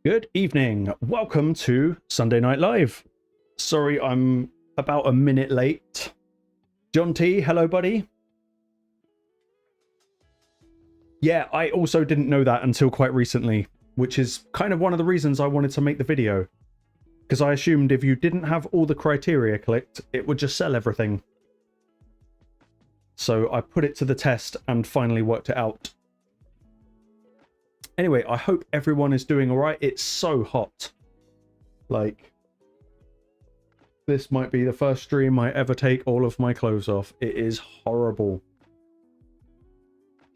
Good evening. Welcome to Sunday Night Live. Sorry, I'm about a minute late. John T, hello, buddy. Yeah, I also didn't know that until quite recently, which is kind of one of the reasons I wanted to make the video. Because I assumed if you didn't have all the criteria clicked, it would just sell everything. So I put it to the test and finally worked it out. Anyway, I hope everyone is doing all right. It's so hot. Like, this might be the first stream I ever take all of my clothes off. It is horrible.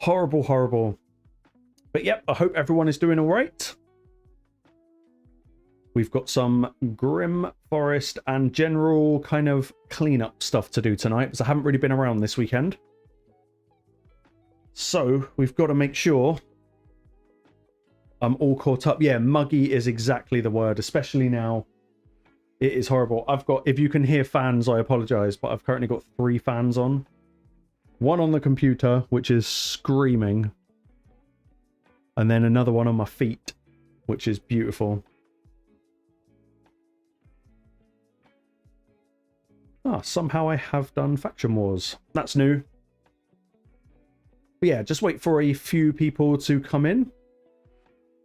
Horrible, horrible. But yep, I hope everyone is doing all right. We've got some Grim Forest and general kind of cleanup stuff to do tonight, because I haven't really been around this weekend. So we've got to make sure I'm all caught up. Yeah, muggy is exactly the word, especially now It is horrible. I've got, if you can hear fans, I apologize, but I've currently got 3 fans on. One on the computer, which is screaming. And then another one on my feet, which is beautiful. Ah, somehow I have done Faction Wars. That's new. But yeah, just wait for a few people to come in.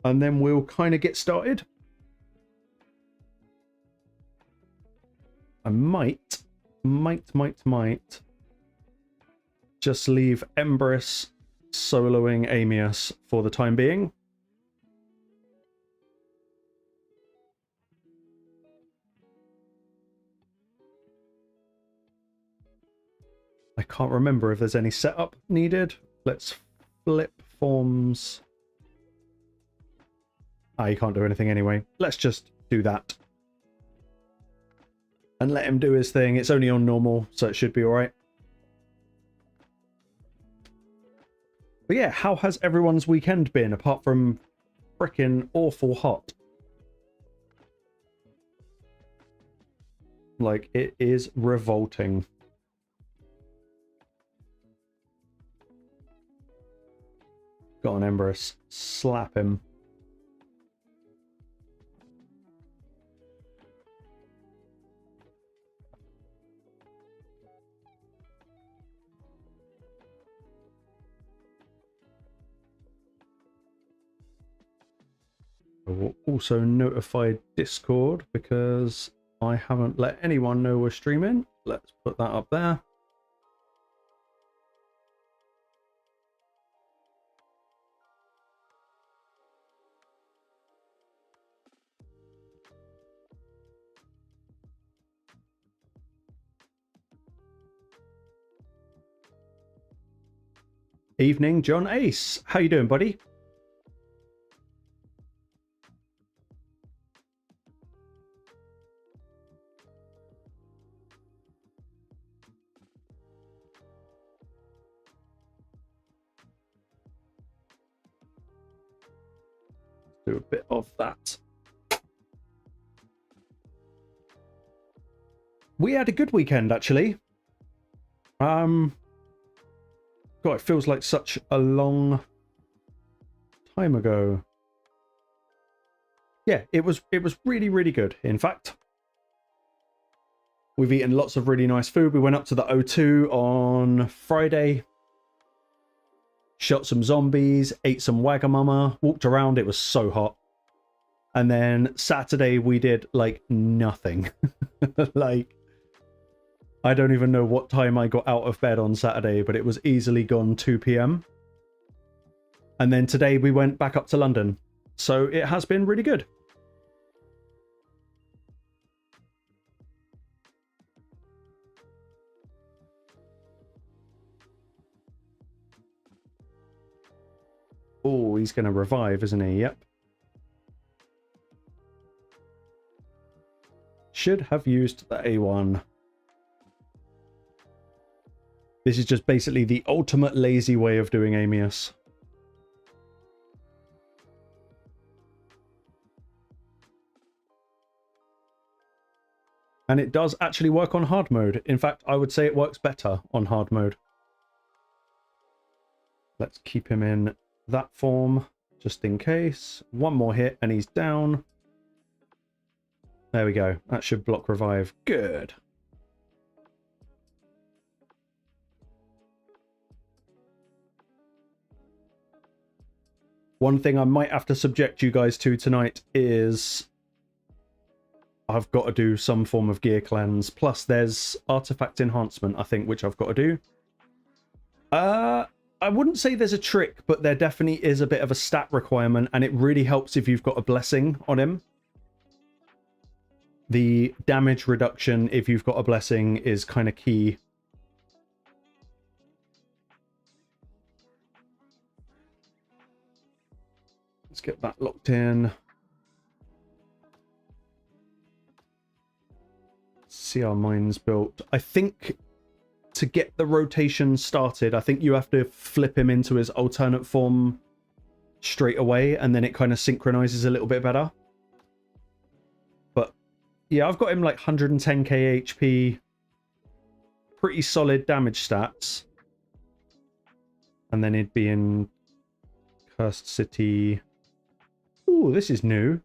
And then we'll kind of get started. I might just leave Empress soloing Amius for the time being. I can't remember if there's any setup needed. Let's flip forms. Ah, you can't do anything anyway. Let's just do that. And let him do his thing. It's only on normal, so it should be alright. But yeah, how has everyone's weekend been, apart from frickin' awful hot? Like, it is revolting. Go on, Empress. Slap him. I will also notify Discord because I haven't let anyone know we're streaming. Let's put that up there. Evening, John Ace. How you doing, buddy? Do a bit of that. We had a good weekend, actually. God, it feels like such a long time ago. Yeah, it was really, really good. In fact, we've eaten lots of really nice food. We went up to the O2 on Friday. Shot some zombies, ate some Wagamama, walked around. It was so hot. And then Saturday we did like nothing. Like, I don't even know what time I got out of bed on Saturday, but it was easily gone 2 p.m. And then today we went back up to London. So it has been really good. Oh, he's going to revive, isn't he? Yep. Should have used the A1. This is just basically the ultimate lazy way of doing Amius. And it does actually work on hard mode. In fact, I would say it works better on hard mode. Let's keep him in that form, just in case. One more hit and he's down. There we go. That should block revive. Good. One thing I might have to subject you guys to tonight is I've got to do some form of gear cleanse. Plus there's artifact enhancement, I think, which I've got to do. I wouldn't say there's a trick, but there definitely is a bit of a stat requirement, and it really helps if you've got a blessing on him. The damage reduction, if you've got a blessing, is kind of key. Let's get that locked in. See our mines built. I think to get the rotation started, I think you have to flip him into his alternate form straight away, and then it kind of synchronizes a little bit better. But Yeah, I've got him like 110k HP. Pretty solid damage stats. And then he'd be in Cursed City. Ooh, this is new.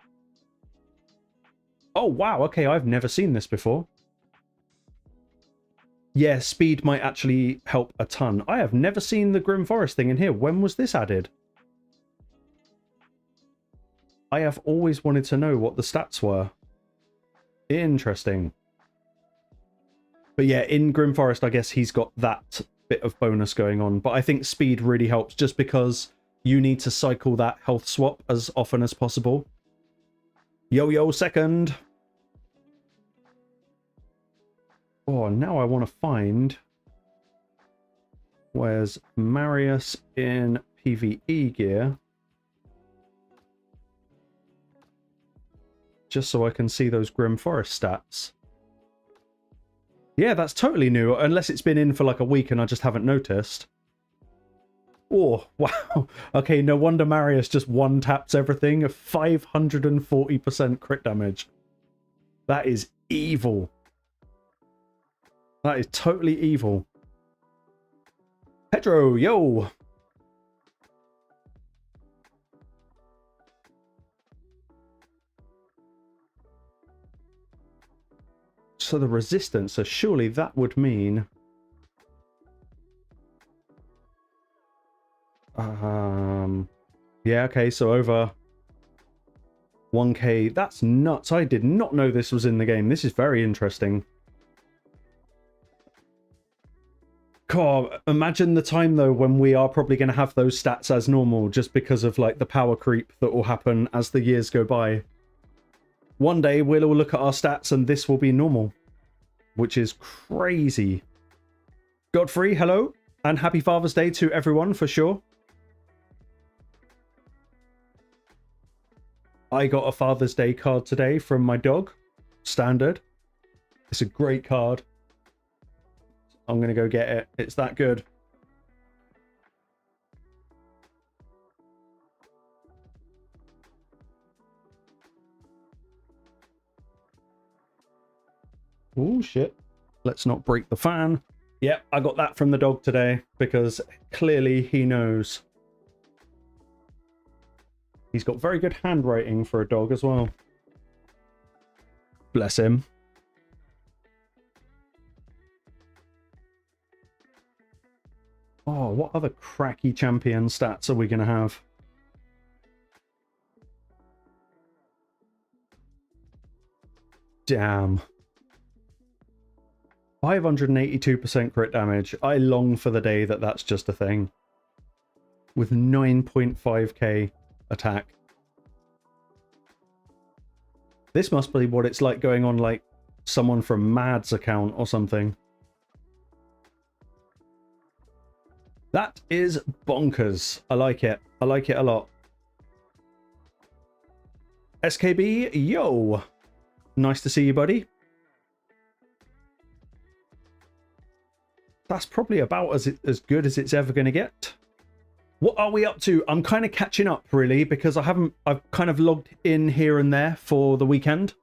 Oh, wow. Okay, I've never seen this before. Yeah, speed might actually help a ton. I have never seen the Grim Forest thing in here. When was this added? I have always wanted to know what the stats were. Interesting. But yeah, in Grim Forest, I guess he's got that bit of bonus going on. But I think speed really helps just because you need to cycle that health swap as often as possible. Yo-yo second. Oh, now I want to find... Where's Marius in PvE gear? Just so I can see those Grim Forest stats. Yeah, that's totally new, unless it's been in for like a week and I just haven't noticed. Oh, wow. Okay, no wonder Marius just one-taps everything. 540% crit damage. That is evil. That is totally evil. Pedro, yo! So the resistance, so surely that would mean... Yeah, okay, so over 1k. That's nuts. I did not know this was in the game. This is very interesting. God, imagine the time, though, when we are probably going to have those stats as normal just because of, like, the power creep that will happen as the years go by. One day, we'll all look at our stats and this will be normal, which is crazy. Godfrey, hello, and happy Father's Day to everyone, for sure. I got a Father's Day card today from my dog. Standard. It's a great card. I'm going to go get it. It's that good. Oh, shit. Let's not break the fan. Yep, I got that from the dog today because clearly he knows. He's got very good handwriting for a dog as well. Bless him. Oh, what other cracky champion stats are we going to have? Damn. 582% crit damage. I long for the day that that's just a thing. With 9.5k attack. This must be what it's like going on like someone from Mad's account or something. That is bonkers. I like it. I like it a lot. SKB, yo. Nice to see you, buddy. That's probably about as good as it's ever going to get. What are we up to? I'm kind of catching up, really, because I've kind of logged in here and there for the weekend,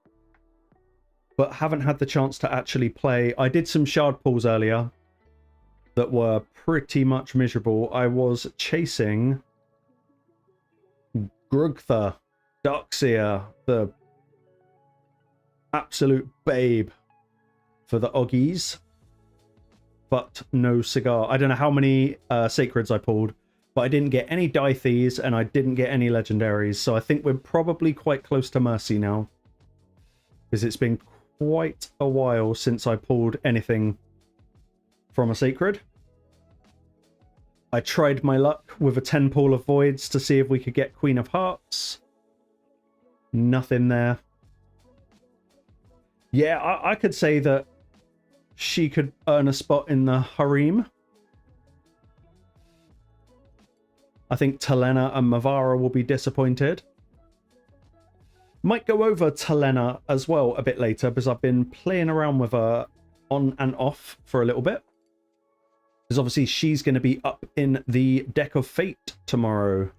but haven't had the chance to actually play. I did some shard pulls earlier that were pretty much miserable. I was chasing Grugtha, Darkseer, the absolute babe for the Oggies, but no cigar. I don't know how many sacreds I pulled, but I didn't get any Dythes and I didn't get any legendaries, so I think we're probably quite close to Mercy now, because it's been quite a while since I pulled anything from a sacred. I tried my luck with a 10 pull of Voids to see if we could get Queen of Hearts. Nothing there. Yeah, I could say that she could earn a spot in the harem. I think Talena and Mavara will be disappointed. Might go over Talena as well a bit later, because I've been playing around with her on and off for a little bit. Because obviously she's going to be up in the Deck of Fate tomorrow,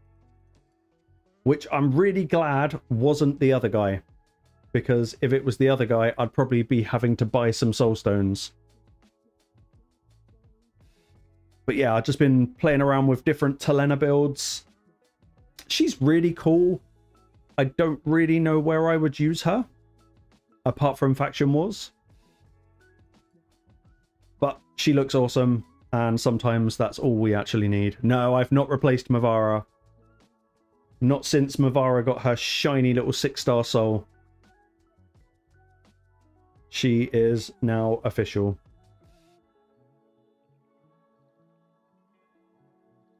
which I'm really glad wasn't the other guy, because if it was the other guy, I'd probably be having to buy some soul stones. But yeah, I've just been playing around with different Talena builds. She's really cool. I don't really know where I would use her, apart from Faction Wars. But she looks awesome, and sometimes that's all we actually need. No, I've not replaced Mavara. Not since Mavara got her shiny little 6-star soul. She is now official.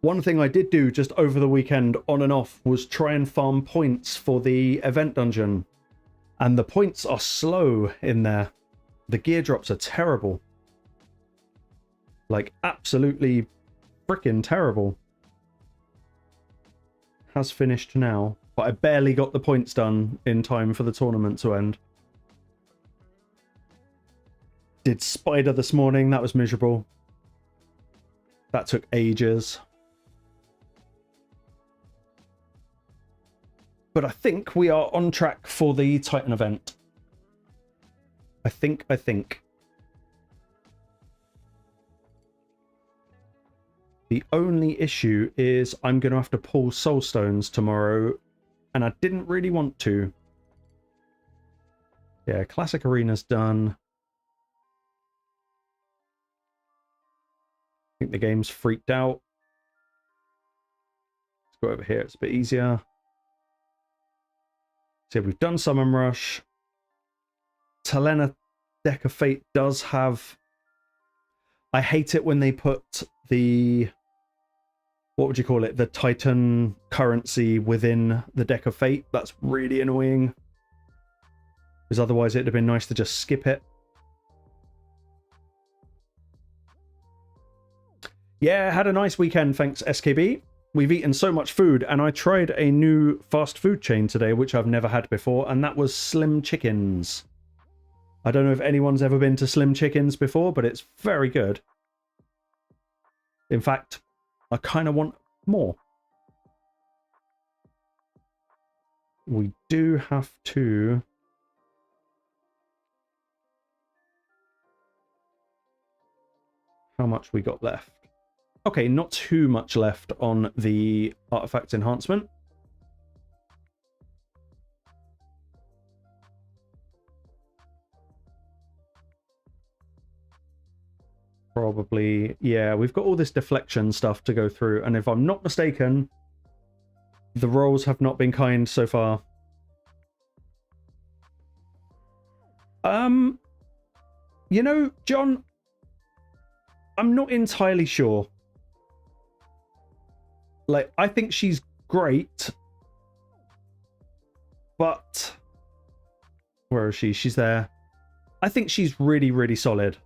One thing I did do just over the weekend on and off was try and farm points for the event dungeon. And the points are slow in there. The gear drops are terrible. Like, absolutely freaking terrible. Has finished now, but I barely got the points done in time for the tournament to end. Did Spider this morning, that was miserable. That took ages. But I think we are on track for the Titan event. I think. The only issue is I'm going to have to pull soul stones tomorrow, and I didn't really want to. Yeah, Classic Arena's done. I think the game's freaked out. Let's go over here, it's a bit easier. So we've done Summon Rush. Talena Deck of Fate does have... I hate it when they put the... what would you call it? The Titan currency within the Deck of Fate. That's really annoying. Because otherwise it'd have been nice to just skip it. Yeah, had a nice weekend, thanks SKB. We've eaten so much food, and I tried a new fast food chain today, which I've never had before, and that was Slim Chickens. I don't know if anyone's ever been to Slim Chickens before, but it's very good. In fact, I kind of want more. We do have to... How much we got left? Okay, not too much left on the artifact enhancement. Probably, yeah, we've got all this deflection stuff to go through, and if I'm not mistaken, the rolls have not been kind so far. You know, John, I'm not entirely sure. Like, I think she's great, but where is she? She's there. I think she's really, really solid.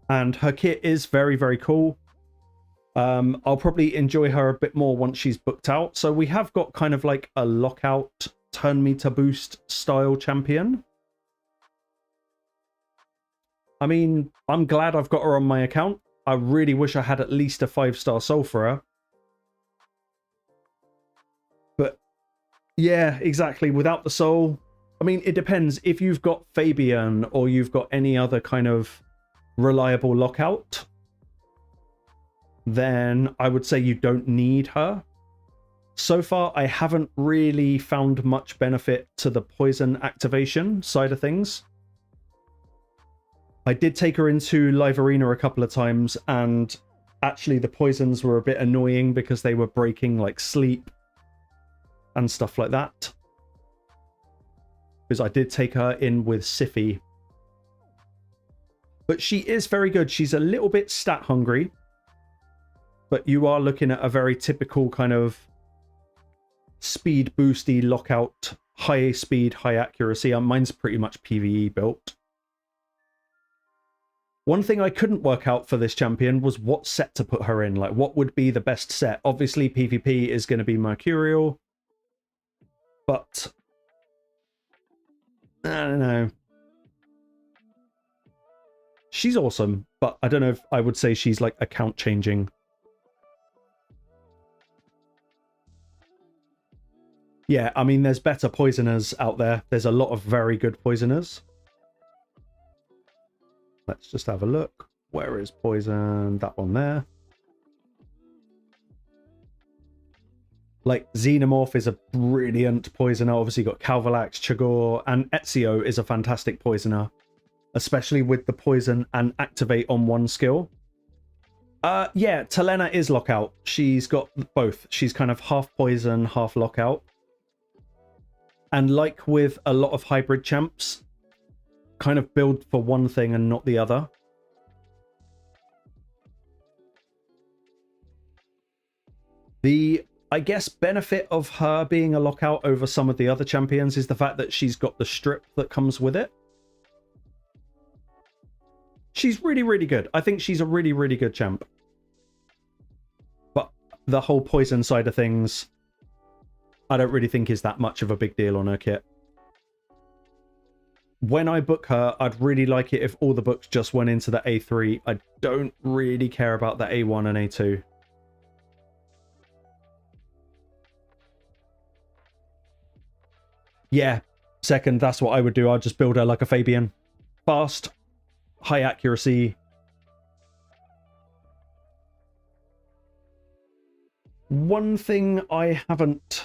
And her kit is very, very cool. I'll probably enjoy her a bit more once she's booked out. So we have got kind of like a lockout, turn me to boost style champion. I mean, I'm glad I've got her on my account. I really wish I had at least a 5-star soul for her. But yeah, exactly. Without the soul, I mean, it depends. If you've got Fabian or you've got any other kind of reliable lockout, then I would say you don't need her. So far, I haven't really found much benefit to the poison activation side of things. I did take her into Live Arena a couple of times, and actually the poisons were a bit annoying because they were breaking like sleep and stuff like that. Because I did take her in with Siphi. But she is very good. She's a little bit stat hungry, but you are looking at a very typical kind of speed boosty lockout, high speed, high accuracy. Mine's pretty much PvE built. One thing I couldn't work out for this champion was what set to put her in. Like, what would be the best set? Obviously, PvP is going to be Mercurial, but I don't know. She's awesome, but I don't know if I would say she's like account changing. Yeah, I mean, there's better poisoners out there. There's a lot of very good poisoners. Let's just have a look. Where is poison? That one there. Like, Xenomorph is a brilliant poisoner. Obviously, you've got Calvalax, Tagoar, and Ezio is a fantastic poisoner. Especially with the poison and activate on one skill. Yeah, Talena is lockout. She's got both. She's kind of half poison, half lockout. And like with a lot of hybrid champs, kind of build for one thing and not the other. The, I guess, benefit of her being a lockout over some of the other champions is the fact that she's got the strip that comes with it. She's really, really good. I think she's a really, really good champ. But the whole poison side of things, I don't really think is that much of a big deal on her kit. When I book her, I'd really like it if all the books just went into the A3. I don't really care about the A1 and A2. Yeah, second, that's what I would do. I'd just build her like a Fabian. Fast, high accuracy. One thing I haven't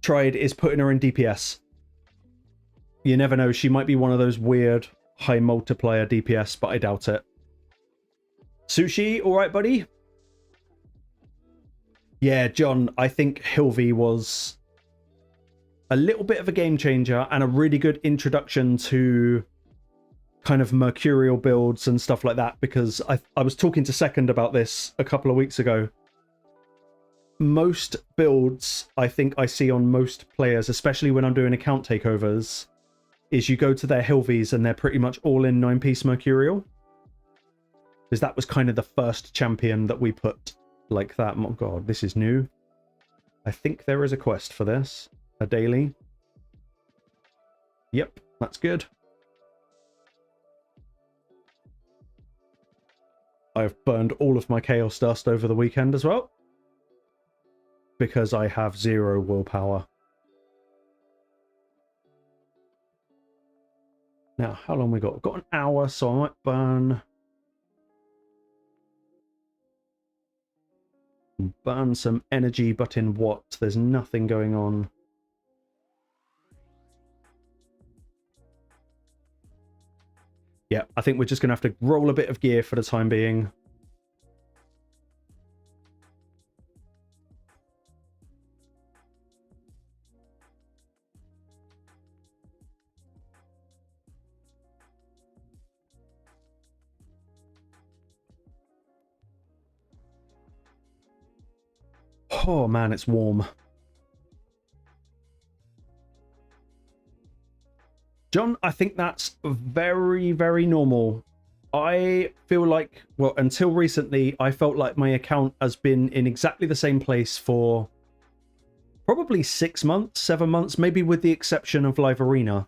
tried is putting her in DPS. You never know, she might be one of those weird high multiplier DPS, but I doubt it. Sushi, alright buddy? Yeah, John, I think Hilvy was a little bit of a game changer and a really good introduction to kind of mercurial builds and stuff like that, because I was talking to Second about this a couple of weeks ago. Most builds I think I see on most players, especially when I'm doing account takeovers, is you go to their Hilvies and they're pretty much all in 9-piece mercurial. Because that was kind of the first champion that we put like that. Oh god, this is new. I think there is a quest for this. A daily. Yep, that's good. I've burned all of my Chaos Dust over the weekend as well. Because I have 0 willpower. Now, how long we got? We've got an hour, so I might burn some energy, but in what? There's nothing going on. Yeah, I think we're just going to have to roll a bit of gear for the time being. Oh man, it's warm. John, I think that's very, very normal. I feel like, well, until recently, I felt like my account has been in exactly the same place for probably 6 months, 7 months, maybe with the exception of Live Arena.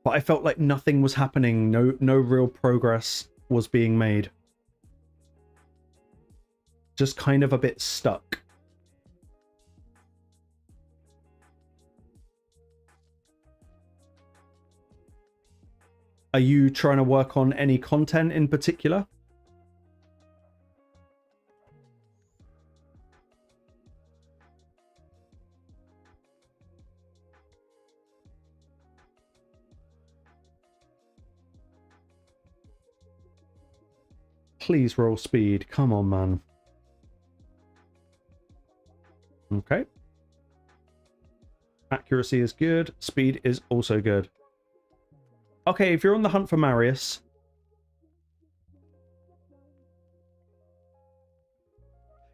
But I felt like nothing was happening. No real progress was being made. Just kind of a bit stuck. Are you trying to work on any content in particular? Please roll speed. Come on, man. Okay. Accuracy is good. Speed is also good. Okay, if you're on the hunt for Marius...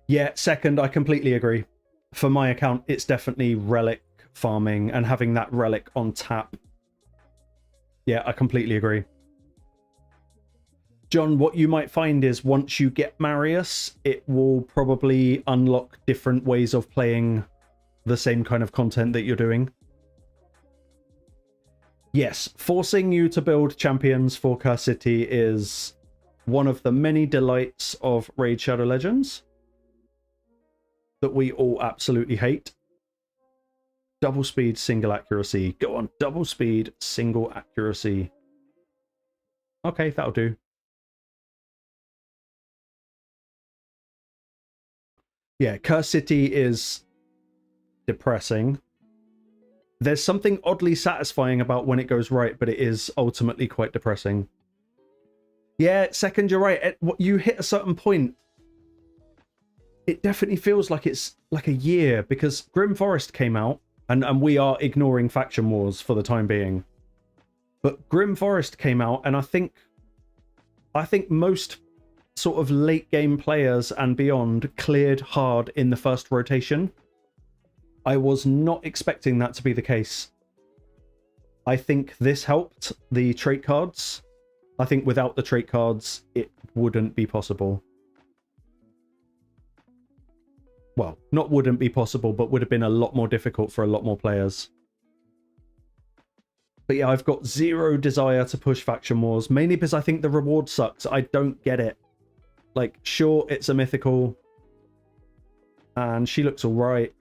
Yeah, second, I completely agree. For my account, it's definitely relic farming and having that relic on tap. Yeah, I completely agree. John, what you might find is once you get Marius, it will probably unlock different ways of playing the same kind of content that you're doing. Yes, forcing you to build champions for Curse City is one of the many delights of Raid Shadow Legends that we all absolutely hate. Double speed, single accuracy. Go on, double speed, single accuracy. Okay, that'll do. Yeah, Curse City is depressing. There's something oddly satisfying about when it goes right, but it is ultimately quite depressing. Yeah, second, you're right. You hit a certain point. It definitely feels like it's like a year, because Grim Forest came out, and we are ignoring Faction Wars for the time being. But Grim Forest came out, and I think most sort of late game players and beyond cleared hard in the first rotation. I was not expecting that to be the case. I think this helped the trait cards. I think without the trait cards, it wouldn't be possible. Well, not wouldn't be possible, but would have been a lot more difficult for a lot more players. But yeah, I've got zero desire to push Faction Wars, mainly because I think the reward sucks. I don't get it. Like, sure, it's a mythical, and she looks alright.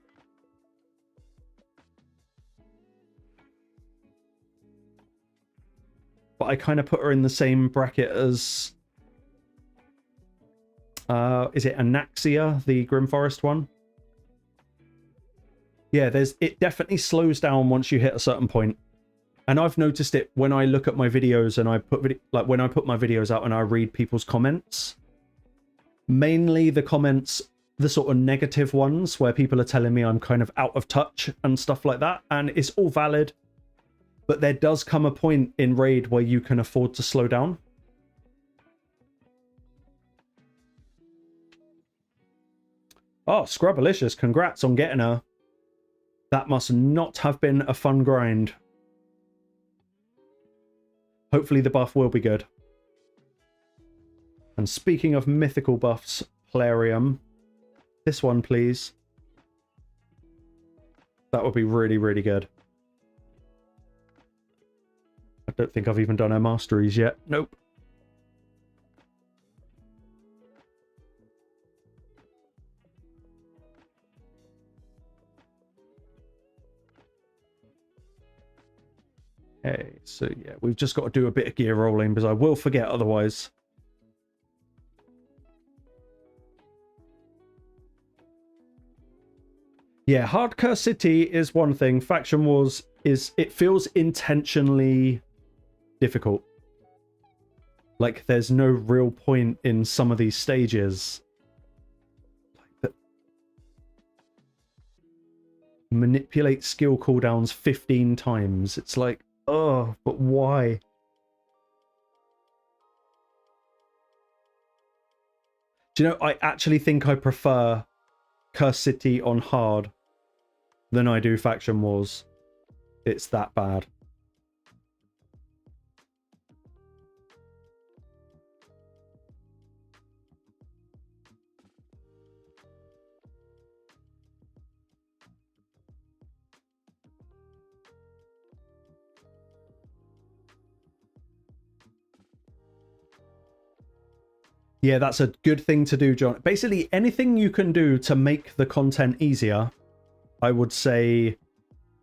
But I kind of put her in the same bracket as... is it Anaxia, the Grim Forest one? Yeah, it definitely slows down once you hit a certain point. And I've noticed it when I look at my videos and I put when I put my videos out and I read people's comments. Mainly the comments, the sort of negative ones where people are telling me I'm kind of out of touch and stuff like that. And it's all valid. But there does come a point in Raid where you can afford to slow down. Oh, Scrubbalicious, congrats on getting her. That must not have been a fun grind. Hopefully the buff will be good. And speaking of mythical buffs, Plarium, this one please. That would be really, really good. I don't think I've even done her masteries yet. Nope. Okay, so yeah, we've just got to do a bit of gear rolling because I will forget otherwise. Yeah, Hardcore City is one thing. Faction Wars is... it feels intentionally difficult. Like, there's no real point in some of these stages. Manipulate skill cooldowns 15 times. It's like, oh, but why? Do you know, I actually think I prefer Curse City on hard than I do Faction Wars. It's that bad. Yeah, that's a good thing to do, John. Basically, anything you can do to make the content easier, I would say,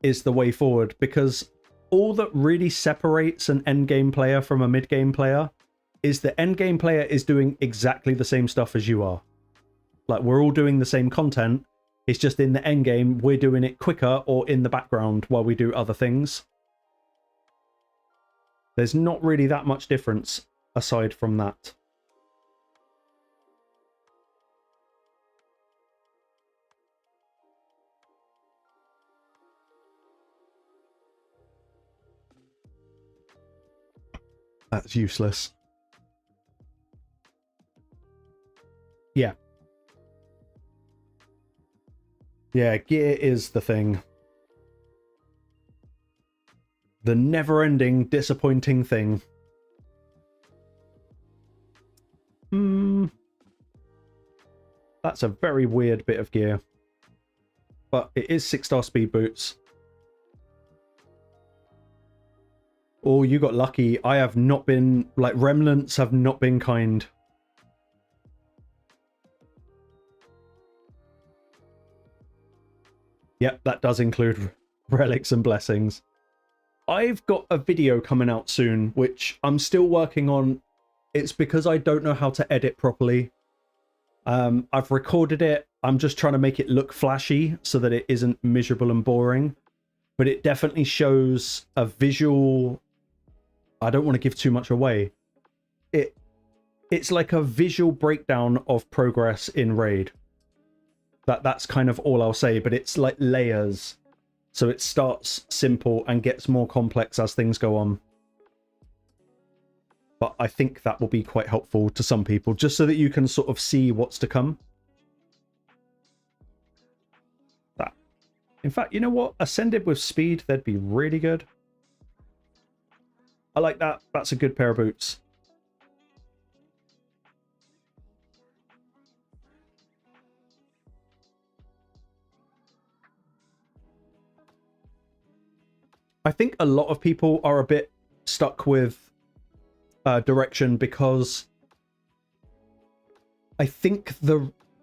is the way forward. Because all that really separates an endgame player from a mid-game player is the endgame player is doing exactly the same stuff as you are. Like, we're all doing the same content. It's just in the endgame, we're doing it quicker or in the background while we do other things. There's not really that much difference aside from that. That's useless. Yeah. Yeah, gear is the thing. The never-ending, disappointing thing. That's a very weird bit of gear. But it is 6-star speed boots. Oh, you got lucky. I have not been... like, remnants have not been kind. Yep, that does include Relics and blessings. I've got a video coming out soon, which I'm still working on. It's because I don't know how to edit properly. I've recorded it. I'm just trying to make it look flashy so that it isn't miserable and boring. But it definitely shows a visual... I don't want to give too much away. It's like a visual breakdown of progress in Raid. That's kind of all I'll say, but it's like layers. So it starts simple and gets more complex as things go on. But I think that will be quite helpful to some people, just so that you can sort of see what's to come. That. In fact, you know what? Ascended with speed, that'd be really good. I like that. That's a good pair of boots. I think a lot of people are a bit stuck with direction because I think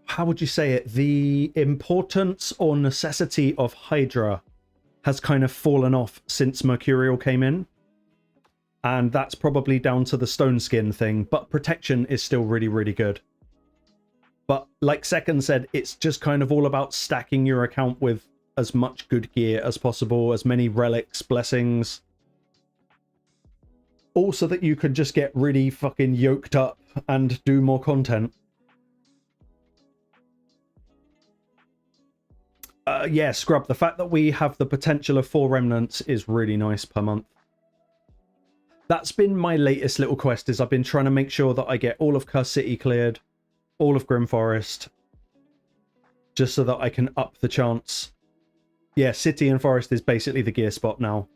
how would you say it? The importance or necessity of Hydra has kind of fallen off since Mercurial came in. And that's probably down to the stone skin thing, but protection is still really, really good. But like Second said, it's just kind of all about stacking your account with as much good gear as possible, as many relics, blessings. Also that you could just get really fucking yoked up and do more content. Yeah, Scrub, the fact that we have the potential of 4 remnants is really nice per month. That's been my latest little quest, is I've been trying to make sure that I get all of Curse City cleared, all of Grim Forest, just so that I can up the chance. Yeah, City and Forest is basically the gear spot now.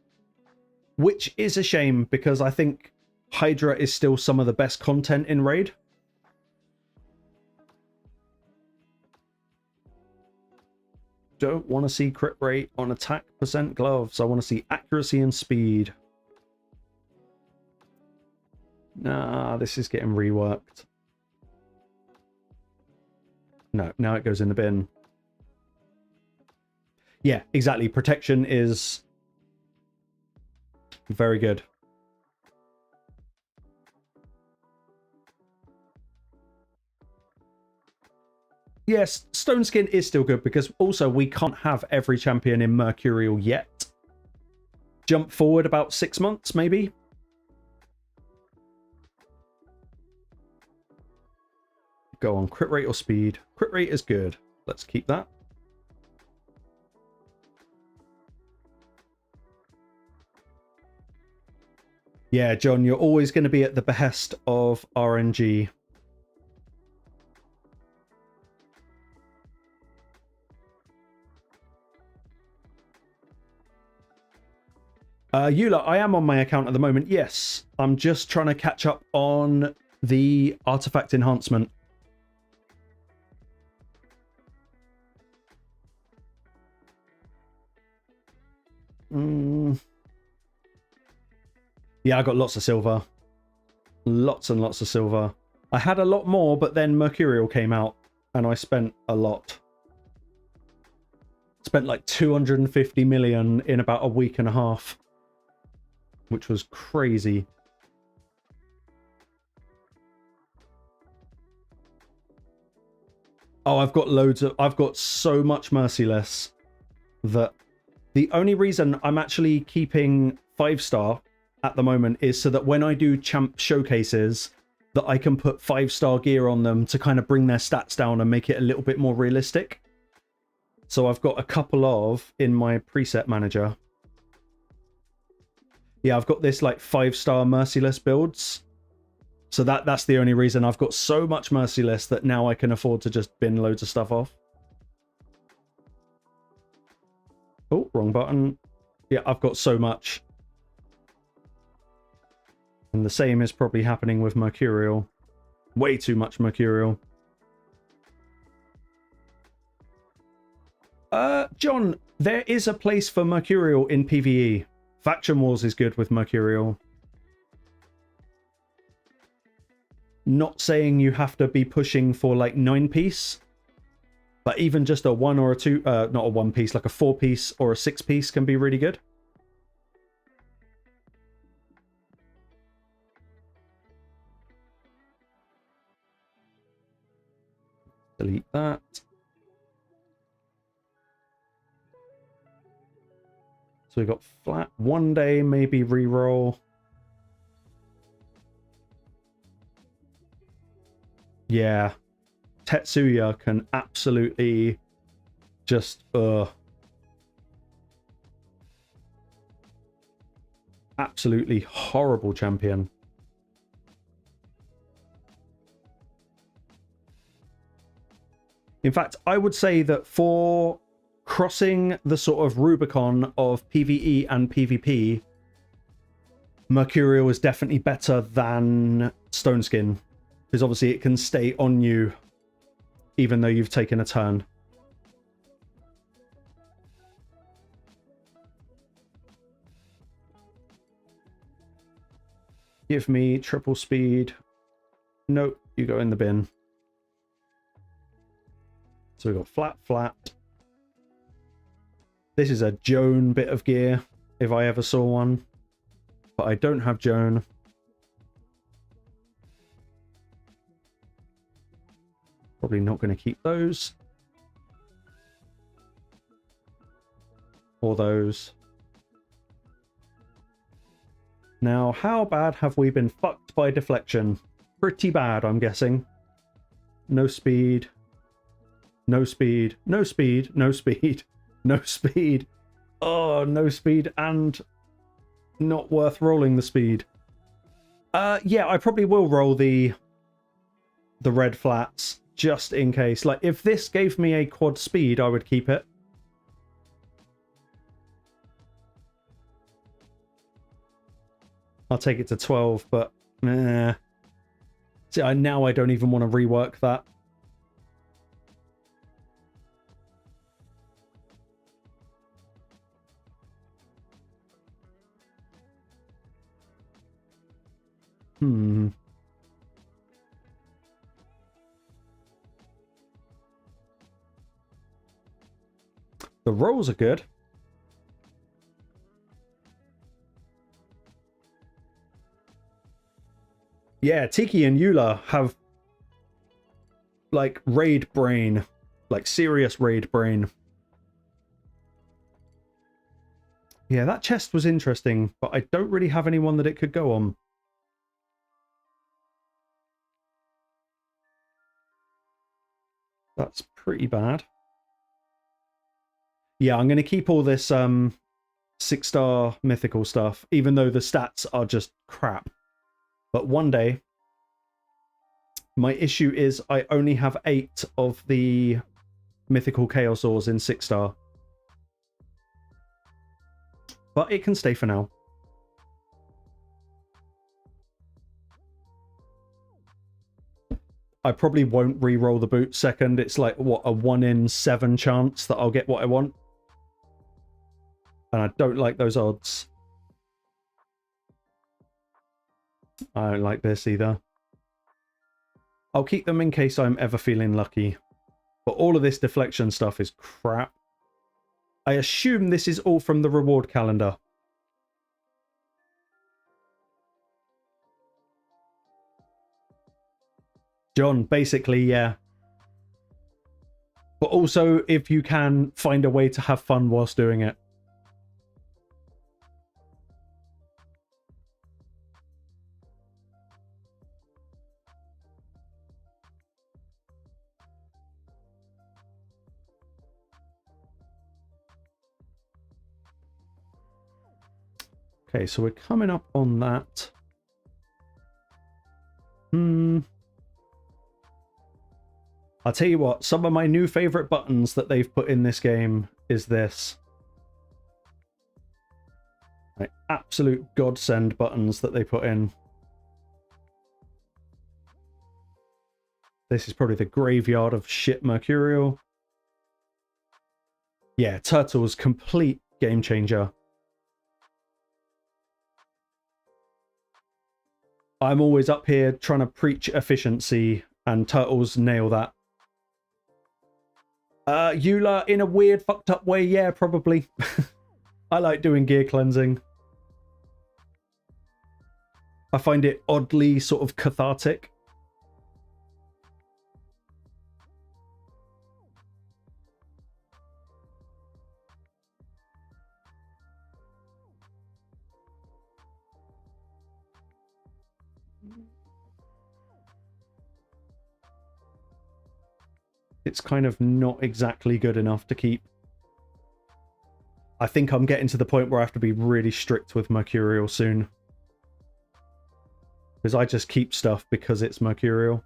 Which is a shame, because I think Hydra is still some of the best content in Raid. Don't want to see crit rate on attack percent gloves. I want to see accuracy and speed. Nah, this is getting reworked. No, now it goes in the bin. Yeah, exactly. Protection is very good. Yes, Stone Skin is still good because also we can't have every champion in Mercurial yet. Jump forward about 6 months, maybe. Go on, crit rate or speed. Crit rate is good. Let's keep that. Yeah, John, you're always going to be at the behest of RNG. Eula, I am on my account at the moment, yes. I'm just trying to catch up on the artifact enhancement. Yeah, I got lots of silver. Lots and lots of silver. I had a lot more, but then Mercurial came out, and I spent a lot. Spent like 250 million in about a week and a half. Which was crazy. Oh, I've got so much Merciless that the only reason I'm actually keeping 5-star at the moment is so that when I do champ showcases that I can put 5-star gear on them to kind of bring their stats down and make it a little bit more realistic. So I've got a couple of in my preset manager. Yeah, I've got this like 5-star Merciless builds. So that's the only reason I've got so much Merciless that now I can afford to just bin loads of stuff off. Oh, wrong button. Yeah, I've got so much. And the same is probably happening with Mercurial. Way too much Mercurial. John, there is a place for Mercurial in PvE. Faction Wars is good with Mercurial. Not saying you have to be pushing for like 9-piece, But even just a 1 or a 2, not a 1 piece, like a 4 piece or a 6 piece can be really good. Delete that. So we got flat. One day, maybe reroll. Yeah. Tetsuya can absolutely just absolutely horrible champion. In fact, I would say that for crossing the sort of Rubicon of PvE and PvP, Mercurial is definitely better than Stone Skin, because obviously it can stay on you even though you've taken a turn. Give me triple speed. Nope, you go in the bin. So we've got flat, flat. This is a Joan bit of gear, if I ever saw one. But I don't have Joan. Probably not going to keep those. Or those. Now, how bad have we been fucked by deflection? Pretty bad, I'm guessing. No speed. No speed. No speed. No speed. No speed. Oh, no speed and not worth rolling the speed. Yeah, I probably will roll the red flats just in case. Like, if this gave me a quad speed, I would keep it. I'll take it to 12, but see, now I don't even want to rework that. The rolls are good. Yeah, Tiki and Eula have like raid brain, like serious raid brain. Yeah, that chest was interesting, but I don't really have anyone that it could go on. That's pretty bad. Yeah, I'm going to keep all this 6-star mythical stuff, even though the stats are just crap. But one day, my issue is I only have 8 of the mythical chaos ores in 6-star. But it can stay for now. I probably won't re-roll the boot second. It's like, what, a 1 in 7 chance that I'll get what I want. And I don't like those odds. I don't like this either. I'll keep them in case I'm ever feeling lucky. But all of this deflection stuff is crap. I assume this is all from the reward calendar. John, basically, yeah. But also, if you can find a way to have fun whilst doing it. Okay, so we're coming up on that. I'll tell you what, some of my new favorite buttons that they've put in this game is this. Like, absolute godsend buttons that they put in. This is probably the graveyard of shit Mercurial. Yeah, Turtle's complete game changer. I'm always up here trying to preach efficiency, and Turtles nail that. Eula, in a weird, fucked up way, yeah, probably. I like doing gear cleansing. I find it oddly sort of cathartic. It's kind of not exactly good enough to keep. I think I'm getting to the point where I have to be really strict with Mercurial soon. Because I just keep stuff because it's Mercurial.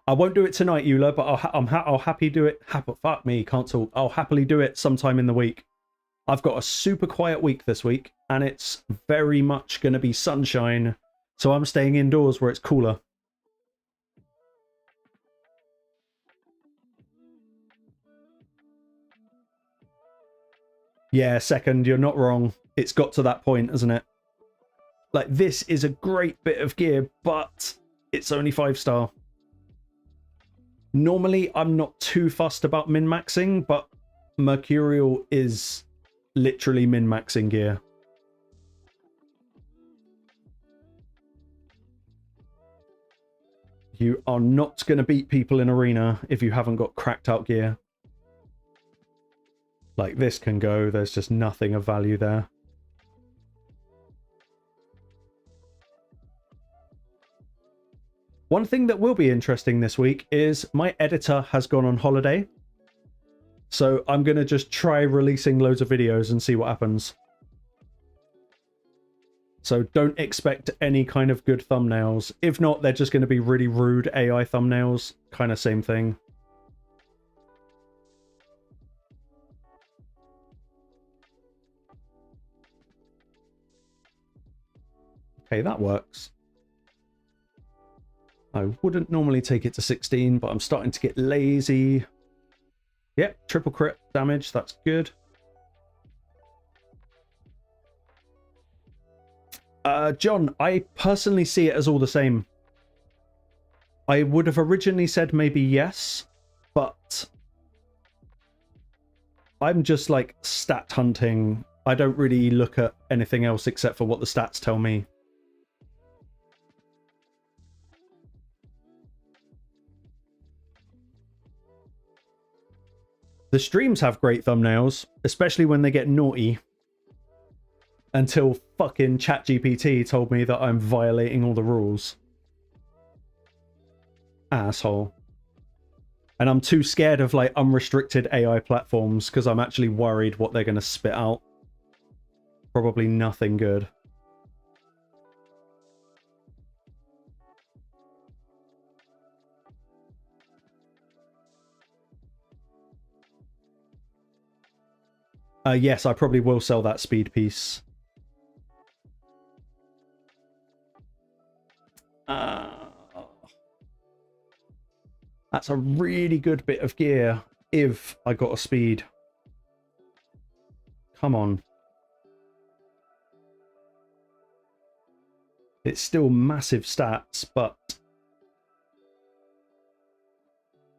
I won't do it tonight, Eula, but I'll happy do it. Fuck me, can't talk. I'll happily do it sometime in the week. I've got a super quiet week this week, and it's very much going to be sunshine. So I'm staying indoors where it's cooler. Yeah, second, you're not wrong. It's got to that point, hasn't it? Like, this is a great bit of gear, but it's only 5-star. Normally, I'm not too fussed about min-maxing, but Mercurial is literally min-maxing gear. You are not going to beat people in Arena if you haven't got cracked out gear. Like, this can go, there's just nothing of value there. One thing that will be interesting this week is my editor has gone on holiday. So I'm going to just try releasing loads of videos and see what happens. So don't expect any kind of good thumbnails. If not, they're just going to be really rude AI thumbnails. Kind of same thing. Okay, that works. I wouldn't normally take it to 16, but I'm starting to get lazy. Yep, triple crit damage. That's good. John, I personally see it as all the same. I would have originally said maybe yes, but I'm just like stat hunting. I don't really look at anything else except for what the stats tell me. The streams have great thumbnails, especially when they get naughty. Until fucking ChatGPT told me that I'm violating all the rules. Asshole. And I'm too scared of like unrestricted AI platforms because I'm actually worried what they're going to spit out. Probably nothing good. Yes, I probably will sell that speed piece. That's a really good bit of gear if I got a speed. Come on. It's still massive stats, but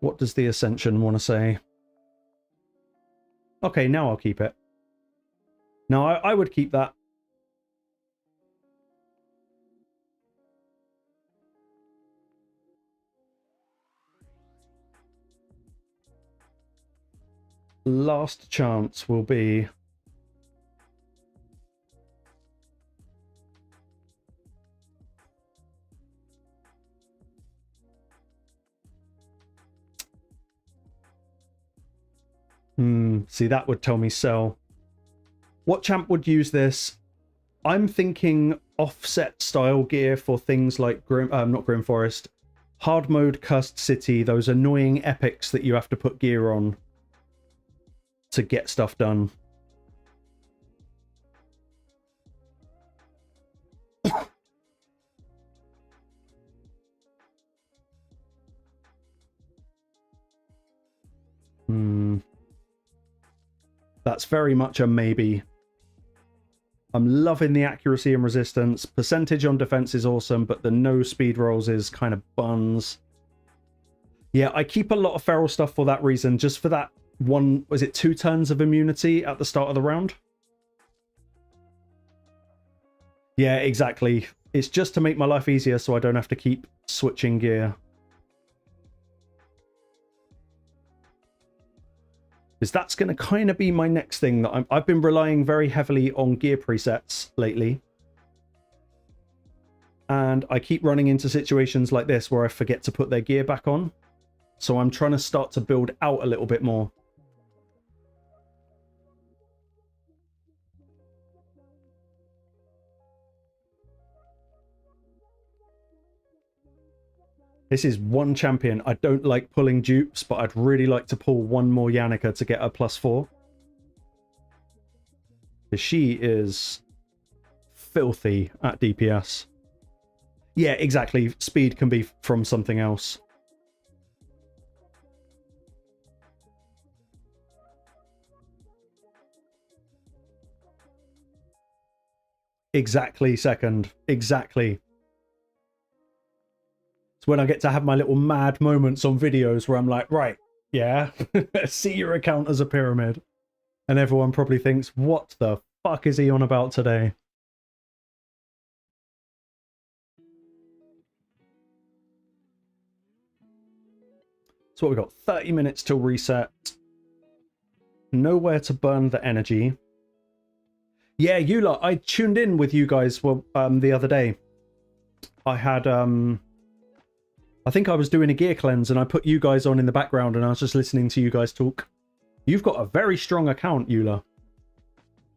what does the Ascension want to say? Okay, now I'll keep it. No, I would keep that. Last chance will be... see, that would tell me sell. What champ would use this? I'm thinking offset style gear for things like not Grim Forest, hard mode, Cursed City, those annoying epics that you have to put gear on to get stuff done. That's very much a maybe. I'm loving the accuracy and resistance. Percentage on defense is awesome, but the no speed rolls is kind of buns. Yeah, I keep a lot of feral stuff for that reason, just for that one, was it 2 turns of immunity at the start of the round? Yeah, exactly. It's just to make my life easier so I don't have to keep switching gear. Because that's going to kind of be my next thing. That I've been relying very heavily on gear presets lately. And I keep running into situations like this where I forget to put their gear back on. So I'm trying to start to build out a little bit more. This is one champion. I don't like pulling dupes, but I'd really like to pull one more Yannicka to get a +4. She is filthy at DPS. Yeah, exactly. Speed can be from something else. Exactly, second. Exactly. It's when I get to have my little mad moments on videos where I'm like, right, yeah, see your account as a pyramid. And everyone probably thinks, what the fuck is he on about today? So what we got? 30 minutes till reset. Nowhere to burn the energy. Yeah, Eula, I tuned in with you guys the other day. I had I think I was doing a gear cleanse and I put you guys on in the background and I was just listening to you guys talk. You've got a very strong account, Eula.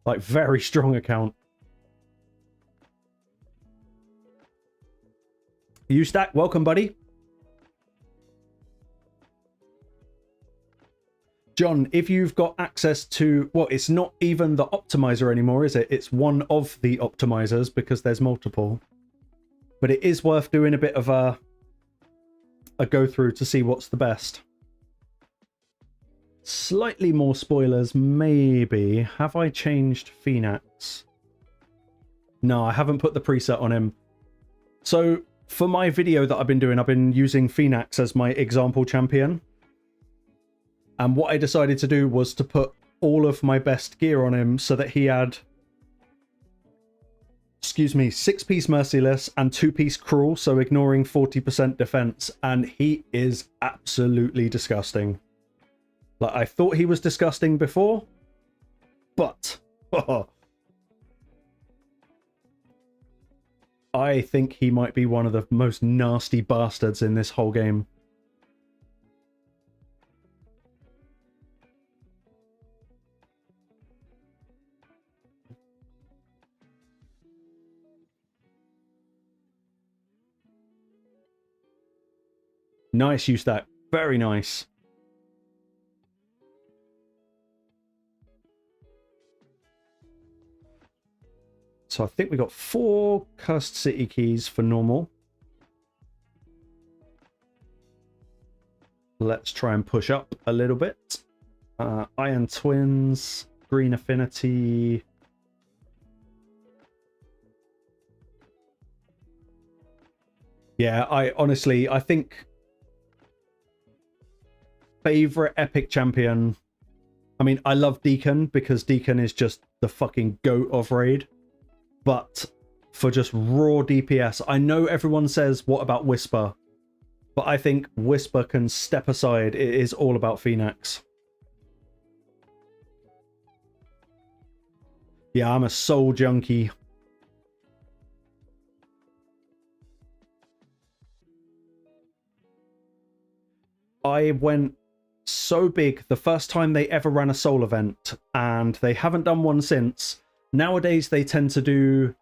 Like, very strong account. Ustack, welcome, buddy. John, if you've got access to... Well, it's not even the optimizer anymore, is it? It's one of the optimizers because there's multiple. But it is worth doing a bit of a go through to see what's the best. Slightly more spoilers, maybe. Have I changed Phoenix? No, I haven't put the preset on him. So for my video that I've been doing, I've been using Phoenix as my example champion. And what I decided to do was to put all of my best gear on him so that he had, excuse me, 6-piece Merciless and 2-piece Cruel, so ignoring 40% defense. And he is absolutely disgusting. Like, I thought he was disgusting before, but I think he might be one of the most nasty bastards in this whole game. Nice use that. Very nice. So I think we got 4 Cursed City keys for normal. Let's try and push up a little bit. Iron Twins, Green Affinity. Yeah, I think favorite epic champion. I mean, I love Deacon because Deacon is just the fucking goat of raid. But for just raw DPS, I know everyone says, what about Whisper? But I think Whisper can step aside. It is all about Phoenix. Yeah, I'm a soul junkie. I went so big the first time they ever ran a soul event, and they haven't done one since. Nowadays, they tend to do,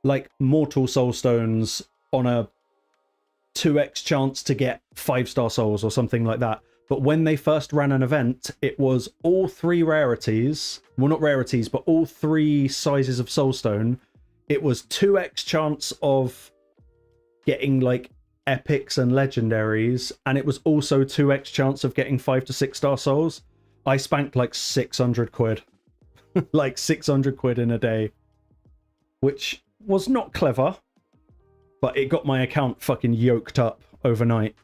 like, Mortal Soul Stones on a 2x chance to get 5-star souls or something like that. But when they first ran an event, it was all 3 rarities. Well, not rarities, but all 3 sizes of Soulstone. It was 2x chance of getting, like, epics and legendaries. And it was also 2x chance of getting 5 to 6-star souls. I spanked, like, 600 quid. Like 600 quid in a day. which was not clever, but it got my account fucking yoked up overnight.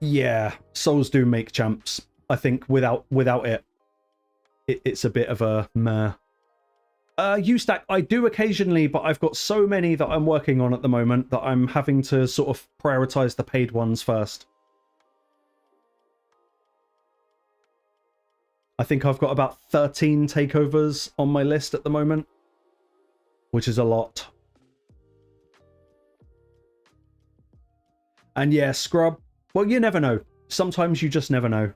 Yeah, souls do make champs. I think without it, it's a bit of a meh. Ustack, I do occasionally, but I've got so many that I'm working on at the moment that I'm having to sort of prioritize the paid ones first. I think I've got about 13 takeovers on my list at the moment, which is a lot. And yeah, Scrub, well, you never know. Sometimes you just never know.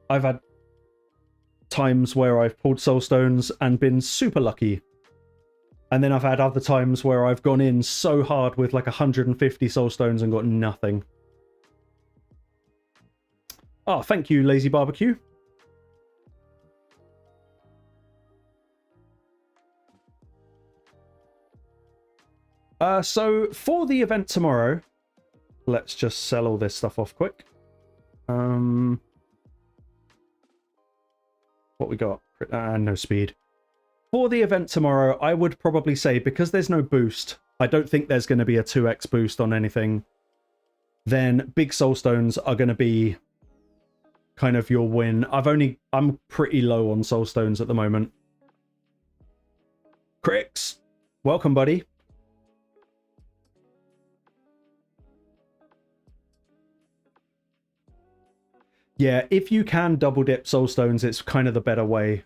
I've had times where I've pulled soul stones and been super lucky. And then I've had other times where I've gone in so hard with like 150 soul stones and got nothing. Oh, thank you, Lazy Barbecue. So for the event tomorrow, let's just sell all this stuff off quick. What we got? No speed. For the event tomorrow, I would probably say, because there's no boost, I don't think there's going to be a 2x boost on anything, then big soul stones are going to be kind of your win. I'm pretty low on soul stones at the moment. Crix, welcome, buddy. Yeah, if you can double dip soul stones, it's kind of the better way.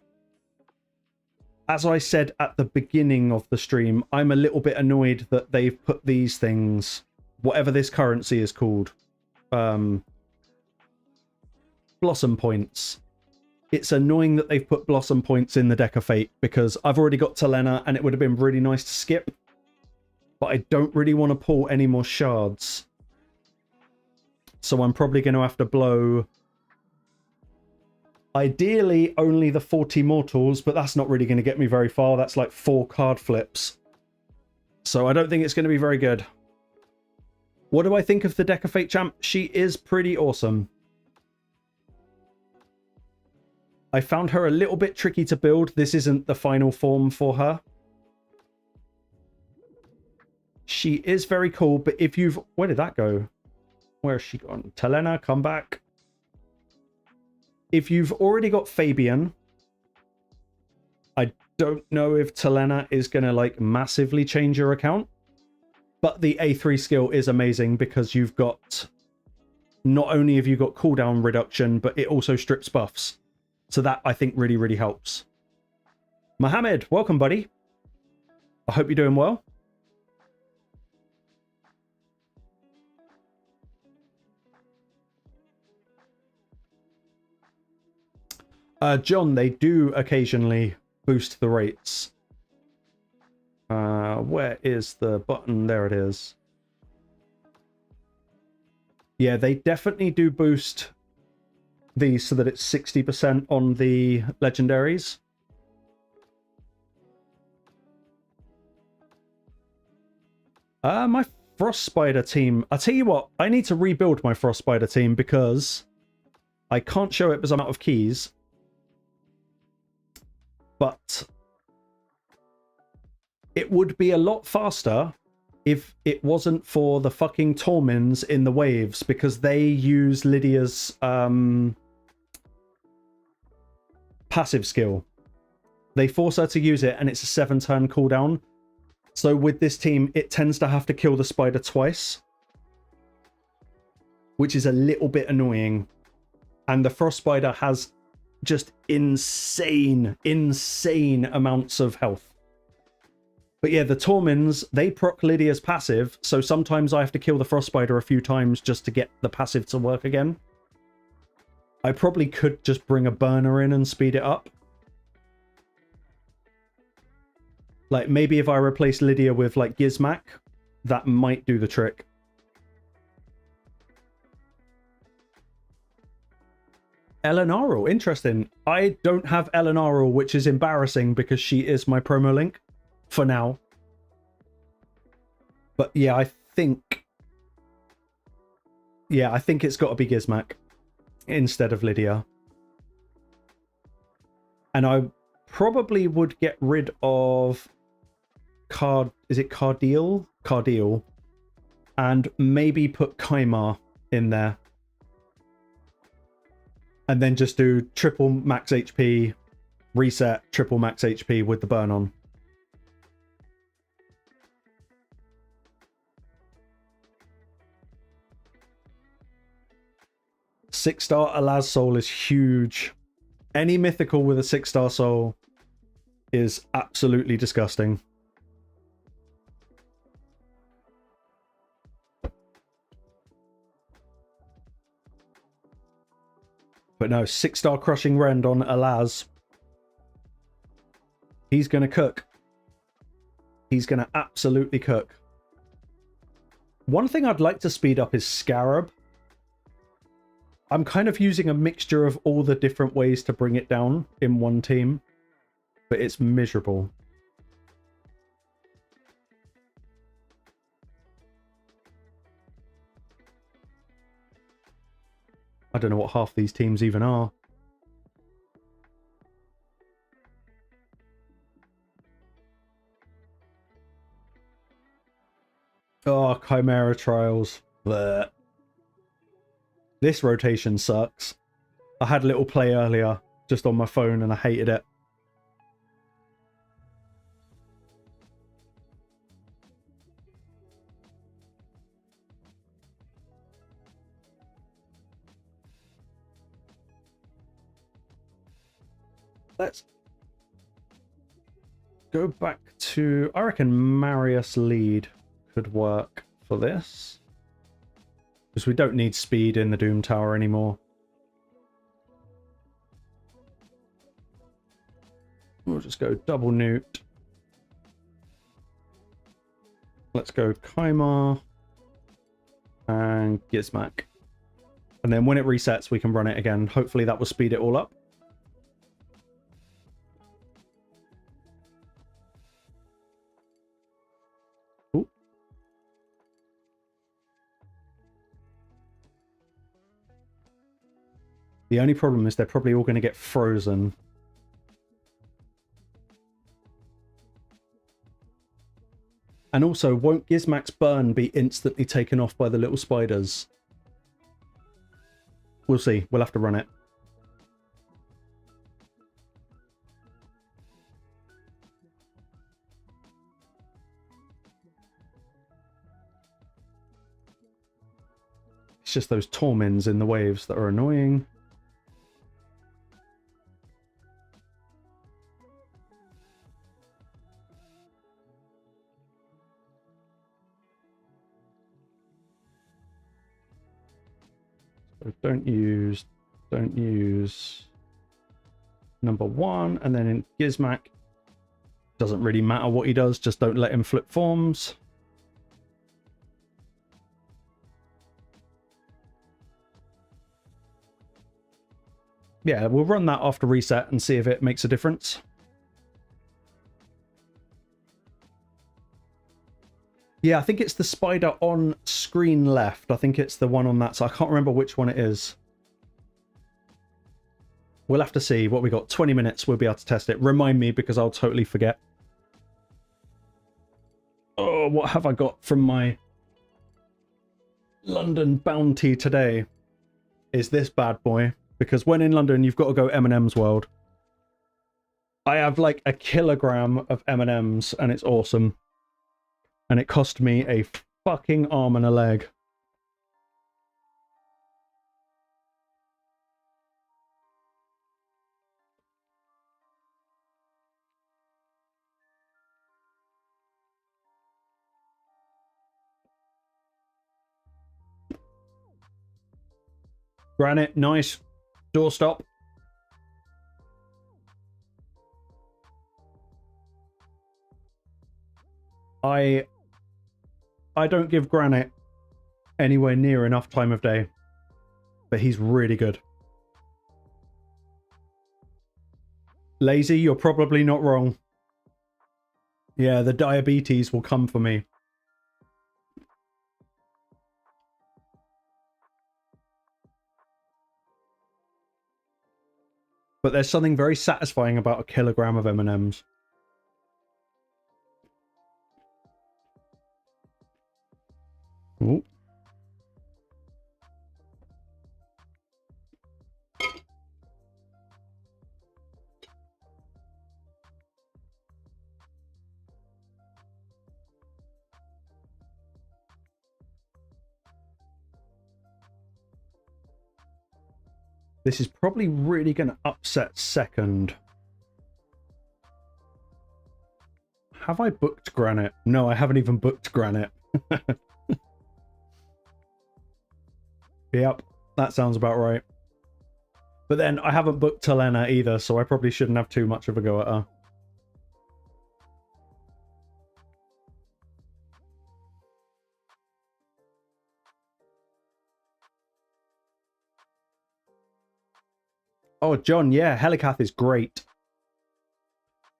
As I said at the beginning of the stream, I'm a little bit annoyed that they've put these things, whatever this currency is called, blossom points. It's annoying that they've put blossom points in the deck of fate, because I've already got Talena and it would have been really nice to skip, but I don't really want to pull any more shards. So I'm probably going to have to blow, ideally, only the 40 mortals, but that's not really going to get me very far. That's like 4 card flips. So I don't think it's going to be very good. What do I think of the Deck of Fate champ? She is pretty awesome. I found her a little bit tricky to build. This isn't the final form for her. She is very cool, but if you've... Where did that go? Where has she gone? Talena, come back. If you've already got Fabian, I don't know if Talena is going to like massively change your account, but the A3 skill is amazing because you've got, not only have you got cooldown reduction, but it also strips buffs. So that I think really, really helps. Mohammed, welcome, buddy. I hope you're doing well. John, they do occasionally boost the rates. Where is the button? There it is. Yeah, they definitely do boost these so that it's 60% on the legendaries. My Frost Spider team. I'll tell you what, I need to rebuild my Frost Spider team because I can't show it because I'm out of keys. But it would be a lot faster if it wasn't for the fucking Tormins in the waves, because they use Lydia's passive skill. They force her to use it and it's a 7-turn cooldown. So with this team, it tends to have to kill the spider twice, which is a little bit annoying. And the Frost Spider has just insane amounts of health. But yeah, the Tormins, they proc Lydia's passive, so sometimes I have to kill the Frost Spider a few times just to get the passive to work again. I probably could just bring a burner in and speed it up. Like, maybe if I replace Lydia with, like, Gizmak, that might do the trick. Elenaril, interesting. I don't have Elenaril, which is embarrassing because she is my promo link for now. But yeah, I think Yeah, I think it's got to be Gizmak instead of Lydia. And I probably would get rid of is it Cardeal? Cardeal. And maybe put Kaimar in there. And then just do triple max HP, reset, triple max HP with the burn on. Six-star Alaz soul is huge. Any mythical with a 6-star soul is absolutely disgusting. But no, 6-star Crushing Rend on Alaz. He's going to cook. He's going to absolutely cook. One thing I'd like to speed up is Scarab. I'm kind of using a mixture of all the different ways to bring it down in one team, but it's miserable. I don't know what half these teams even are. Oh, Chimera Trials. Blech. This rotation sucks. I had a little play earlier just on my phone and I hated it. Let's go back to... I reckon Marius lead could work for this. Because we don't need speed in the Doom Tower anymore. We'll just go double newt. Let's go Kaimar and Gizmak. And then when it resets, we can run it again. Hopefully that will speed it all up. Ooh. The only problem is they're probably all going to get frozen. And also, won't Gizmak's burn be instantly taken off by the little spiders? We'll see. We'll have to run it. It's just those Tormins in the waves that are annoying. Don't use number 1, and then in Gizmak, doesn't really matter what he does, just don't let him flip forms. Yeah, we'll run that after reset and see if it makes a difference. Yeah, I think it's the spider on screen left. I think it's the one on that side. I can't remember which one it is. We'll have to see what we got. 20 minutes, we'll be able to test it. Remind me, because I'll totally forget. Oh, what have I got from my London bounty today? Is this bad boy? Because when in London, you've got to go M&M's World. I have like a kilogram of M&M's, and it's awesome. And it cost me a fucking arm and a leg. Granite, nice. Doorstop. I don't give Granite anywhere near enough time of day, but he's really good. Lazy, you're probably not wrong. Yeah, the diabetes will come for me. But there's something very satisfying about a kilogram of M&Ms. Ooh. This is probably really going to upset second. Have I booked Granite? No, I haven't even booked Granite. Yep, that sounds about right. But then I haven't booked Elena either, so I probably shouldn't have too much of a go at her. Oh, John, yeah, Helicath is great.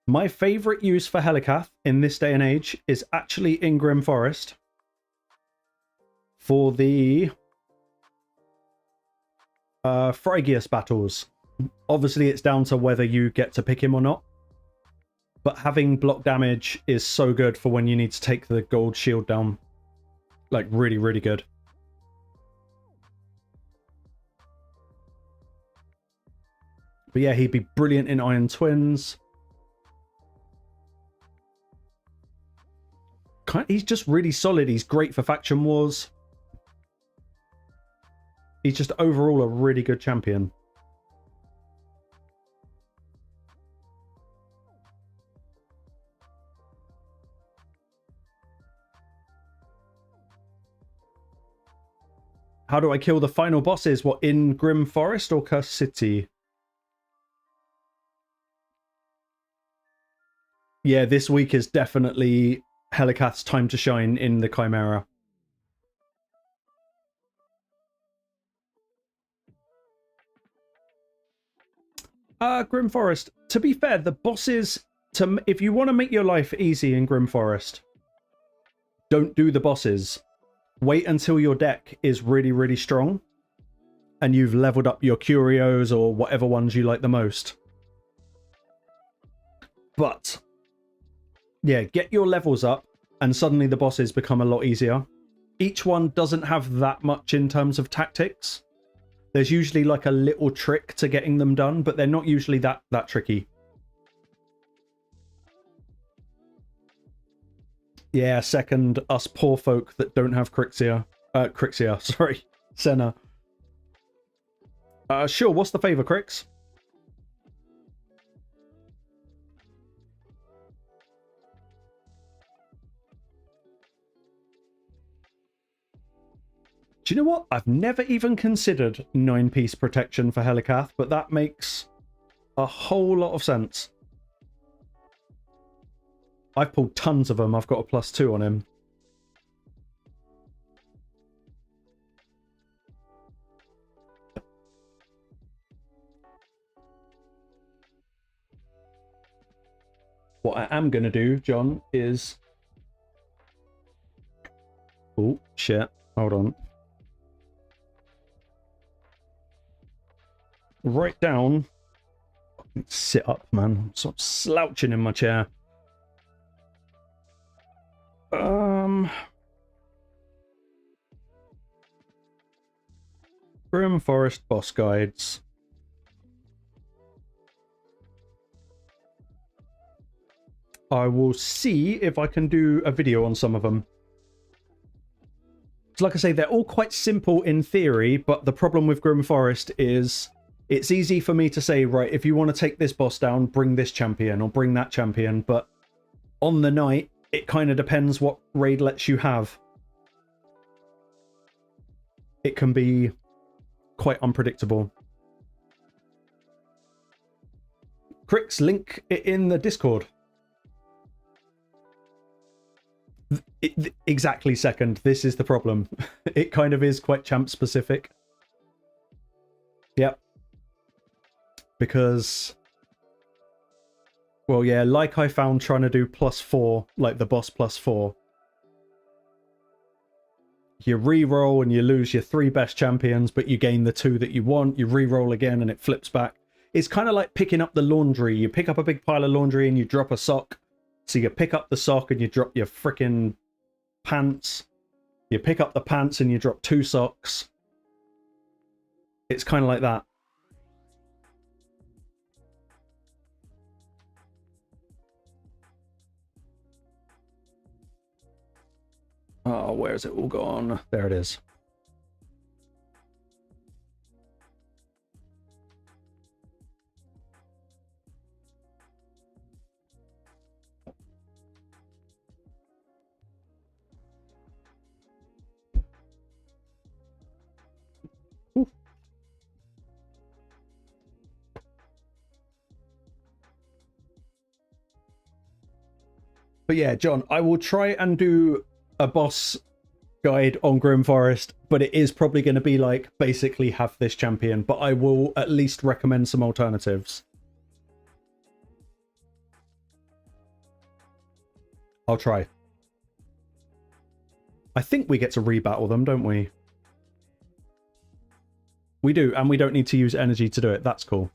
My favourite use for Helicath in this day and age is actually in Grim Forest. For the Phrygius battles. Obviously, it's down to whether you get to pick him or not. But having block damage is so good for when you need to take the gold shield down. Like, really, really good. But yeah, he'd be brilliant in Iron Twins. He's just really solid. He's great for faction wars. He's just overall a really good champion. How do I kill the final bosses? What, in Grim Forest or Cursed City? Yeah, this week is definitely Helicath's time to shine in the Chimera. Grim Forest. To be fair, the bosses, if you want to make your life easy in Grim Forest, don't do the bosses. Wait until your deck is really, really strong and you've leveled up your Curios or whatever ones you like the most. But yeah, get your levels up and suddenly the bosses become a lot easier. Each one doesn't have that much in terms of tactics. There's usually like a little trick to getting them done, but they're not usually that tricky. Yeah, second, us poor folk that don't have Crixia. Sorry, Senna. Sure, what's the favour, Crix? Do you know what? I've never even considered 9-piece protection for Helicath, but that makes a whole lot of sense. I've pulled tons of them. I've got a +2 on him. What I am going to do, John, is... Oh, shit. Hold on. Write down... Sit up, man. I'm sort of slouching in my chair. Grim Forest boss guides. I will see if I can do a video on some of them. So like I say, they're all quite simple in theory, but the problem with Grim Forest is it's easy for me to say, right, if you want to take this boss down, bring this champion or bring that champion, but on the night, it kind of depends what raid lets you have. It can be quite unpredictable. Crix, link it in the Discord. Exactly, second. This is the problem. It kind of is quite champ specific. Yep. Because, well, yeah, like I found trying to do +4, like the boss +4. You re-roll and you lose your 3 best champions, but you gain the 2 that you want. You re-roll again and it flips back. It's kind of like picking up the laundry. You pick up a big pile of laundry and you drop a sock. So you pick up the sock and you drop your freaking pants. You pick up the pants and you drop 2 socks. It's kind of like that. Oh, where's it all gone? There it is. But yeah, John, I will try and do a boss guide on Grim Forest, but it is probably going to be like basically have this champion, but I will at least recommend some alternatives. I'll try. I think we get to rebattle them, don't we? We do, and we don't need to use energy to do it. That's cool.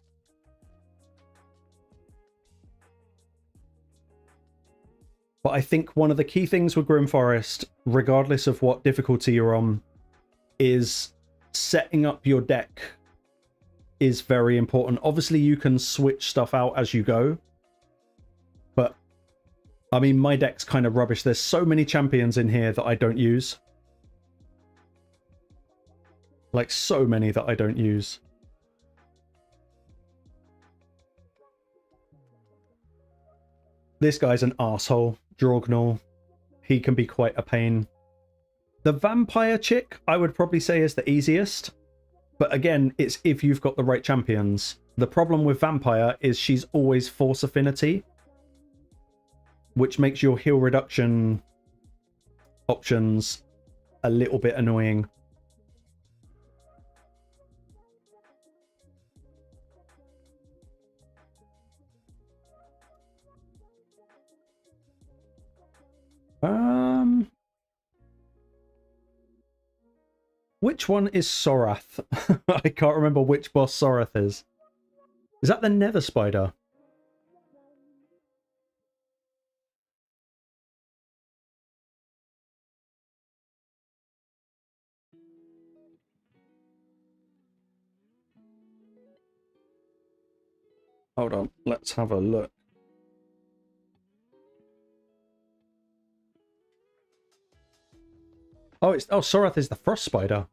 But I think one of the key things with Grim Forest, regardless of what difficulty you're on, is setting up your deck is very important. Obviously, you can switch stuff out as you go. But, I mean, my deck's kind of rubbish. There's so many champions in here that I don't use. Like, so many that I don't use. This guy's an arsehole. Drognall. He can be quite a pain. The vampire chick, I would probably say, is the easiest. But again, it's if you've got the right champions. The problem with vampire is she's always force affinity, which makes your heal reduction options a little bit annoying. Which one is Sorath? I can't remember which boss Sorath is. Is that the Nether Spider? Hold on, let's have a look. Oh, Sorath is the Frost Spider.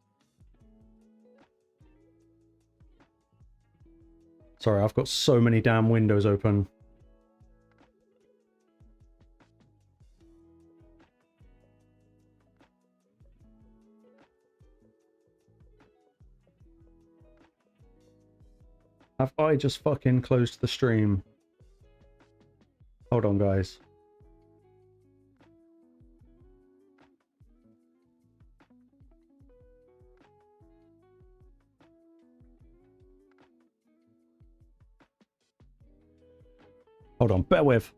Sorry, I've got so many damn windows open. Have I just fucking closed the stream? Hold on, guys. Hold on, bear with.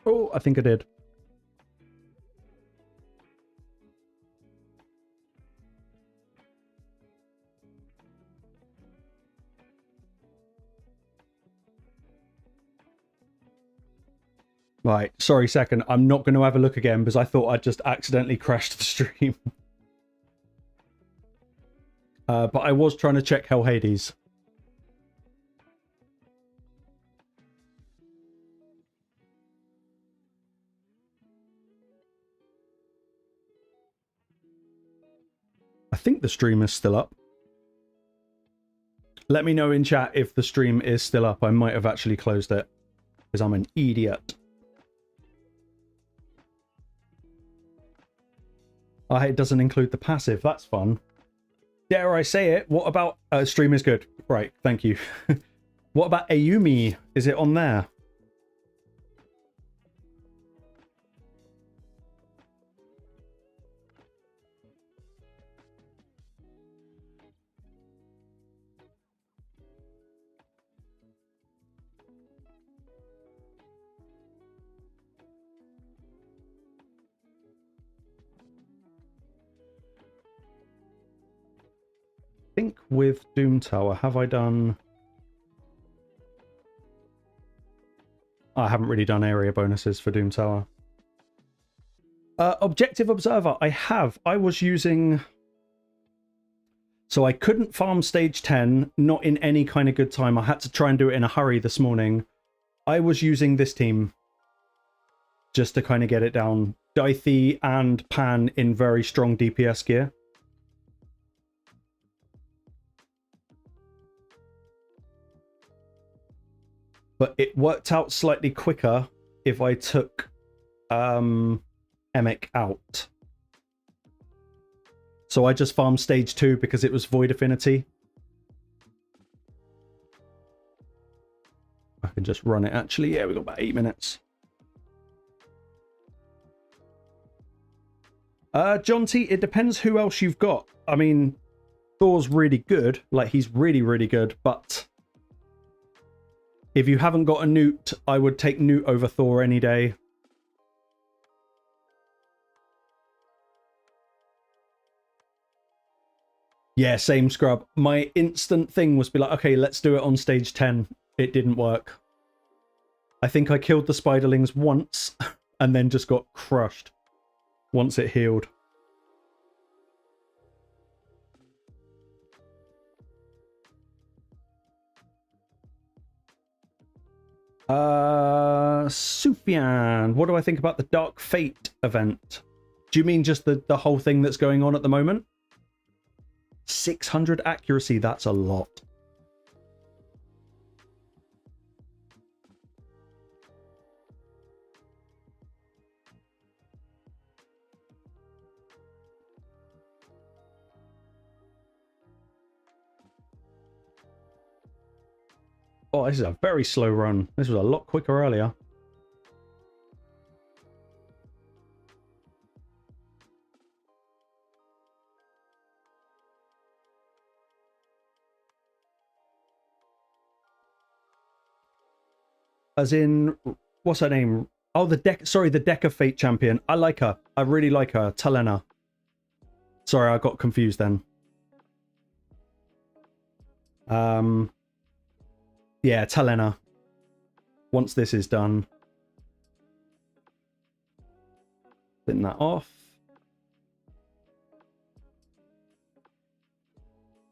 Oh, I think I did. Right, sorry, second. I'm not going to have a look again because I thought I'd just accidentally crashed the stream. But I was trying to check Hell Hades. I think the stream is still up. Let me know in chat if the stream is still up. I might have actually closed it because I'm an idiot. Oh, it doesn't include the passive. That's fun. Dare I say it? What about... stream is good. Right, thank you. What about Ayumi? Is it on there? think with Doom Tower, have I done... I haven't really done area bonuses for Doom Tower. Objective Observer, I have. I was using... So I couldn't farm stage 10, not in any kind of good time. I had to try and do it in a hurry this morning. I was using this team just to kind of get it down. Dythe and Pan in very strong DPS gear. But it worked out slightly quicker if I took Emic out. So I just farmed stage 2 because it was Void Affinity. I can just run it actually. Yeah, we've got about 8 minutes. John T, it depends who else you've got. I mean, Thor's really good. Like, he's really, really good. But if you haven't got a Newt, I would take Newt over Thor any day. Yeah, same Scrub. My instant thing was be like, okay, let's do it on stage 10. It didn't work. I think I killed the Spiderlings once and then just got crushed once it healed. Sufyan, what do I think about the Dark Fate event? Do you mean just the whole thing that's going on at the moment? 600 accuracy, that's a lot. Oh, this is a very slow run. This was a lot quicker earlier. As in, what's her name? Oh, the Deck of Fate champion. I like her. I really like her. Talena. Sorry, I got confused then. Yeah, Talena. Once this is done. Spin that off.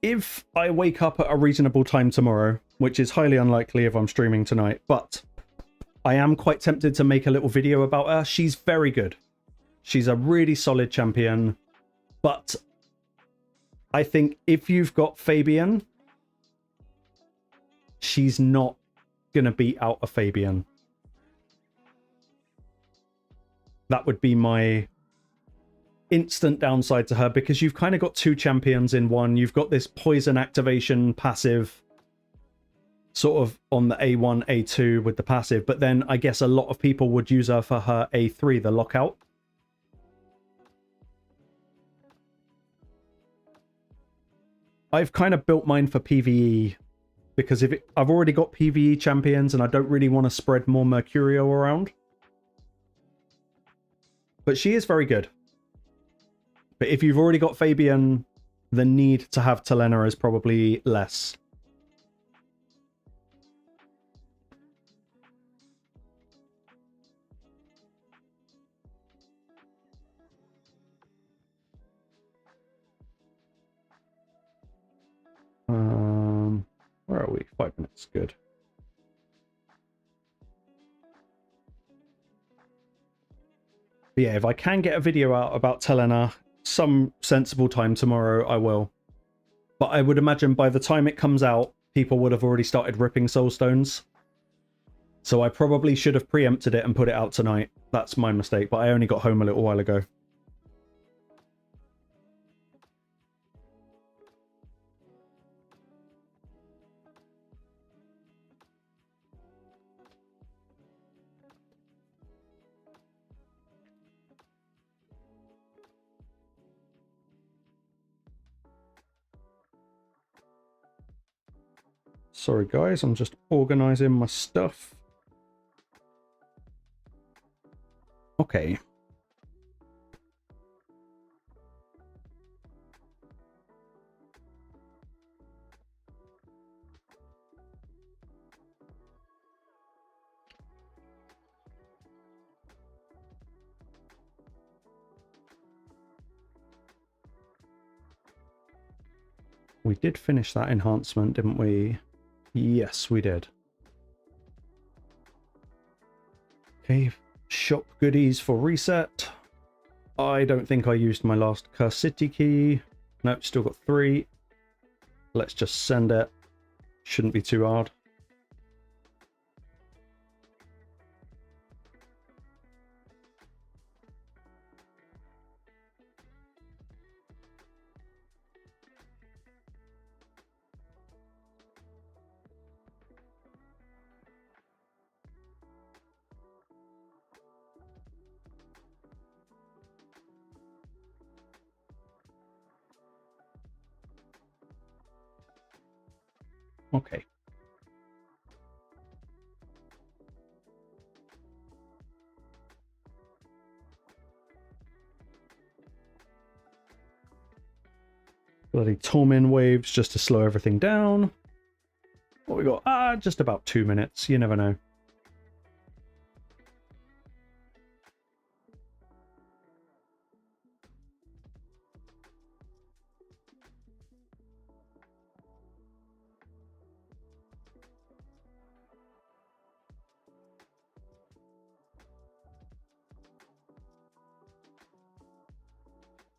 If I wake up at a reasonable time tomorrow, which is highly unlikely if I'm streaming tonight, but I am quite tempted to make a little video about her. She's very good. She's a really solid champion, but I think if you've got Fabian, she's not going to beat out a Fabian. That would be my instant downside to her, because you've kind of got two champions in one. You've got this poison activation passive sort of on the A1, A2 with the passive, but then I guess a lot of people would use her for her A3, the lockout. I've kind of built mine for PvE, because I've already got PvE champions and I don't really want to spread more Mercurio around. But she is very good. But if you've already got Fabian, the need to have Talena is probably less. Where are we? 5 minutes. Good. But yeah, if I can get a video out about Talena some sensible time tomorrow, I will. But I would imagine by the time it comes out, people would have already started ripping soulstones. So I probably should have preempted it and put it out tonight. That's my mistake, but I only got home a little while ago. Sorry guys, I'm just organizing my stuff. Okay. We did finish that enhancement, didn't we? Yes, we did. Okay, shop goodies for reset. I don't think I used my last Curse City key. Nope, still got 3. Let's just send it. Shouldn't be too hard. Okay. Bloody Tormin waves just to slow everything down. What we got? Just about 2 minutes. You never know.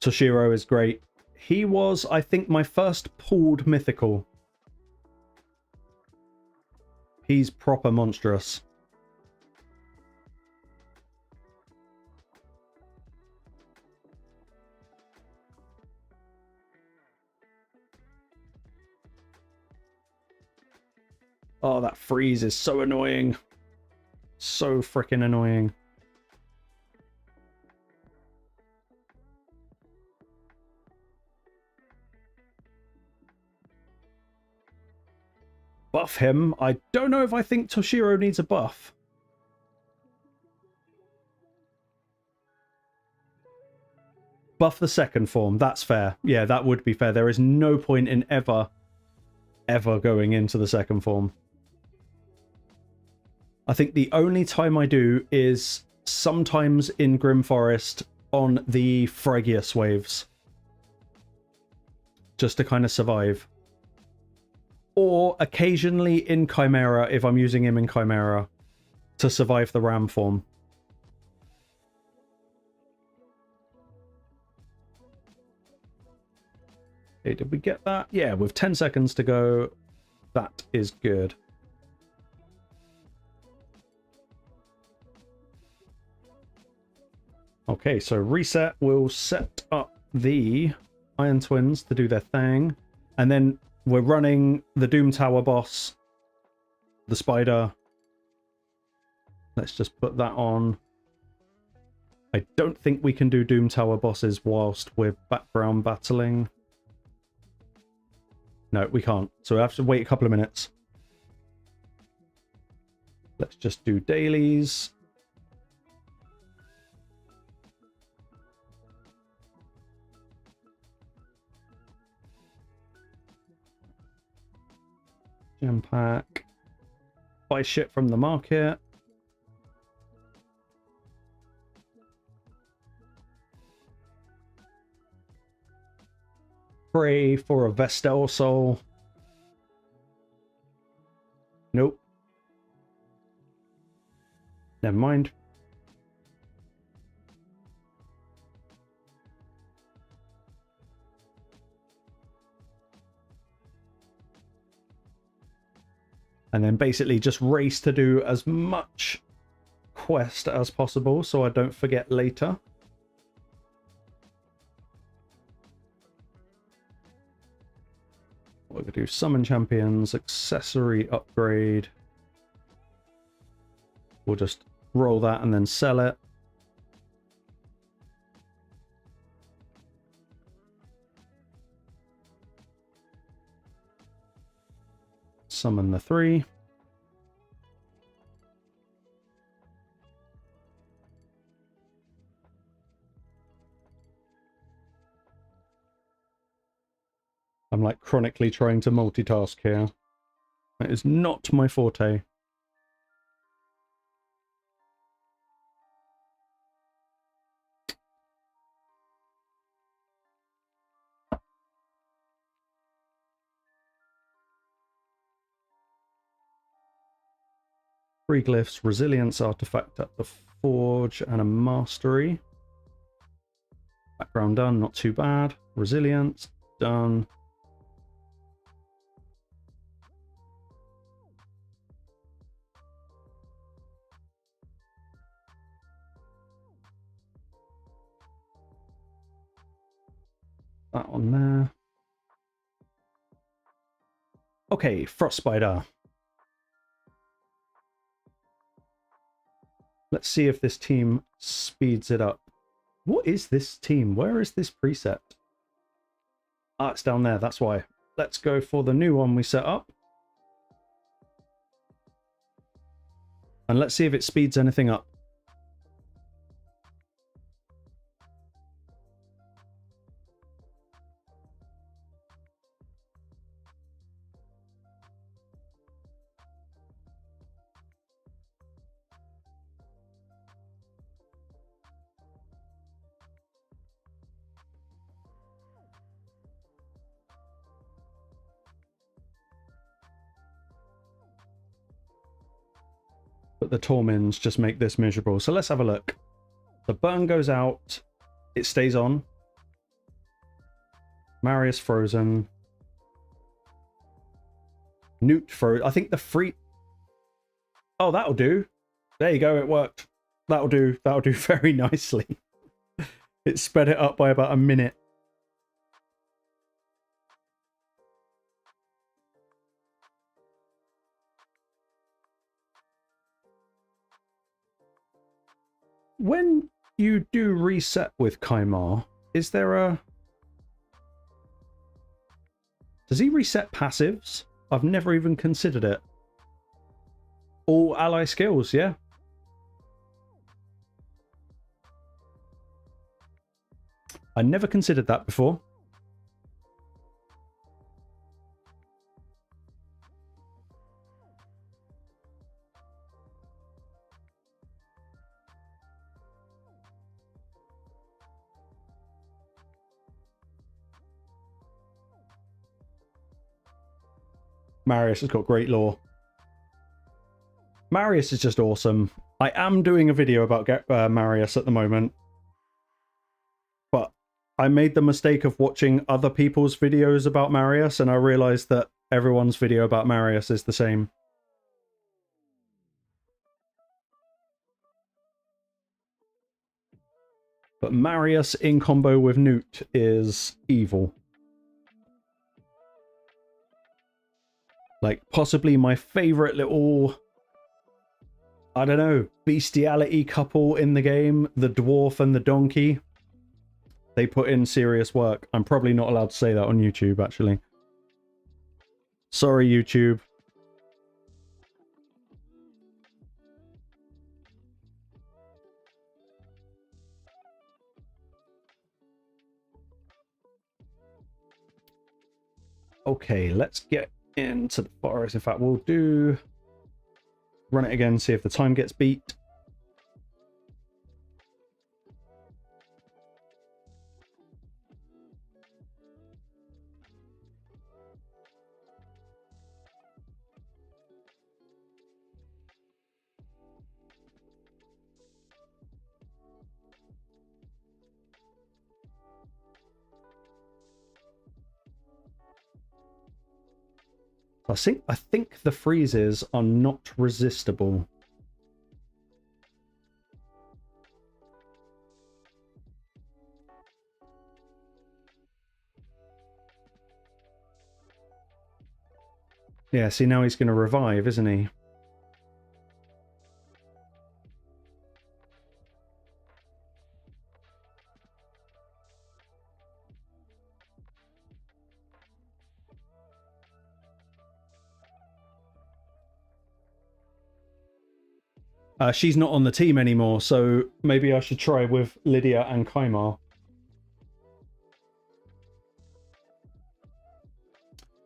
Toshiro is great. He was, I think, my first pulled mythical. He's proper monstrous. Oh, that freeze is so annoying. So freaking annoying. Buff him. I don't know if I think Toshiro needs a buff. Buff the second form. That's fair. Yeah, that would be fair. There is no point in ever going into the second form. I think the only time I do is sometimes in Grim Forest on the Phrygius waves. Just to kind of survive. Or occasionally in Chimera if I'm using him in Chimera to survive the Ram form. Okay, did we get that? Yeah, with 10 seconds to go, that is good. Okay, so reset will set up the Iron Twins to do their thing. And then we're running the Doom Tower boss, the spider. Let's just put that on. I don't think we can do Doom Tower bosses whilst we're background battling. No, we can't. So we have to wait a couple of minutes. Let's just do dailies. Gem pack. Buy shit from the market. Pray for a Vestel soul. Nope. Never mind. And then basically just race to do as much quest as possible so I don't forget later. We're going to do summon champions, accessory upgrade. We'll just roll that and then sell it. Summon the 3. I'm like chronically trying to multitask here. That is not my forte. 3 glyphs, resilience artifact at the forge, and a mastery. Background done, not too bad. Resilience, done. That one there. Okay, Frost Spider. Let's see if this team speeds it up. What is this team? Where is this preset? Ah, it's down there, that's why. Let's go for the new one we set up. And let's see if it speeds anything up. But the Tormins just make this miserable. So let's have a look. The burn goes out. It stays on. Marius frozen. Newt frozen. I think the free... Oh, that'll do. There you go. It worked. That'll do. That'll do very nicely. It sped it up by about a minute. When you do reset with Kaimar, is there a... Does he reset passives? I've never even considered it. All ally skills, yeah. I never considered that before. Marius has got great lore. Marius is just awesome. I am doing a video about Marius at the moment. But I made the mistake of watching other people's videos about Marius, and I realized that everyone's video about Marius is the same. But Marius in combo with Newt is evil. Like, possibly my favorite little, I don't know, bestiality couple in the game, the dwarf and the donkey. They put in serious work. I'm probably not allowed to say that on YouTube, actually. Sorry, YouTube. Okay, let's get into the forest. In fact, we'll do... Run it again, see if the time gets beat. I think the freezes are not resistible. Yeah, see, now he's going to revive, isn't he? She's not on the team anymore, so maybe I should try with Lydia and Kaimar.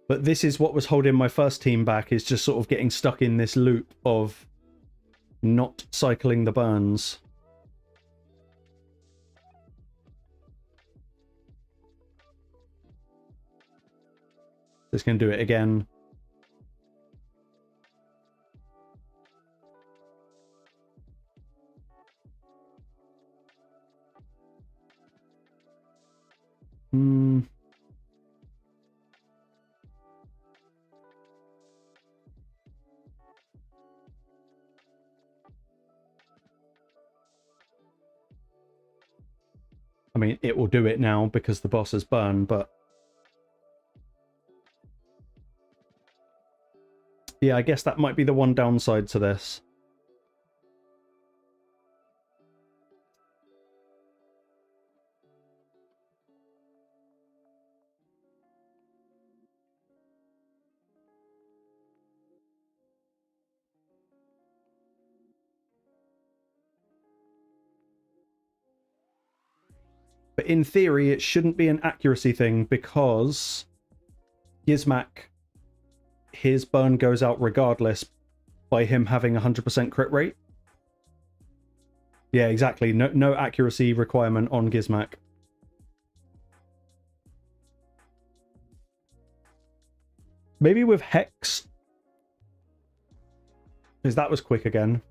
But this is what was holding my first team back, is just sort of getting stuck in this loop of not cycling the burns. Just going to do it again. Hmm. I mean, it will do it now because the boss has burned, but yeah, I guess that might be the one downside to this. But in theory, it shouldn't be an accuracy thing because Gizmak, his burn goes out regardless by him having 100% crit rate. Yeah, exactly. No accuracy requirement on Gizmak. Maybe with Hex, because that was quick again.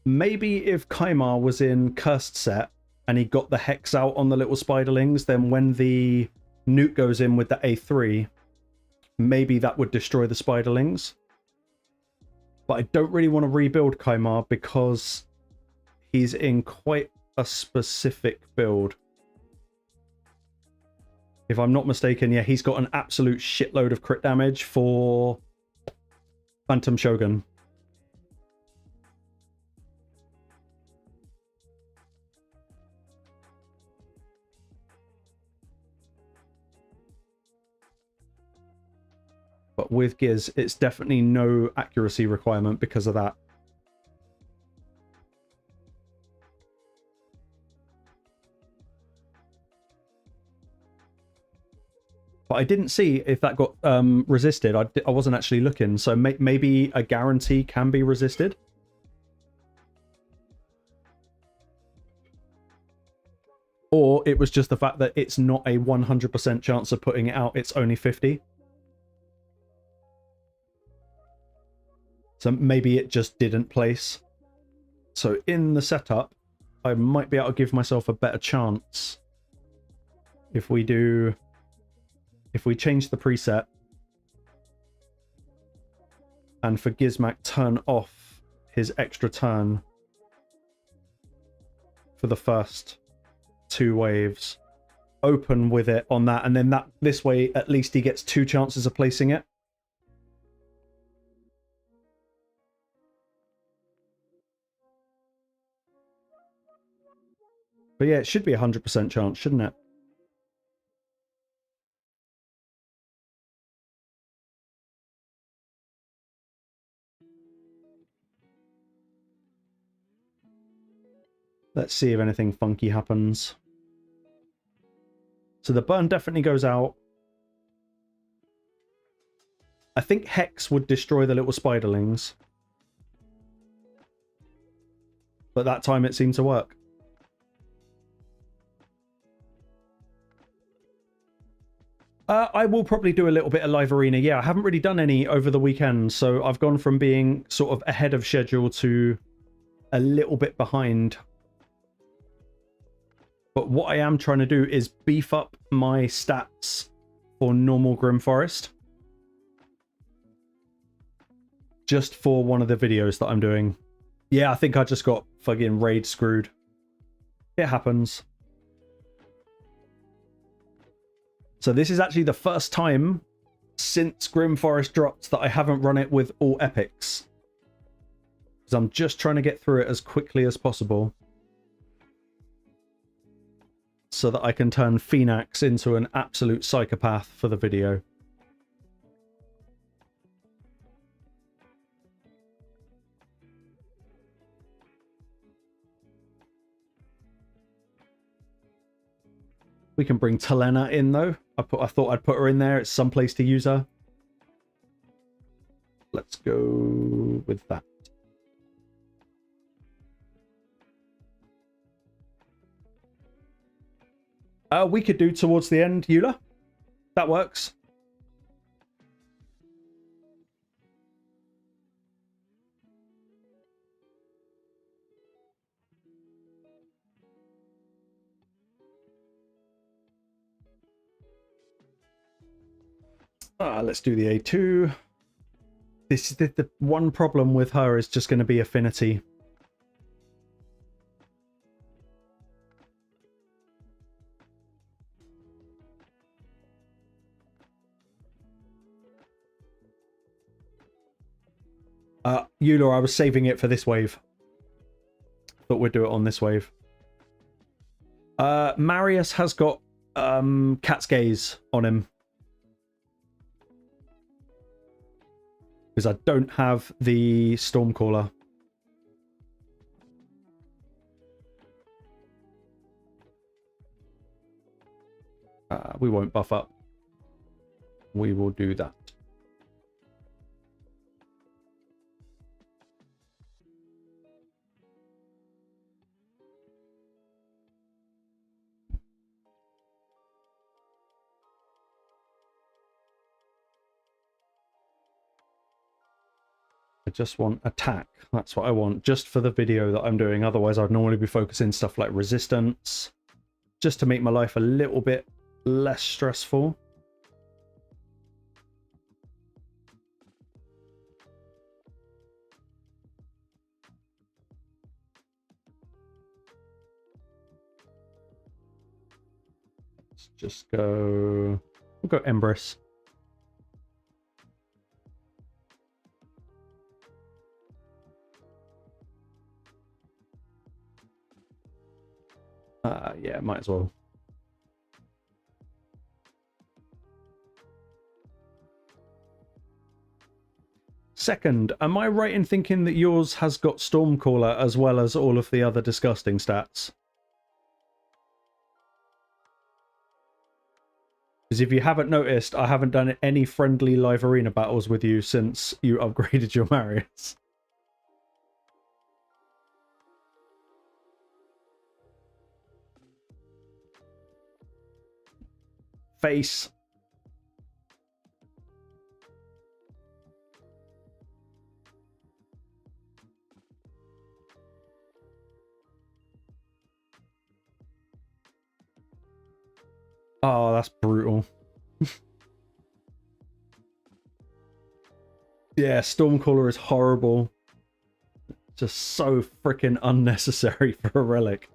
Maybe if Kaimar was in Cursed set and he got the Hex out on the little spiderlings, then when the nuke goes in with the A3, maybe that would destroy the spiderlings. But I don't really want to rebuild Kaimar because he's in quite a specific build. If I'm not mistaken, yeah, he's got an absolute shitload of crit damage for Phantom Shogun. But with Giz, it's definitely no accuracy requirement because of that. But I didn't see if that got resisted. I wasn't actually looking, so maybe a guarantee can be resisted. Or it was just the fact that it's not a 100% chance of putting it out, it's only 50. So maybe it just didn't place. So in the setup, I might be able to give myself a better chance if we change the preset and for Gizmak turn off his extra turn for the first 2 waves, open with it on that, and then this way at least he gets 2 chances of placing it. But yeah, it should be 100% chance, shouldn't it? Let's see if anything funky happens. So the burn definitely goes out. I think Hex would destroy the little spiderlings. But that time it seemed to work. I will probably do a little bit of live arena. Yeah, I haven't really done any over the weekend, so I've gone from being sort of ahead of schedule to a little bit behind. But what I am trying to do is beef up my stats for normal Grim Forest. Just for one of the videos that I'm doing. Yeah, I think I just got fucking raid screwed. It happens. So this is actually the first time since Grim Forest dropped that I haven't run it with all epics. Because I'm just trying to get through it as quickly as possible. So that I can turn Phoenix into an absolute psychopath for the video. We can bring Talena in though. I thought I'd put her in there. It's some place to use her. Let's go with that. We could do towards the end, Eula. That works. Let's do the A2. This is the one problem with her is just going to be affinity. Eula, I was saving it for this wave. Thought we'd do it on this wave. Marius has got Cat's Gaze on him. Because I don't have the Stormcaller. We won't buff up. We will do that. I just want attack. That's what I want, just for the video that I'm doing. Otherwise, I'd normally be focusing stuff like resistance, just to make my life a little bit less stressful. Let's just go... We'll go Embrace. Yeah, might as well. Second, am I right in thinking that yours has got Stormcaller as well as all of the other disgusting stats? Because if you haven't noticed, I haven't done any friendly live arena battles with you since you upgraded your Marius. Face. Oh, that's brutal. Yeah, Stormcaller is horrible. Just so freaking unnecessary for a relic.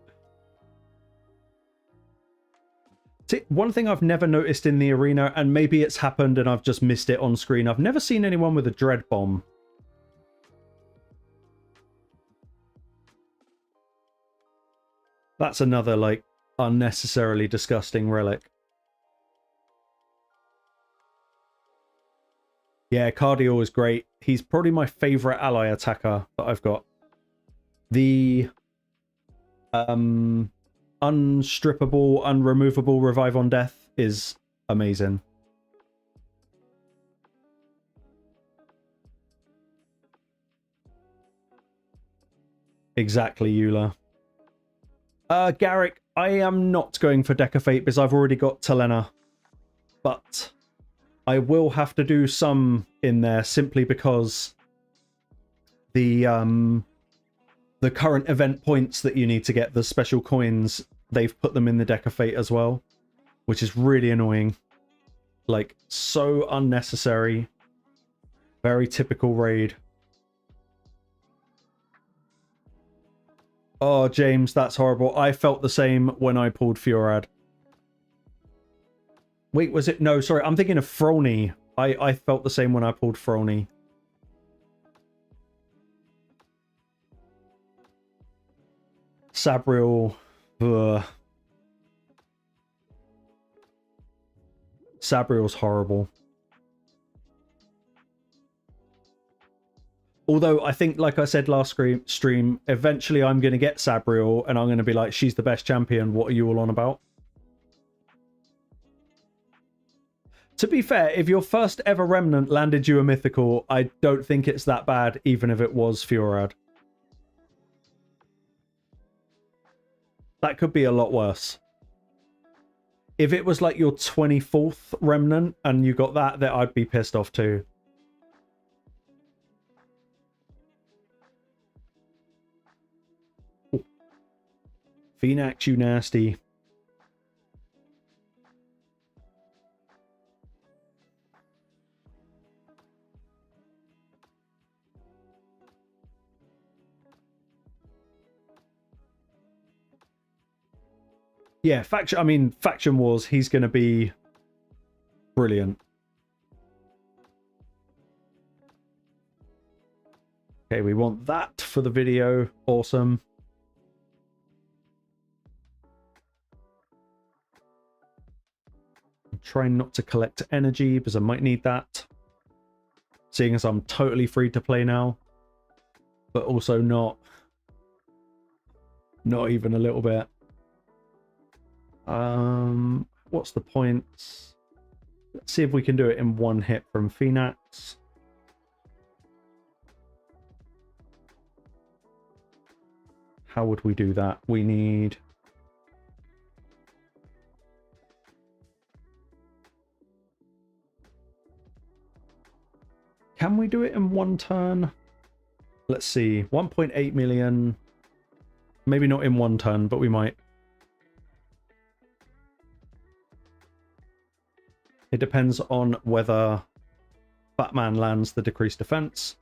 See, one thing I've never noticed in the arena, and maybe it's happened and I've just missed it on screen, I've never seen anyone with a Dread Bomb. That's another, like, unnecessarily disgusting relic. Yeah, Cardio is great. He's probably my favorite ally attacker that I've got. The unstrippable, unremovable revive on death is amazing. Exactly, Eula. Garrick, I am not going for Deca Fate because I've already got Talena. But I will have to do some in there simply because the current event points that you need to get the special coins, they've put them in the Deca Fate as well, which is really annoying. Like, so unnecessary. Very typical raid. Oh, James, that's horrible. I felt the same when I pulled Fiorad. Wait, was it? No, sorry. I'm thinking of Frony. I felt the same when I pulled Frony. Sabriel. Ugh. Sabriel's horrible. Although I think, like I said last stream, eventually I'm going to get Sabriel and I'm going to be like, she's the best champion. What are you all on about? To be fair, if your first ever Remnant landed you a mythical, I don't think it's that bad, even if it was Fiorad. That could be a lot worse. If it was like your 24th Remnant and you got that, then I'd be pissed off too. Ooh. Phoenix, you nasty. Yeah, faction. I mean, faction wars. He's going to be brilliant. Okay, we want that for the video. Awesome. I'm trying not to collect energy because I might need that. Seeing as I'm totally free to play now, but also not even a little bit. What's the points? Let's see if we can do it in one hit from Phoenix. How would we do that? We need... Can we do it in one turn? Let's see. 1.8 million. Maybe not in one turn, but we might. It depends on whether Batman lands the decreased defense.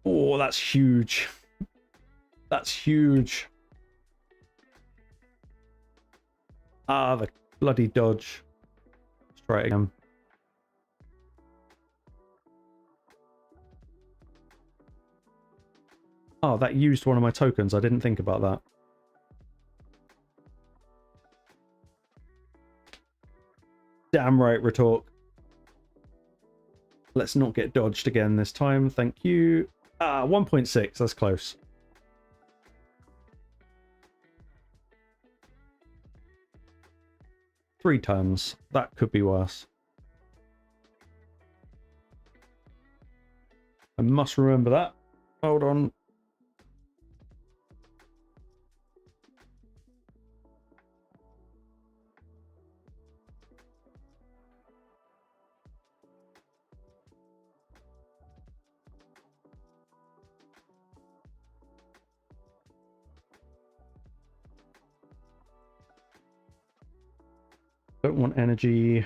Oh, that's huge. That's huge. Ah, the bloody dodge. Let's try it again. Oh, that used one of my tokens. I didn't think about that. Damn right, Retort. Let's not get dodged again this time. Thank you. 1.6. That's close. Three turns. That could be worse. I must remember that. Hold on. Don't want energy.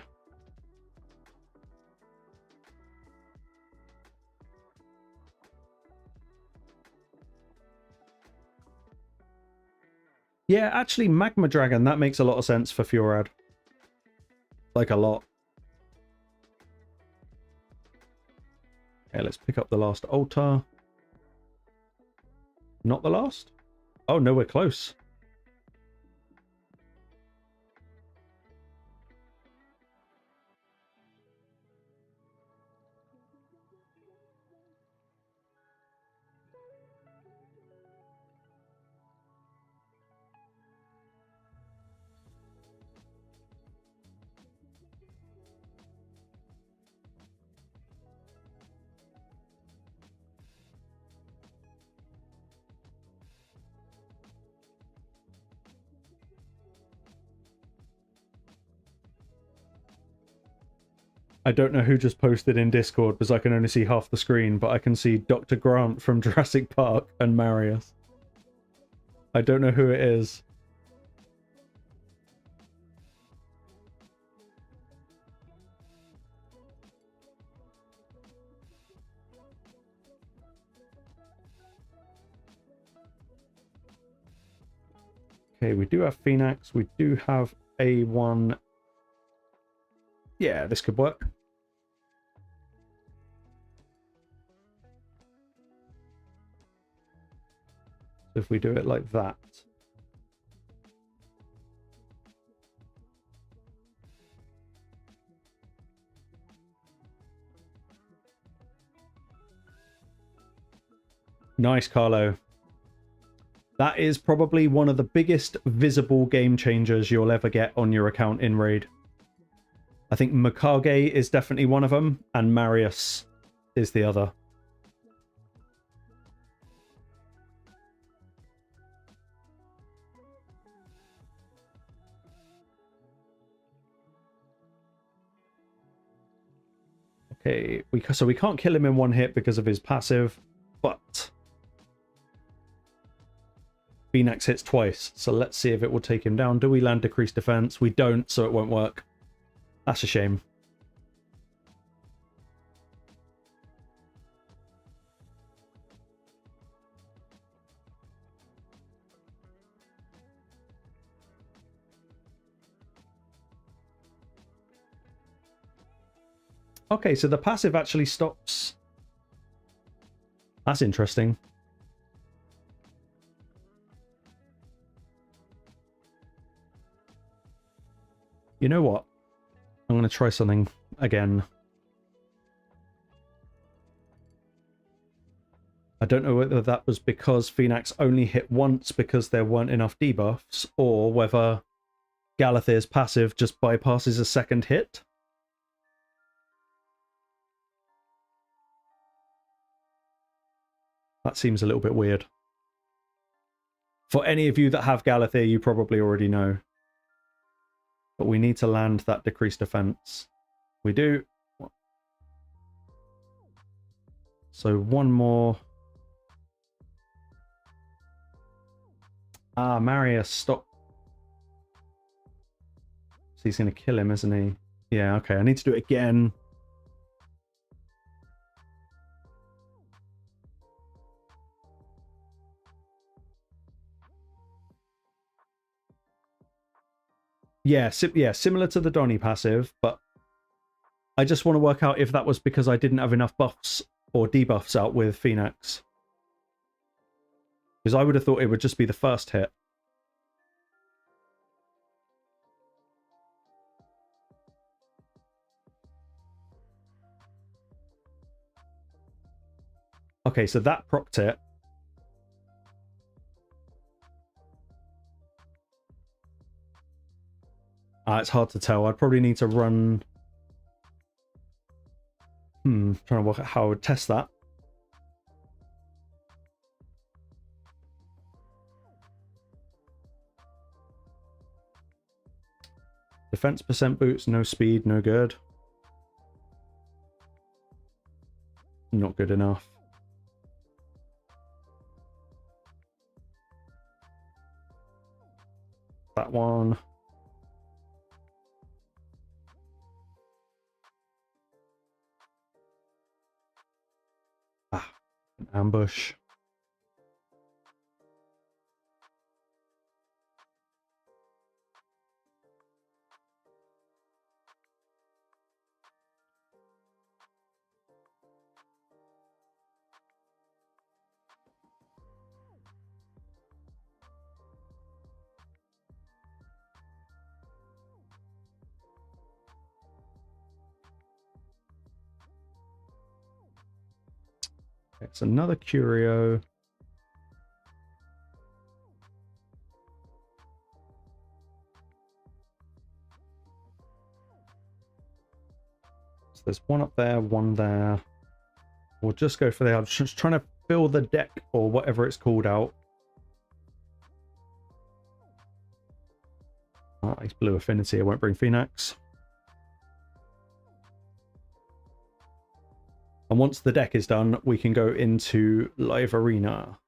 Yeah, actually, Magma Dragon, that makes a lot of sense for Furad. Like, a lot. Okay, let's pick up the last altar. Not the last? Oh, no, we're close. I don't know who just posted in Discord because I can only see half the screen, but I can see Dr. Grant from Jurassic Park and Marius. I don't know who it is. Okay, we do have Phoenix. We do have A1. Yeah, this could work. So if we do it like that. Nice, Carlo. That is probably one of the biggest visible game changers you'll ever get on your account in Raid. I think Mikage is definitely one of them, and Marius is the other. Okay, so we can't kill him in one hit because of his passive, but Phoenix hits twice, so let's see if it will take him down. Do we land decreased defense? We don't, so it won't work. That's a shame. Okay, so the passive actually stops. That's interesting. You know what? I'm going to try something again. I don't know whether that was because Phoenix only hit once because there weren't enough debuffs, or whether Galathir's passive just bypasses a second hit. That seems a little bit weird. For any of you that have Galathir, you probably already know. But we need to land that decreased defense. We do. So one more. Ah, Marius, stop. So he's going to kill him, isn't he? Yeah, okay. I need to do it again. Yeah, similar to the Donny passive, but I just want to work out if that was because I didn't have enough buffs or debuffs out with Phoenix. Because I would have thought it would just be the first hit. Okay, so that procced it. It's hard to tell. I'd probably need to run... trying to work out how I would test that. Defense percent boots, no speed, no good. Not good enough. That one. Ah, an ambush. It's another curio. So there's one up there, one there. We'll just go for the... I'm just trying to fill the deck or whatever it's called out. It's blue affinity. I won't bring Phoenix. And once the deck is done, we can go into live arena.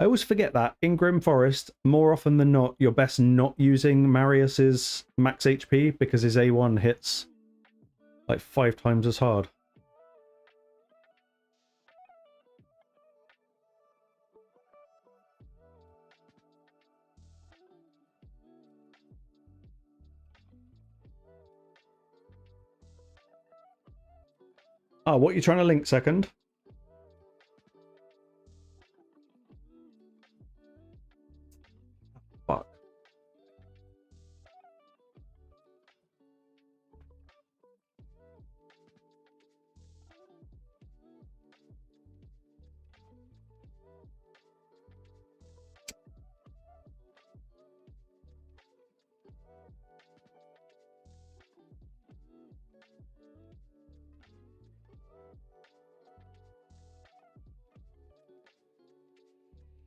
I always forget that in Grim Forest, more often than not, you're best not using Marius's max HP because his A1 hits like 5 times as hard. Ah, what are you trying to link second? Fuck.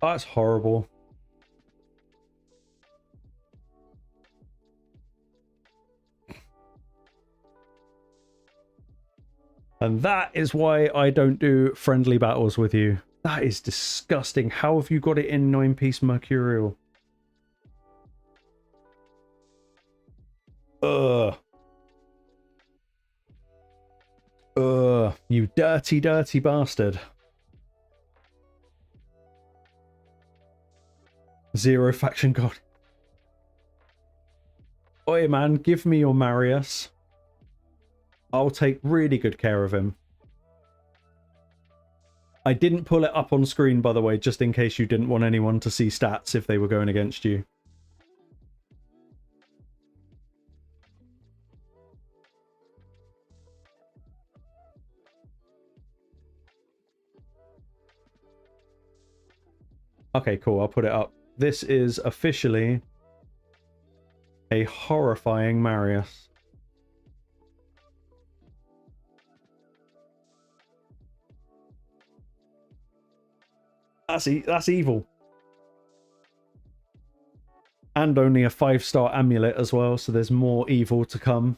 Oh, that's horrible. And that is why I don't do friendly battles with you. That is disgusting. How have you got it in 9-piece Mercurial? Ugh. Ugh. You dirty, dirty bastard. 0 faction god. Oi, man, give me your Marius. I'll take really good care of him. I didn't pull it up on screen, by the way, just in case you didn't want anyone to see stats if they were going against you. Okay, cool. I'll put it up. This is officially a horrifying Marius. That's evil. And only a 5-star amulet as well, so there's more evil to come.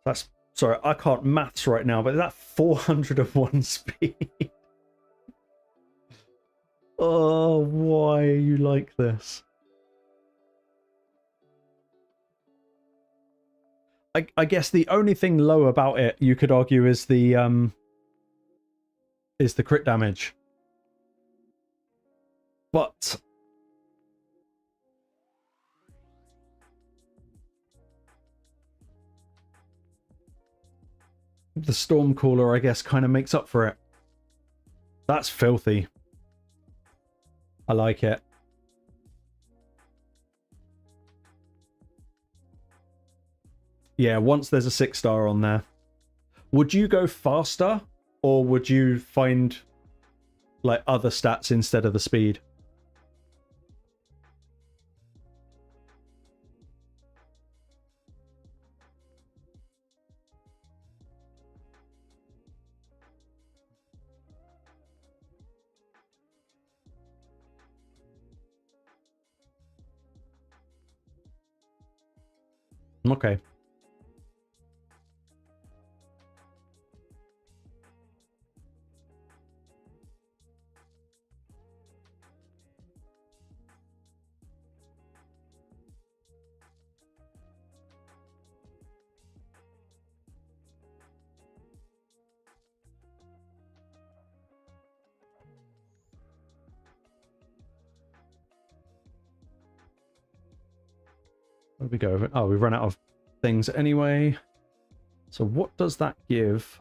That's, sorry, I can't maths right now, but is that 401 speed? Oh, why are you like this? I guess the only thing low about it, you could argue, is the crit damage. But the Stormcaller, I guess, kind of makes up for it. That's filthy. I like it. Yeah, once there's a 6-star on there. Would you go faster, or would you find like other stats instead of the speed? Okay. Where we go? Oh, we've run out of things anyway. So what does that give?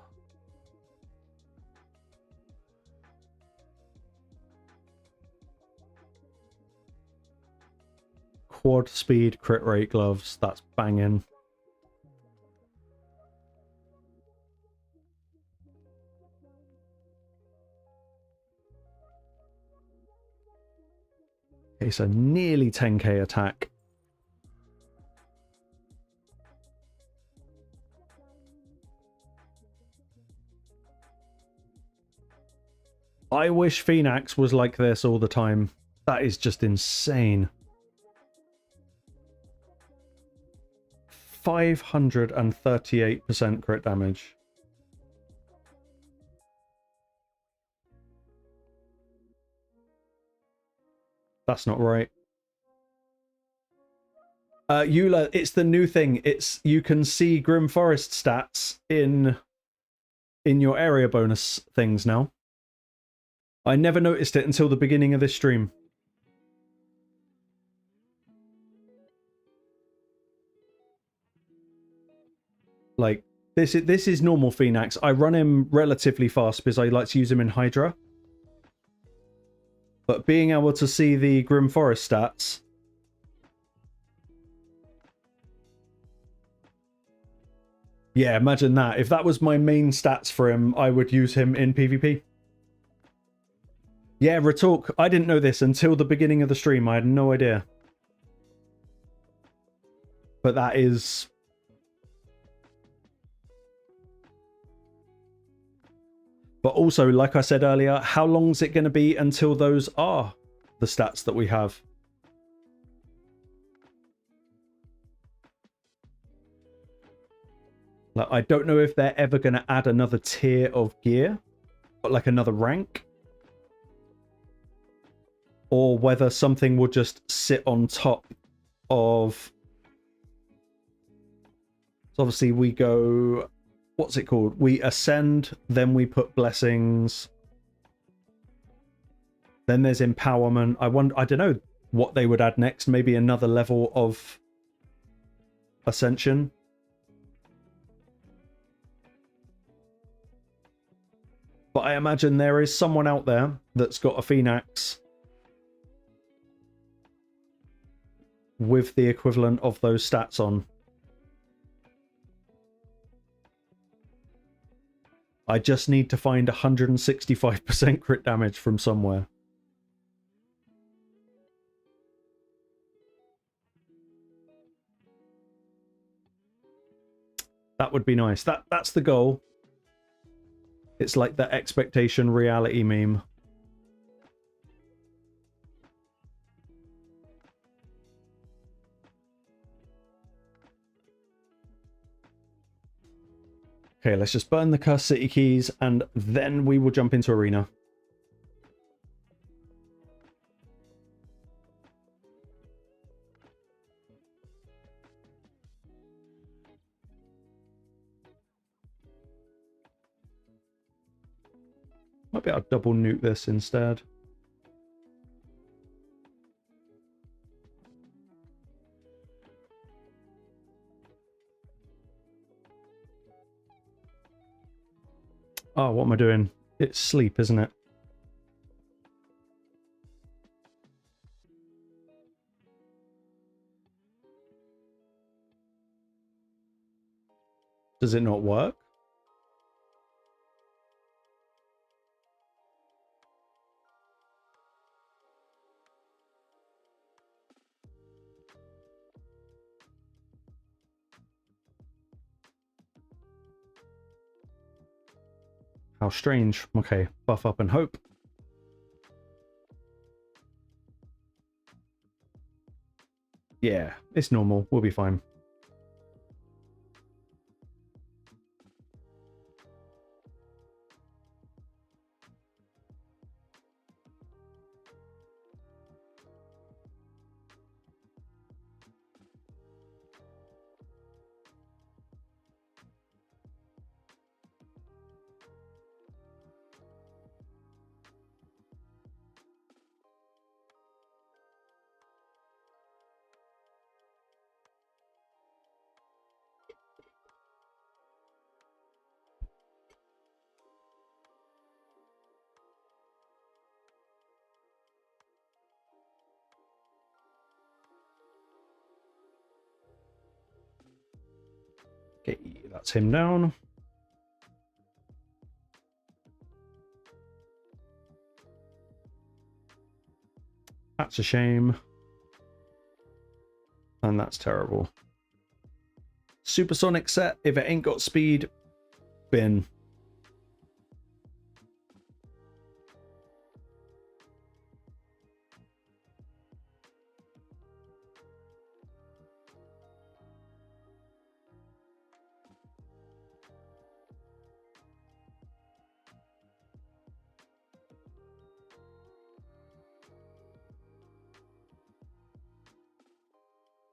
Quad speed crit rate gloves. That's banging. Okay, so nearly 10k attack. I wish Phoenix was like this all the time. That is just insane. 538% crit damage. That's not right. Eula, it's the new thing. It's you can see Grim Forest stats in your area bonus things now. I never noticed it until the beginning of this stream. Like, this is normal Phoenix. I run him relatively fast because I like to use him in Hydra. But being able to see the Grim Forest stats... Yeah, imagine that. If that was my main stats for him, I would use him in PvP. Yeah, Retalk, I didn't know this until the beginning of the stream. I had no idea. But that is... But also, like I said earlier, how long is it going to be until those are the stats that we have? Like, I don't know if they're ever going to add another tier of gear, but like another rank. or whether something will just sit on top of... So obviously we go... What's it called? We ascend, then we put blessings. Then there's empowerment. I don't know what they would add next. Maybe another level of ascension. But I imagine there is someone out there that's got a Phoenix with the equivalent of those stats on. I just need to find 165% crit damage from somewhere. That would be nice. That's the goal. It's like the expectation reality meme. Okay, let's just burn the Cursed City keys and then we will jump into Arena. Might be able to double nuke this instead. Oh, what am I doing? It's sleep, isn't it? Does it not work? How strange. Okay, buff up and hope. Yeah, it's normal. We'll be fine. Okay, that's him down. That's a shame. And that's terrible. Supersonic set, if it ain't got speed, bin.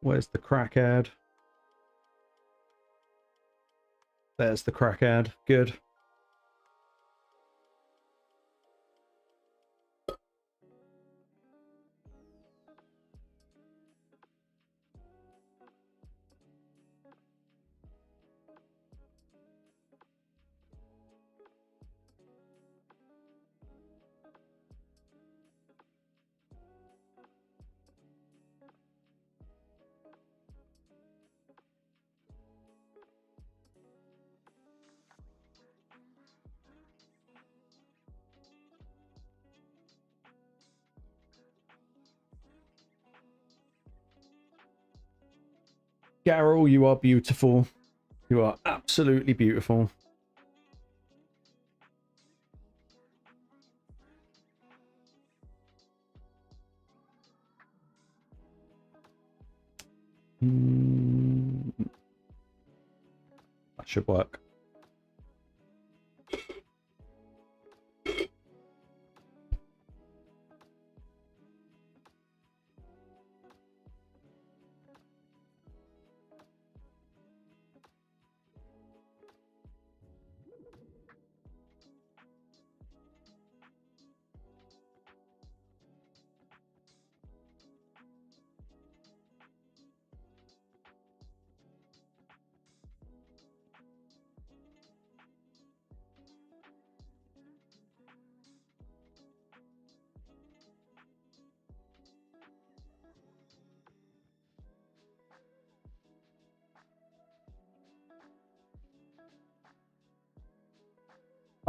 Where's the crackhead? There's the crackhead. Good. Garrel, you are beautiful. You are absolutely beautiful. That should work.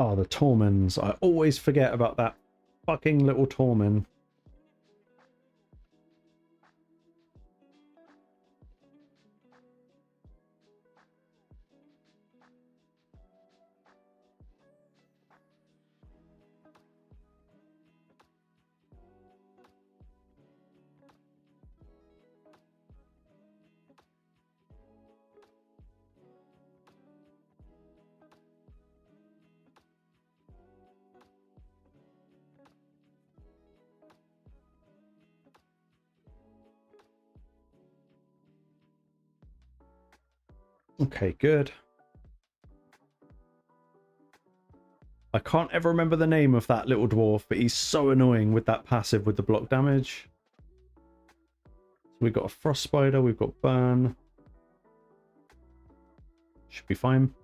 Oh, the Tormens. I always forget about that fucking little Tormen. Okay, good. I can't ever remember the name of that little dwarf, but he's so annoying with that passive with the block damage. So we've got a Frost Spider, we've got Burn. Should be fine.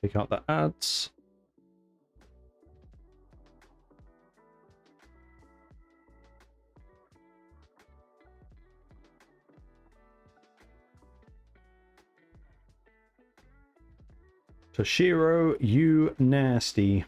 Take out the ads. Toshiro, you nasty.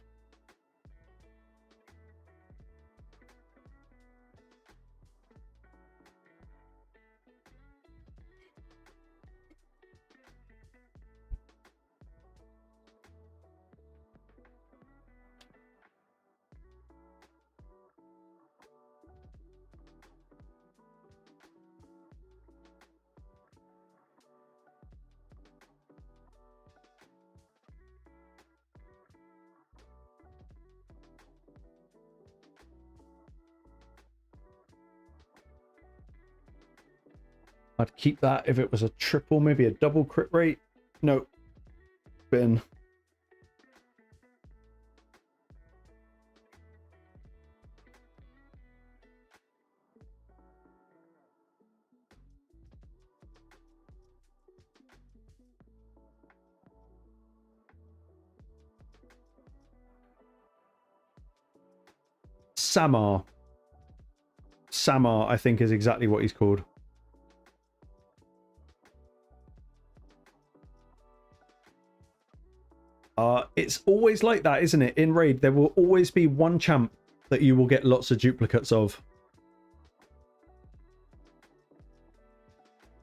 I'd keep that if it was a triple, maybe a double crit rate. No. Bin. Samar. Samar, I think, is exactly what he's called. It's always like that, isn't it? In Raid, there will always be one champ that you will get lots of duplicates of.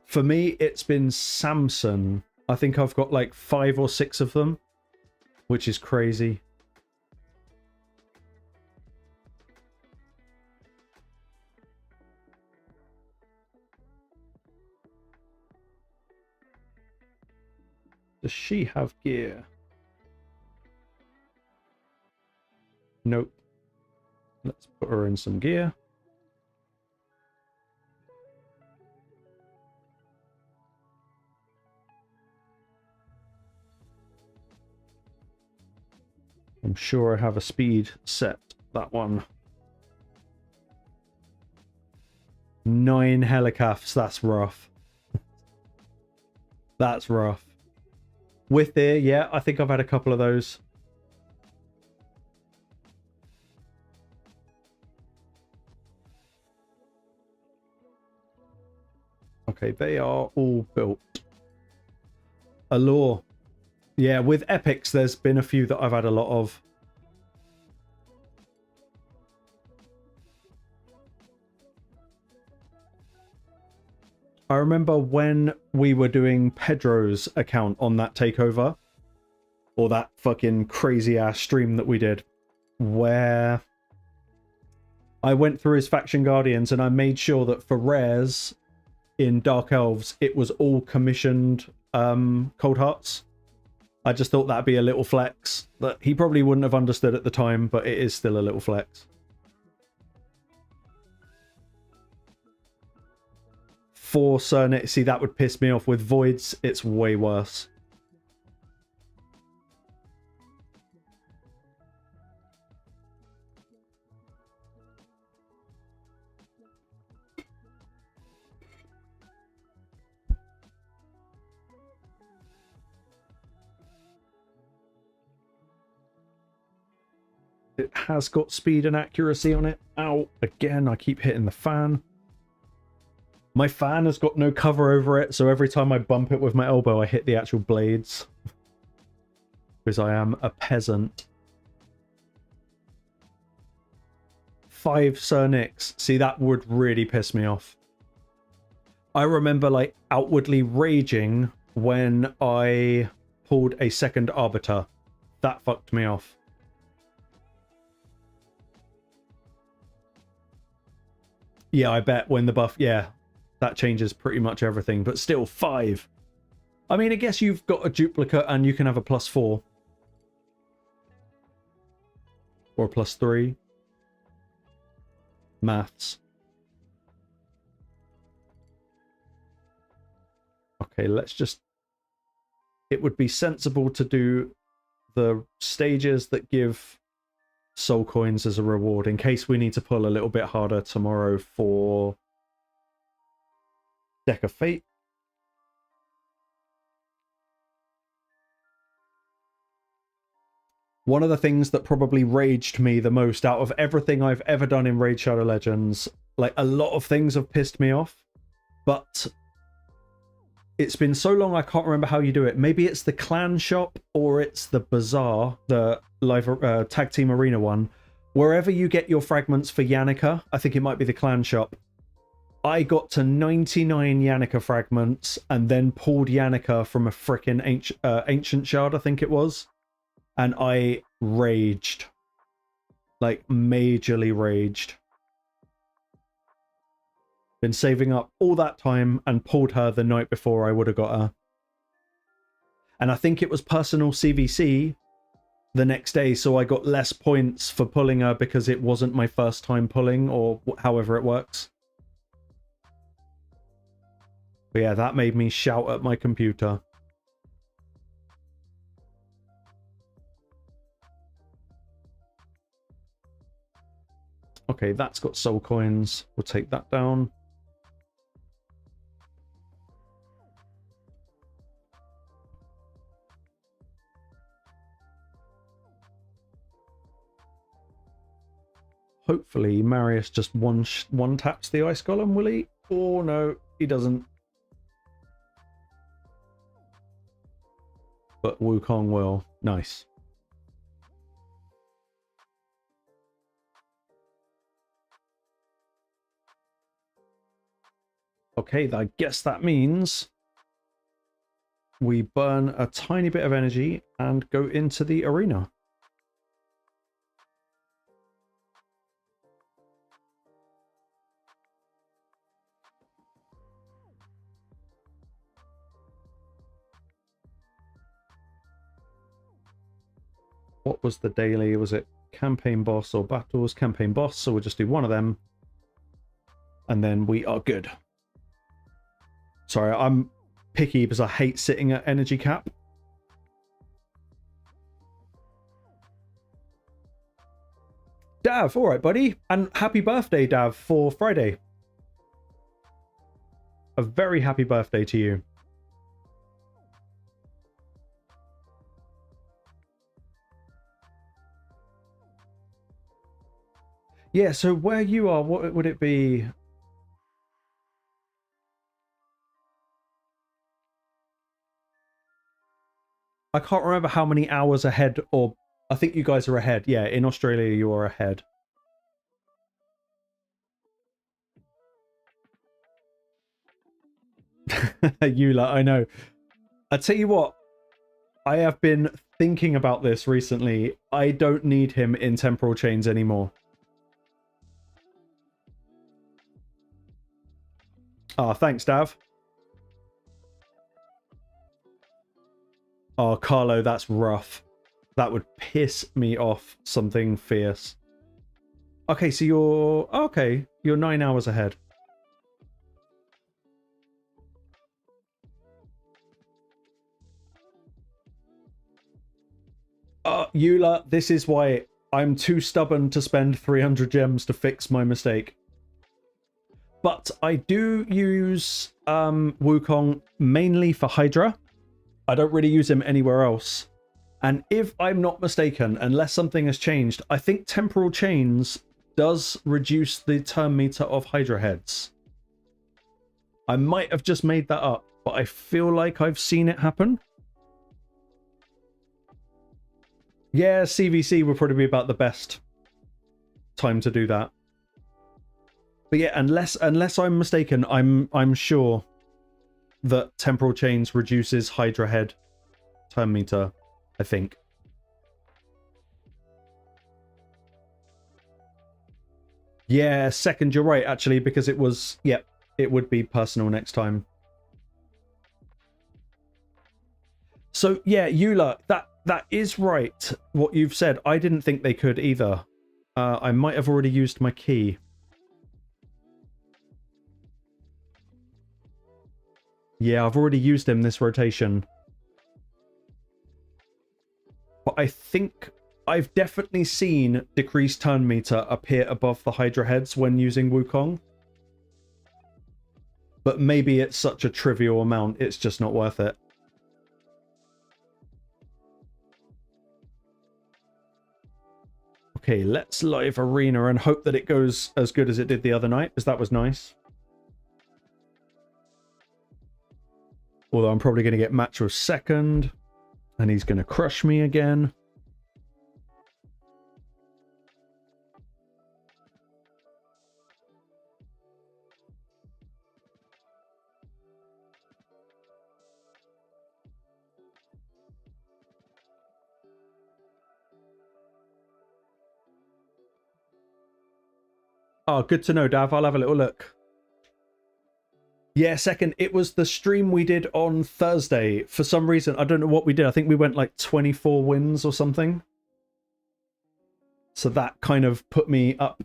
For me, it's been Samson. I think I've got like 5 or 6 of them, which is crazy. Does she have gear? Nope. Let's put her in some gear. I'm sure I have a speed set. That one. 9 helicaths. That's rough. That's rough. With there, yeah, I think I've had a couple of those. Okay, they are all built. Allure. Yeah, with epics, there's been a few that I've had a lot of. I remember when we were doing Pedro's account on that takeover, or that fucking crazy ass stream that we did, where I went through his faction guardians and I made sure that for rares in Dark Elves, it was all commissioned Cold Hearts. I just thought that'd be a little flex that he probably wouldn't have understood at the time, but it is still a little flex. For Cernet, see, that would piss me off. With Voids, it's way worse. It has got speed and accuracy on it. Ow, again, I keep hitting the fan. My fan has got no cover over it, so every time I bump it with my elbow, I hit the actual blades. Because I am a peasant. 5 Sir Nicks. See, that would really piss me off. I remember, like, outwardly raging when I pulled a second Arbiter. That fucked me off. Yeah, I bet when the buff... Yeah, that changes pretty much everything. But still, 5. I mean, I guess you've got a duplicate and you can have a +4. Or a +3. Maths. Okay, let's just... It would be sensible to do the stages that give soul coins as a reward in case we need to pull a little bit harder tomorrow for Deck of Fate. One of the things that probably raged me the most out of everything I've ever done in Raid Shadow Legends, like a lot of things have pissed me off, but it's been so long I can't remember how you do it. Maybe it's the clan shop or it's the bazaar, the live tag team arena one. Wherever you get your fragments for Yannicka, I think it might be the clan shop. I got to 99 Yannicka fragments and then pulled Yannicka from a frickin' ancient shard, I think it was. And I raged. Like, majorly raged. Been saving up all that time and pulled her the night before I would have got her. And I think it was personal CVC the next day, so I got less points for pulling her because it wasn't my first time pulling, or however it works. But yeah, that made me shout at my computer. Okay, that's got soul coins. We'll take that down. Hopefully Marius just one taps the ice golem, will he? Oh no, he doesn't. But Wukong will. Nice. Okay, I guess that means we burn a tiny bit of energy and go into the arena. What was the daily? Was it campaign boss or battles? Campaign boss, so we'll just do one of them. And then we are good. Sorry, I'm picky because I hate sitting at energy cap. Dav, all right, buddy. And happy birthday, Dav, for Friday. A very happy birthday to you. Yeah, so where you are, what would it be? I can't remember how many hours ahead, or I think you guys are ahead. Yeah, in Australia you are ahead. Eula, I know. I tell you what, I have been thinking about this recently. I don't need him in temporal chains anymore. Ah, thanks, Dav. Oh, Carlo, that's rough. That would piss me off something fierce. Okay, so you're... Okay, you're 9 hours ahead. Eula, this is why I'm too stubborn to spend 300 gems to fix my mistake. But I do use Wukong mainly for Hydra. I don't really use him anywhere else. And if I'm not mistaken, unless something has changed, I think temporal chains does reduce the turn meter of Hydra heads. I might have just made that up, but I feel like I've seen it happen. Yeah, CVC would probably be about the best time to do that. But yeah, unless I'm mistaken, I'm sure that temporal chains reduces Hydra head turn meter, I think. Yeah, second, you're right, actually, because it was, yep, it would be personal next time. So yeah, Eula, that is right, what you've said. I didn't think they could either. I might have already used my key. Yeah, I've already used him this rotation. But I think I've definitely seen decreased turn meter appear above the Hydra heads when using Wukong. But maybe it's such a trivial amount, it's just not worth it. Okay, let's live arena and hope that it goes as good as it did the other night, because that was nice. Although I'm probably going to get match with second, and he's going to crush me again. Oh, good to know, Dav. I'll have a little look. Yeah, second, it was the stream we did on Thursday. For some reason, I don't know what we did. I think we went like 24 wins or something. So that kind of put me up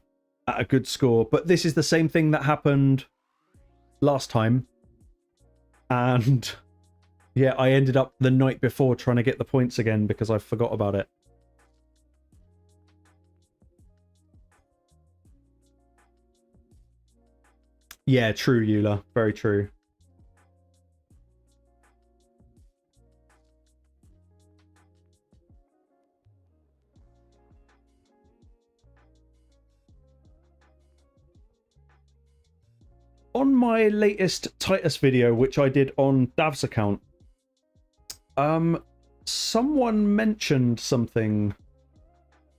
at a good score. But this is the same thing that happened last time. And yeah, I ended up the night before trying to get the points again because I forgot about it. Yeah, true, Eula. Very true. On my latest Titus video, which I did on Dav's account, someone mentioned something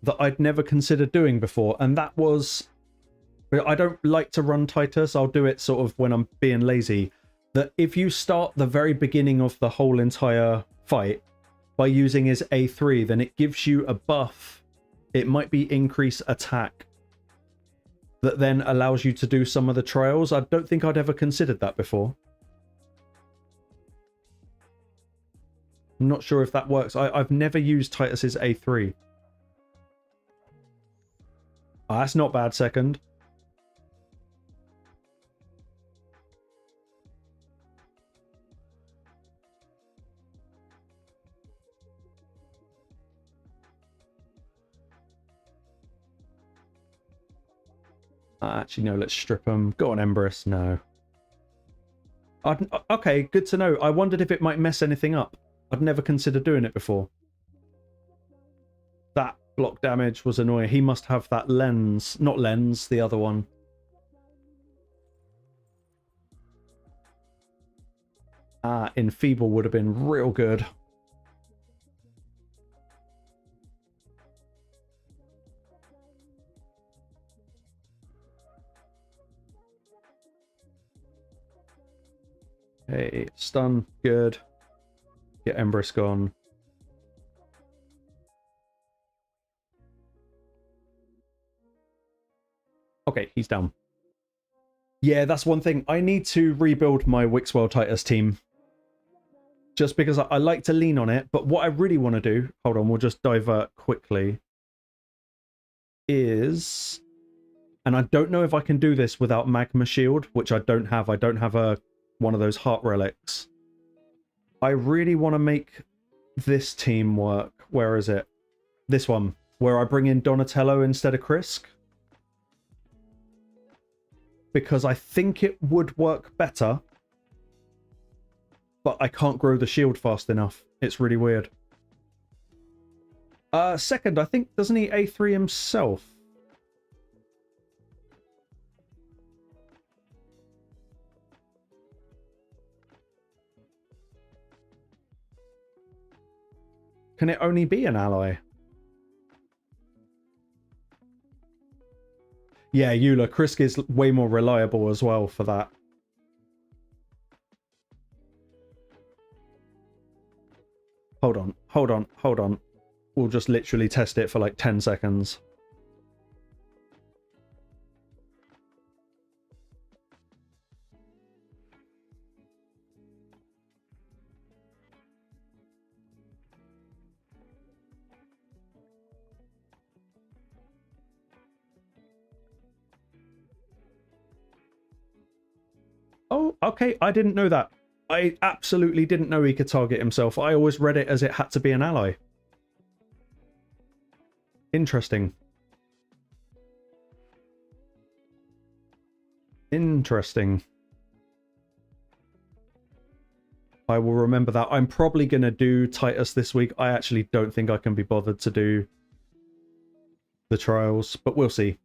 that I'd never considered doing before, and that was, I don't like to run Titus, I'll do it sort of when I'm being lazy, that if you start the very beginning of the whole entire fight by using his A3, then it gives you a buff. It might be increase attack that then allows you to do some of the trials. I don't think I'd ever considered that before. I'm not sure if that works. I've never used Titus's A3. Oh, that's not bad, second. Actually, no, let's strip him. Go on, Empress. No. Okay, good to know. I wondered if it might mess anything up. I'd never considered doing it before. That block damage was annoying. He must have that lens. Not lens, the other one. Enfeeble would have been real good. Hey, stun, good. Get Empress gone. Okay, he's down. Yeah, that's one thing. I need to rebuild my Wixwell Titus team. Just because I like to lean on it, but what I really want to do, hold on, we'll just divert quickly, is, and I don't know if I can do this without Magma Shield, which I don't have. I don't have one of those heart relics. I really want to make this team work. Where is it? This one, where I bring in Donatello instead of Krisk. Because I think it would work better, but I can't grow the shield fast enough. It's really weird. Second, I think, doesn't he A3 himself? Can it only be an ally? Yeah, Eula. Krisk is way more reliable as well for that. Hold on, hold on, hold on. We'll just literally test it for like 10 seconds. Oh, okay. I didn't know that. I absolutely didn't know he could target himself. I always read it as it had to be an ally. Interesting. Interesting. I will remember that. I'm probably going to do Titus this week. I actually don't think I can be bothered to do the trials, but we'll see.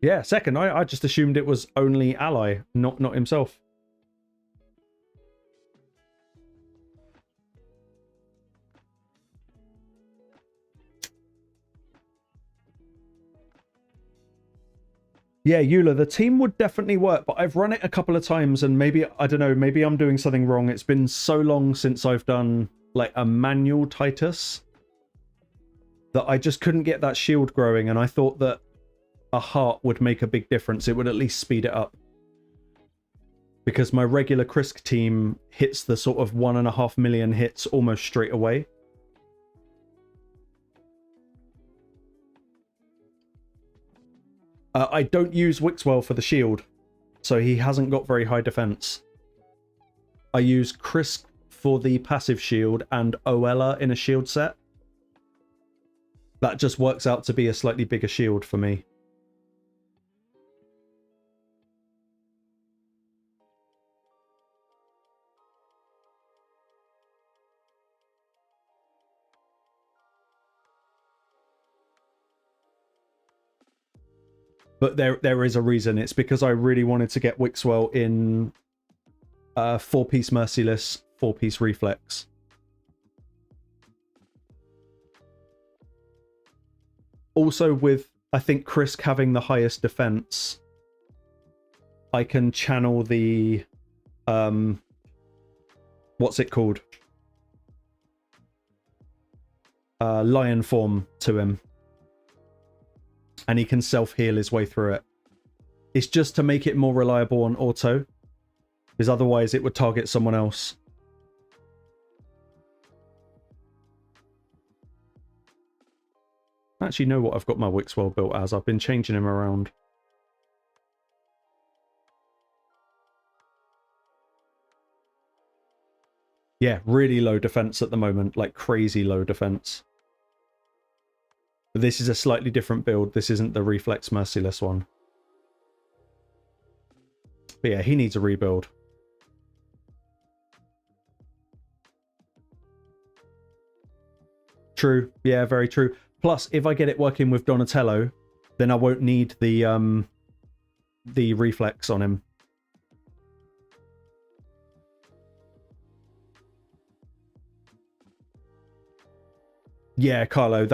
Yeah, second. I just assumed it was only ally, not himself. Yeah, Eula, the team would definitely work, but I've run it a couple of times and maybe, I don't know, maybe I'm doing something wrong. It's been so long since I've done like a manual Titus that I just couldn't get that shield growing, and I thought that a heart would make a big difference. It would at least speed it up. Because my regular Krisk team hits the sort of 1.5 million hits almost straight away. I don't use Wixwell for the shield, so he hasn't got very high defense. I use Krisk for the passive shield and Oella in a shield set. That just works out to be a slightly bigger shield for me. But there is a reason. It's because I really wanted to get Wixwell in 4-piece Merciless, 4-piece Reflex. Also with, I think, Krisk having the highest defense, I can channel the... what's it called? Lion form to him. And he can self-heal his way through it. It's just to make it more reliable on auto, because otherwise it would target someone else. I actually know what I've got my Wixwell built as. I've been changing him around. Yeah, really low defense at the moment, like crazy low defense. But this is a slightly different build. This isn't the Reflex Merciless one. But yeah, he needs a rebuild. True. Yeah, very true. Plus, if I get it working with Donatello, then I won't need the reflex on him. Yeah, Carlo,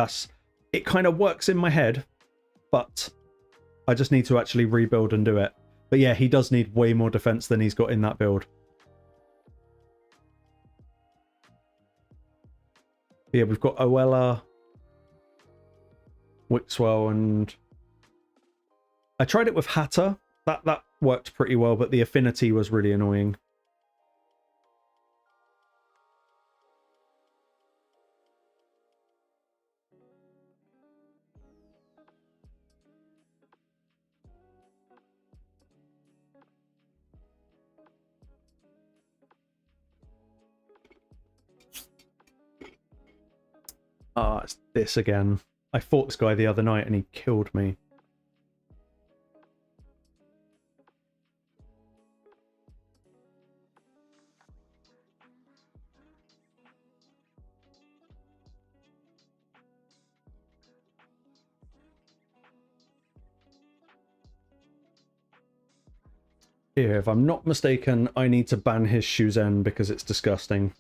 it kind of works in my head, but I just need to actually rebuild and do it. But yeah, he does need way more defense than he's got in that build. Yeah, we've got Oella, Wixwell, and I tried it with Hatter. That worked pretty well, but the affinity was really annoying. Ah, it's this again. I fought this guy the other night and he killed me. Yeah, if I'm not mistaken, I need to ban his Shuzen because it's disgusting.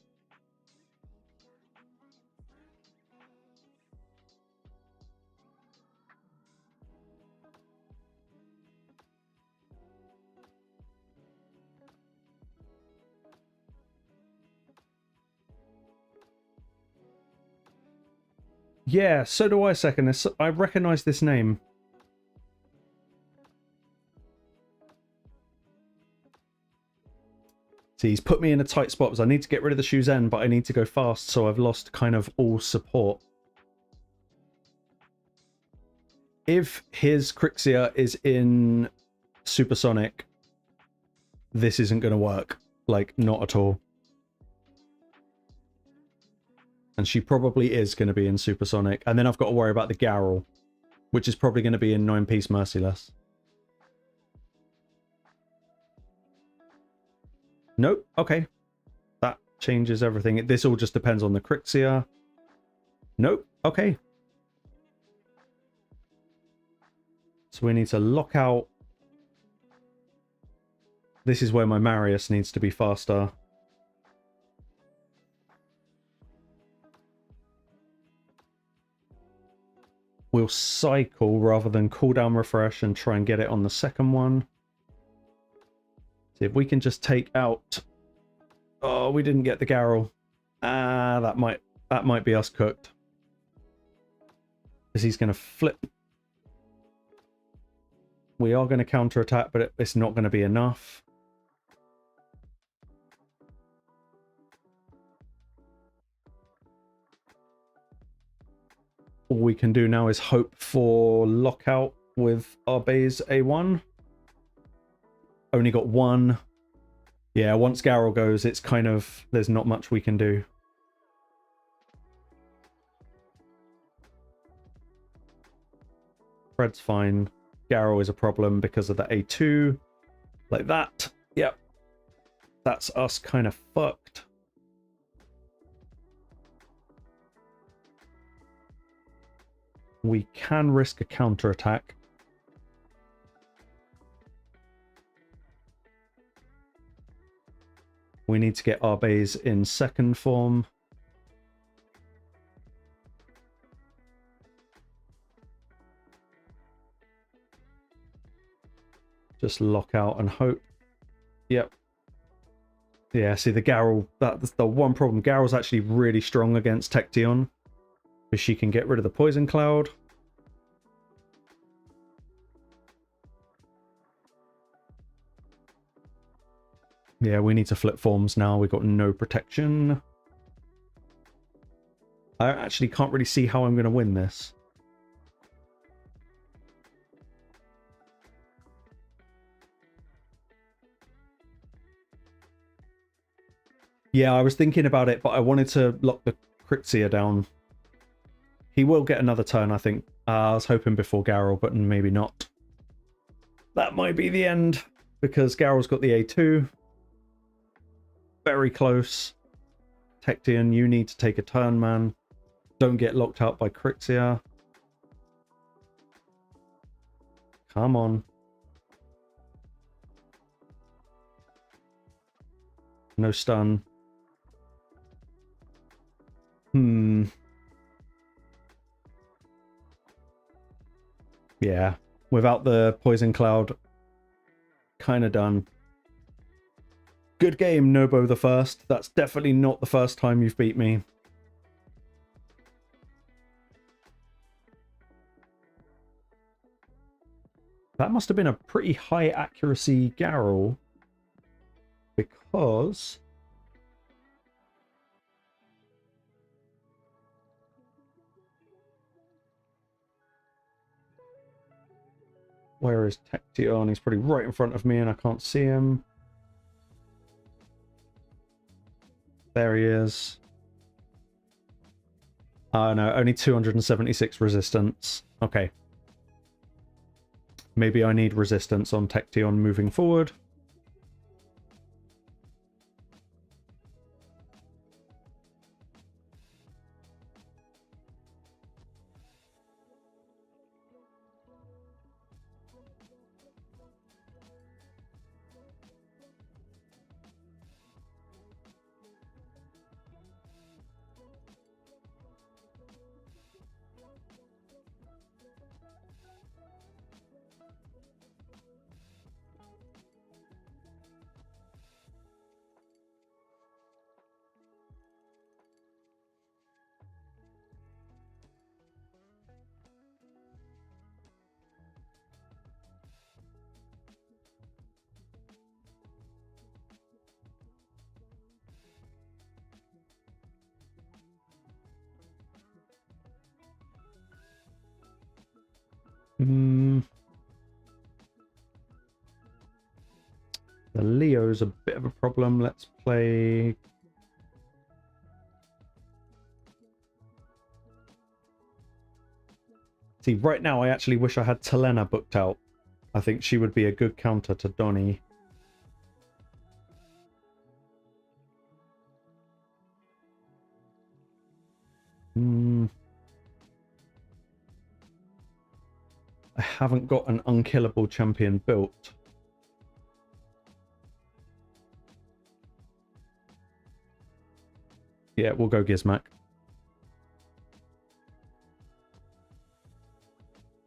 Yeah, so do I, second. I recognize this name. See, he's put me in a tight spot because I need to get rid of the Shuzen, but I need to go fast, so I've lost kind of all support. If his Crixia is in Supersonic, this isn't going to work. Like, not at all. And she probably is going to be in Supersonic. And then I've got to worry about the Garrel, which is probably going to be in 9-piece Merciless. Nope. Okay. That changes everything. This all just depends on the Crixia. Nope. Okay. So we need to lock out. This is where my Marius needs to be faster. We'll cycle rather than cooldown refresh and try and get it on the second one. See if we can just take out... Oh, we didn't get the Garrel. Ah, that might be us cooked. Because he's going to flip. We are going to counterattack, but it's not going to be enough. All we can do now is hope for lockout with our base A1. Only got one. Yeah, once Garrel goes, it's kind of... There's not much we can do. Fred's fine. Garrel is a problem because of the A2. Like that. Yep. That's us kind of fucked. We can risk a counterattack. We need to get our base in second form. Just lock out and hope. Yep. Yeah, see the Garrel, that's the one problem. Garrel's actually really strong against Tecteon. Because she can get rid of the Poison Cloud. Yeah, we need to flip forms now. We've got no protection. I actually can't really see how I'm going to win this. Yeah, I was thinking about it, but I wanted to lock the Crixia down. He will get another turn, I think. I was hoping before Garrel, but maybe not. That might be the end, because Garrel's got the A2. Very close. Tecteon, you need to take a turn, man. Don't get locked out by Crixia. Come on. No stun. Yeah. Without the Poison Cloud, kind of done. Good game, Nobo the First. That's definitely not the first time you've beat me. That must have been a pretty high accuracy Garrel. Because... Where is Tecteon? He's probably right in front of me and I can't see him. There he is. Oh no, only 276 resistance. Okay. Maybe I need resistance on Tecteon moving forward. The Leo's a bit of a problem. Let's play... See, right now I actually wish I had Telena booked out. I think she would be a good counter to Donny. I haven't got an unkillable champion built. Yeah, we'll go Gizmak.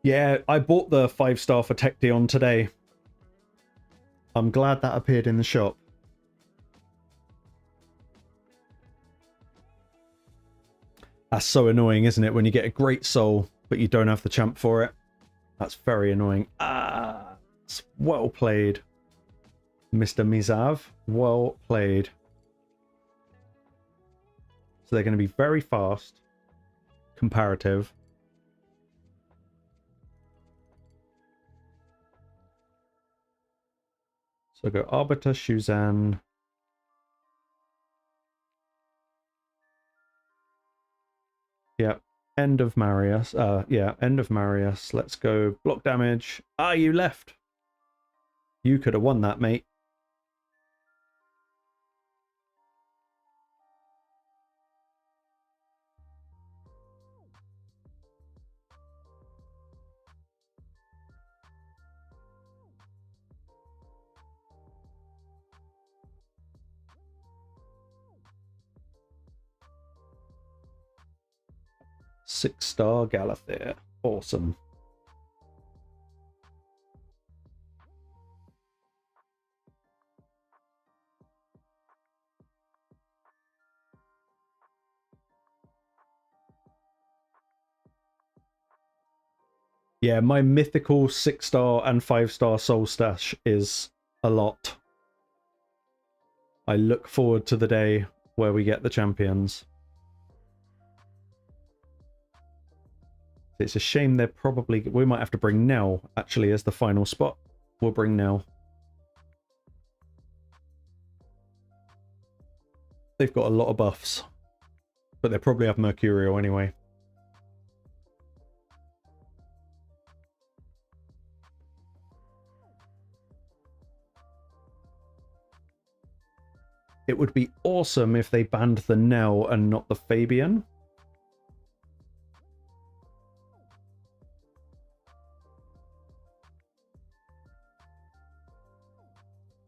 Yeah, I bought the 5-star for Tech Dion today. I'm glad that appeared in the shop. That's so annoying, isn't it? When you get a great soul, but you don't have the champ for it. That's very annoying. Ah, it's well played, Mr. Mizav. Well played. So they're going to be very fast. Comparative. So go Arbiter, Shuzan. Yeah. End of Marius. Yeah, end of Marius. Let's go block damage. Ah, you left. You could have won that, mate. Six-star Galathir. Awesome. Yeah, my mythical 6-star and 5-star soul stash is a lot. I look forward to the day where we get the champions. It's a shame they're probably... We might have to bring Nell, actually, as the final spot. We'll bring Nell. They've got a lot of buffs. But they probably have Mercurial anyway. It would be awesome if they banned the Nell and not the Fabian.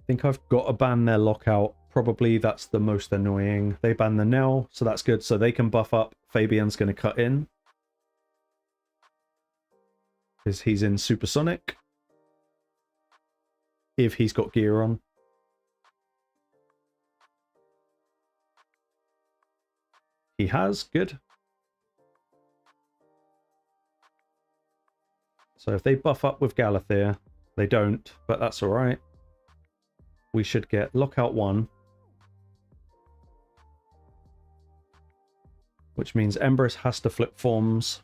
I think I've got to ban their lockout. Probably that's the most annoying. They ban the Nell, so that's good. So they can buff up. Fabian's going to cut in. Because he's in Supersonic. If he's got gear on. He has, good. So if they buff up with Galathir, they don't, but that's alright. We should get Lockout 1. Which means Empress has to flip forms.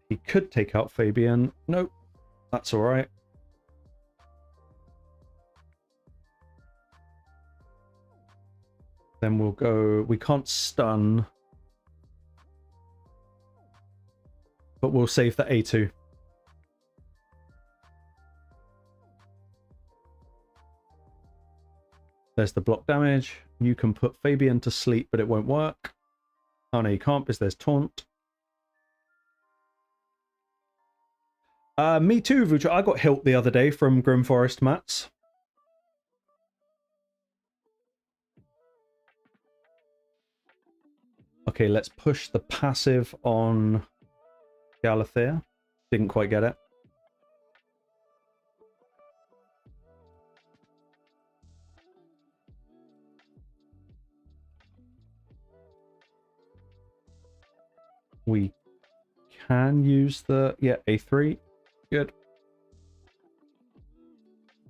He could take out Fabian. Nope, that's alright. Then we'll go... We can't stun. But we'll save the A2. There's the block damage. You can put Fabian to sleep, but it won't work. Oh no, you can't because there's taunt. Me too, Vucha. I got hilt the other day from Grim Forest mats. Okay, let's push the passive on Galathir. Didn't quite get it. We can use the... Yeah, A3. Good.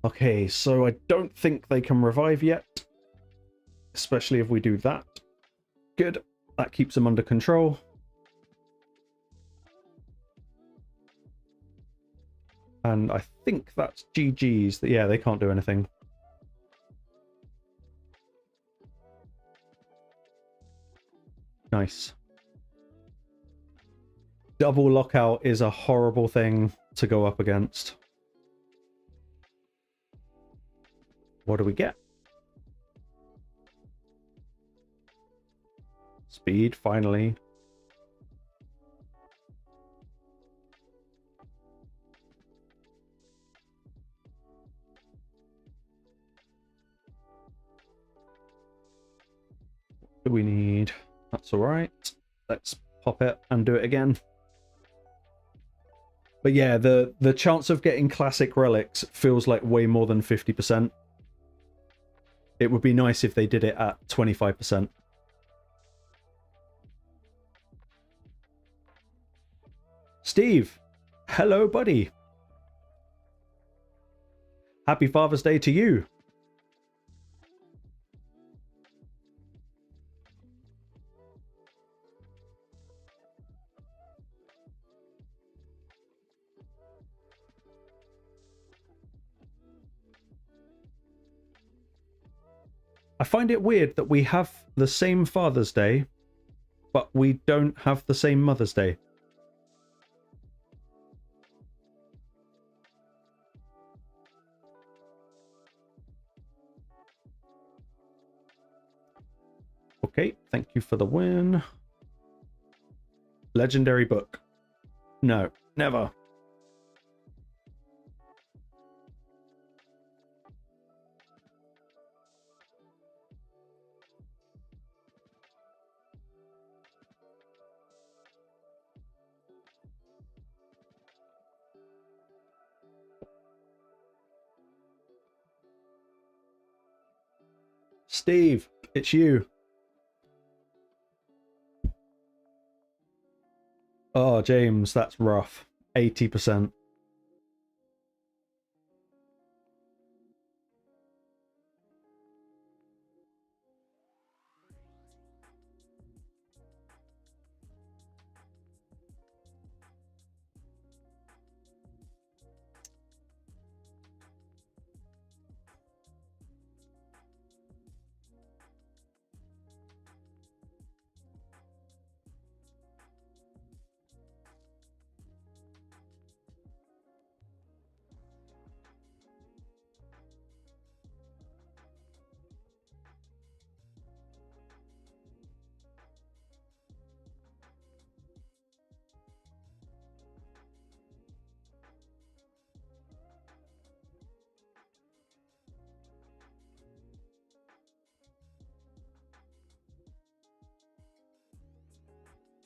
Okay, so I don't think they can revive yet. Especially if we do that. Good. That keeps them under control. And I think that's GG's. Yeah, they can't do anything. Nice. Double lockout is a horrible thing to go up against. What do we get? Speed, finally. What do we need? That's all right. Let's pop it and do it again. But yeah, the chance of getting classic relics feels like way more than 50%. It would be nice if they did it at 25%. Steve, hello, buddy. Happy Father's Day to you. I find it weird that we have the same Father's Day, but we don't have the same Mother's Day. Okay, thank you for the win. Legendary book. No, never. Steve, it's you. Oh, James, that's rough. 80%.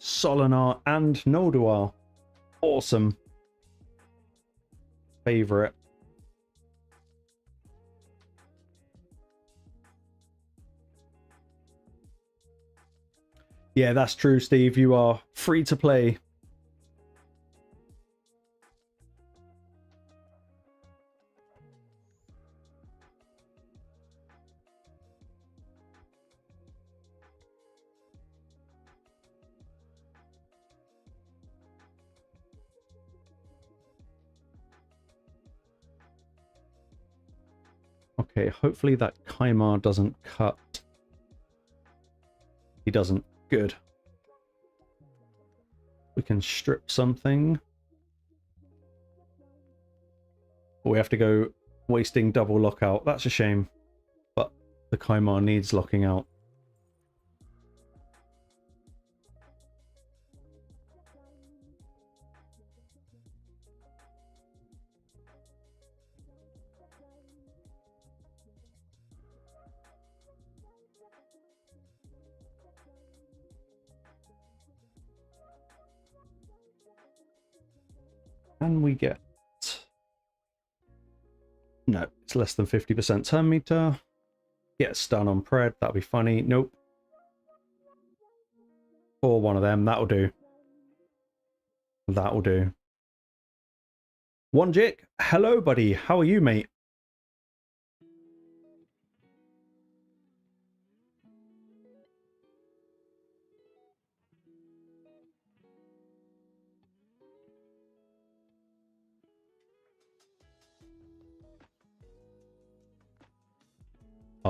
Solinar and Noldor. Awesome. Favorite. Yeah, that's true, Steve. You are free to play. Okay, hopefully that Kaimar doesn't cut. He doesn't. Good. We can strip something. We have to go wasting double lockout. That's a shame. But the Kaimar needs locking out. And we get... No, it's less than 50% turn meter. Get a stun on Pred, that'll be funny. Nope. Or one of them, that'll do. That'll do. One Jick, hello buddy, how are you, mate?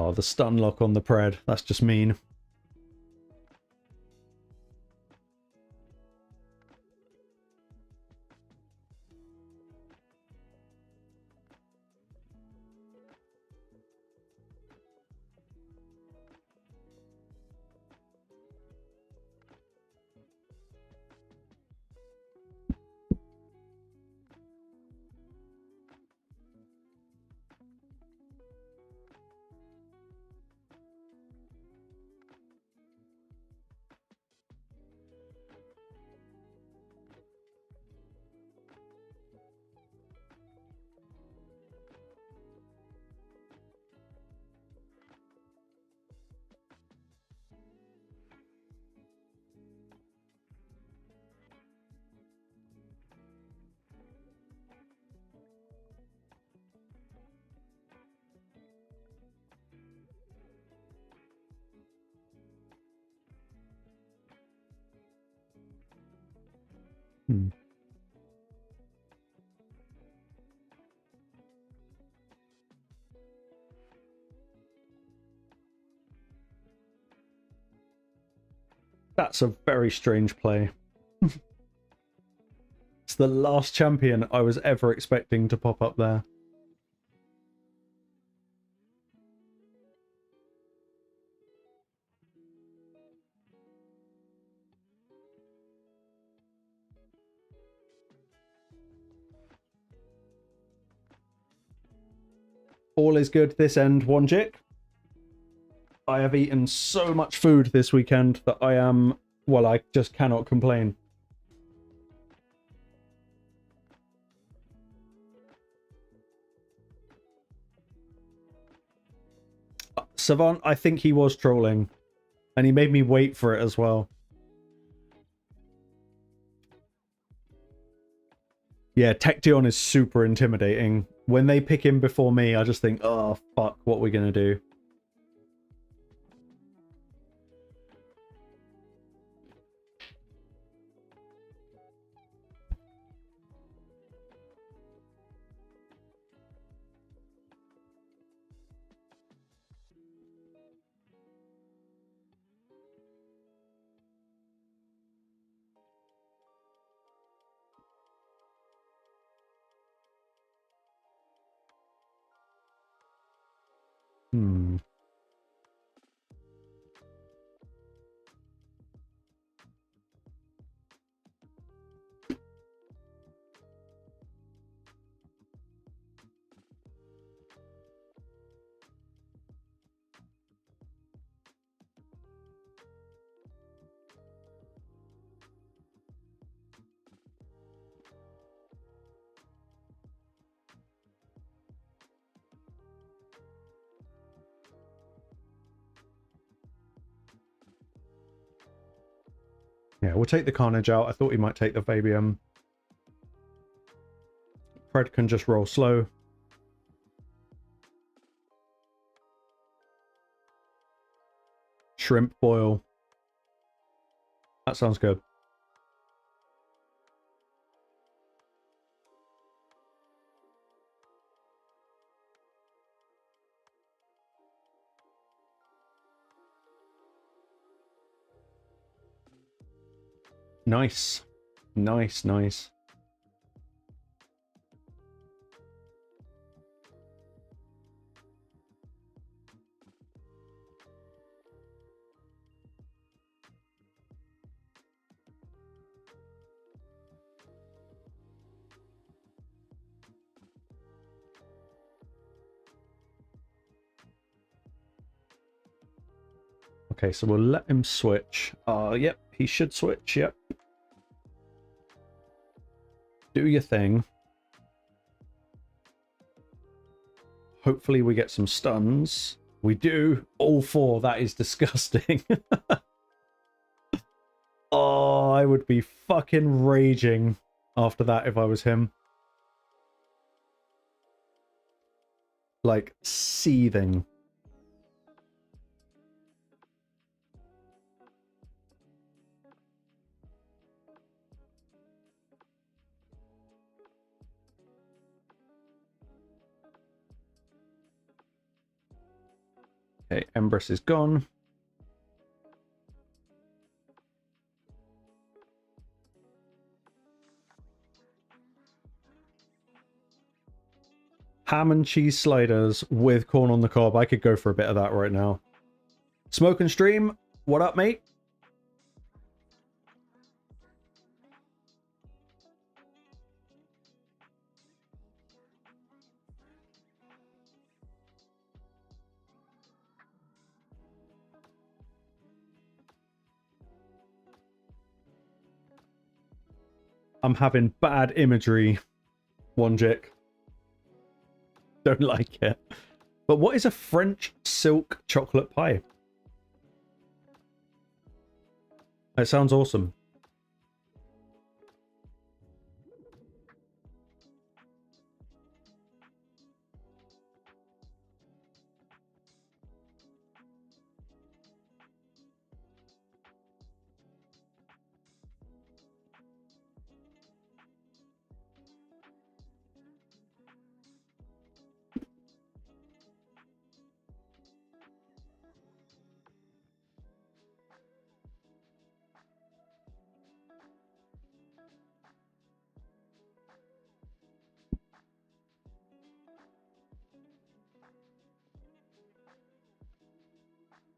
Oh, the stun lock on the pred. That's just mean. Hmm. That's a very strange play. It's the last champion I was ever expecting to pop up there. All is good this end, Wonjik. I have eaten so much food this weekend that I am, well, I just cannot complain. Savant, I think he was trolling. And he made me wait for it as well. Yeah, Tecteon is super intimidating. When they pick him before me, I just think, oh, fuck, what are we going to do? Hmm. Yeah, we'll take the Carnage out. I thought he might take the Fabian. Pred can just roll slow. Shrimp boil. That sounds good. Nice. Nice, nice. Okay, so we'll let him switch. Yep, he should switch, yep. Do your thing. Hopefully we get some stuns. We do. All 4. That is disgusting. Oh, I would be fucking raging after that if I was him. Like, seething. Okay, Empress is gone. Ham and cheese sliders with corn on the cob. I could go for a bit of that right now. Smoke and Stream, what up, mate? I'm having bad imagery, Wonjik. Don't like it. But what is a French silk chocolate pie? It sounds awesome.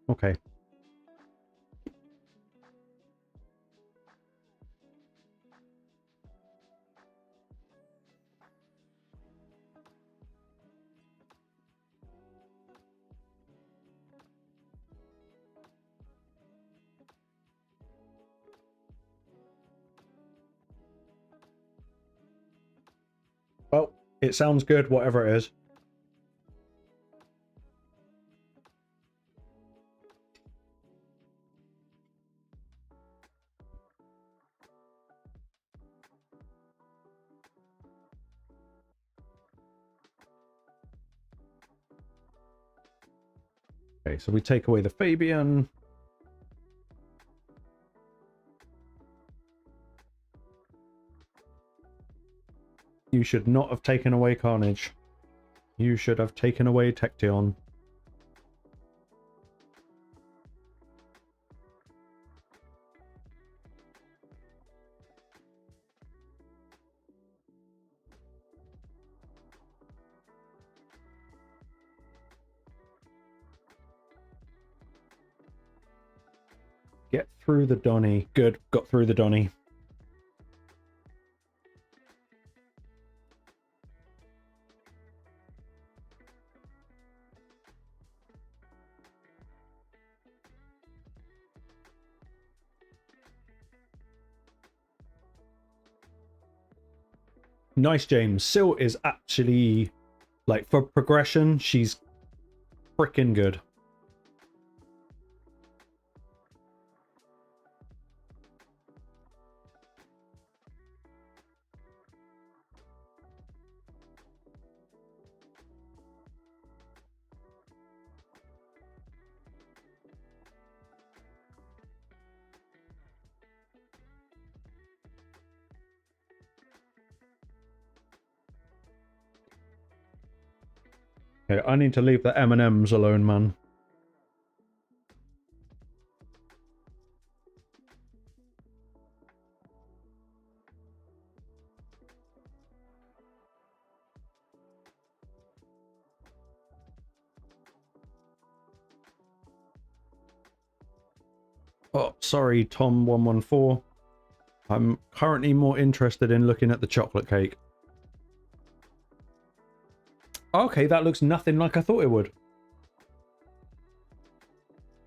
Okay. Well, it sounds good, whatever it is. Okay, so we take away the Fabian. You should not have taken away Carnage. You should have taken away Tecteon. Get through the Donny. Good, got through the Donny. Nice, James. Sil is actually, like, for progression, she's freaking good. Okay, I need to leave the M&Ms alone, man. Oh, sorry, Tom114. I'm currently more interested in looking at the chocolate cake. Okay, that looks nothing like I thought it would.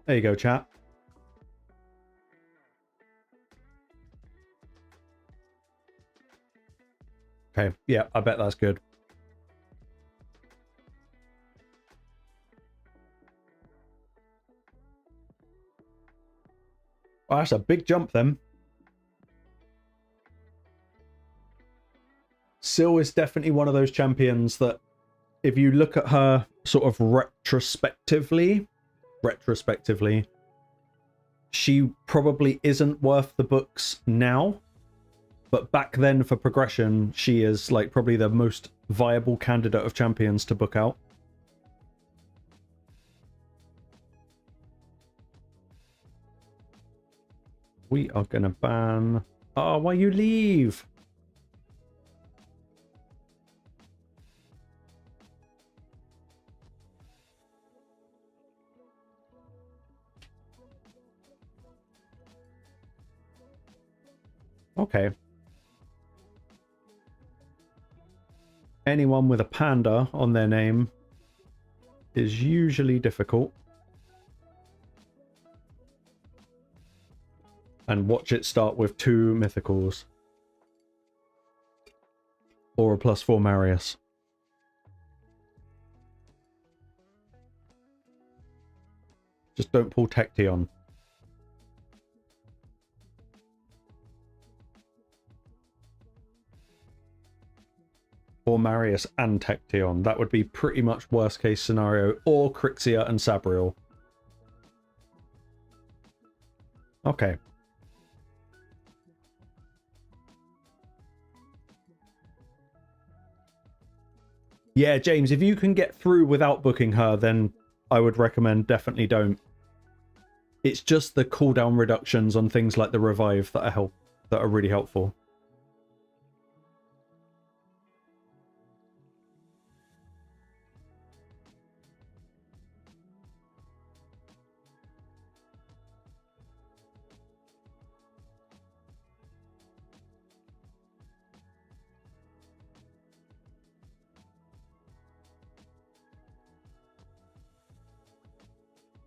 There you go, chat. Okay, yeah, I bet that's good. Oh, that's a big jump then. Sil is definitely one of those champions that if you look at her sort of retrospectively, she probably isn't worth the books now. But back then for progression, she is like probably the most viable candidate of champions to book out. We are going to ban... Oh, why you leave? Okay. Anyone with a panda on their name is usually difficult. And watch it start with 2 mythicals. Or a +4 Marius. Just don't pull Tection. Or Marius and Tection. That would be pretty much worst case scenario. Or Crixia and Sabriel. Okay. Yeah, James, if you can get through without booking her, then I would recommend definitely don't. It's just the cooldown reductions on things like the revive that are really helpful.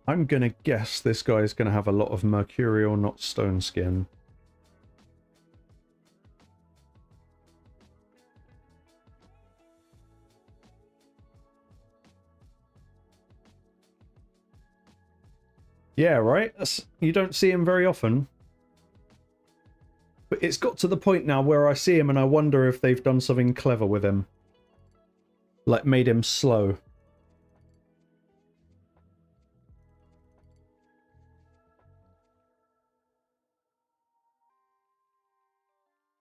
I'm going to guess this guy's going to have a lot of Mercurial, not Stone Skin. Yeah, right? You don't see him very often. But it's got to the point now where I see him and I wonder if they've done something clever with him. Like made him slow.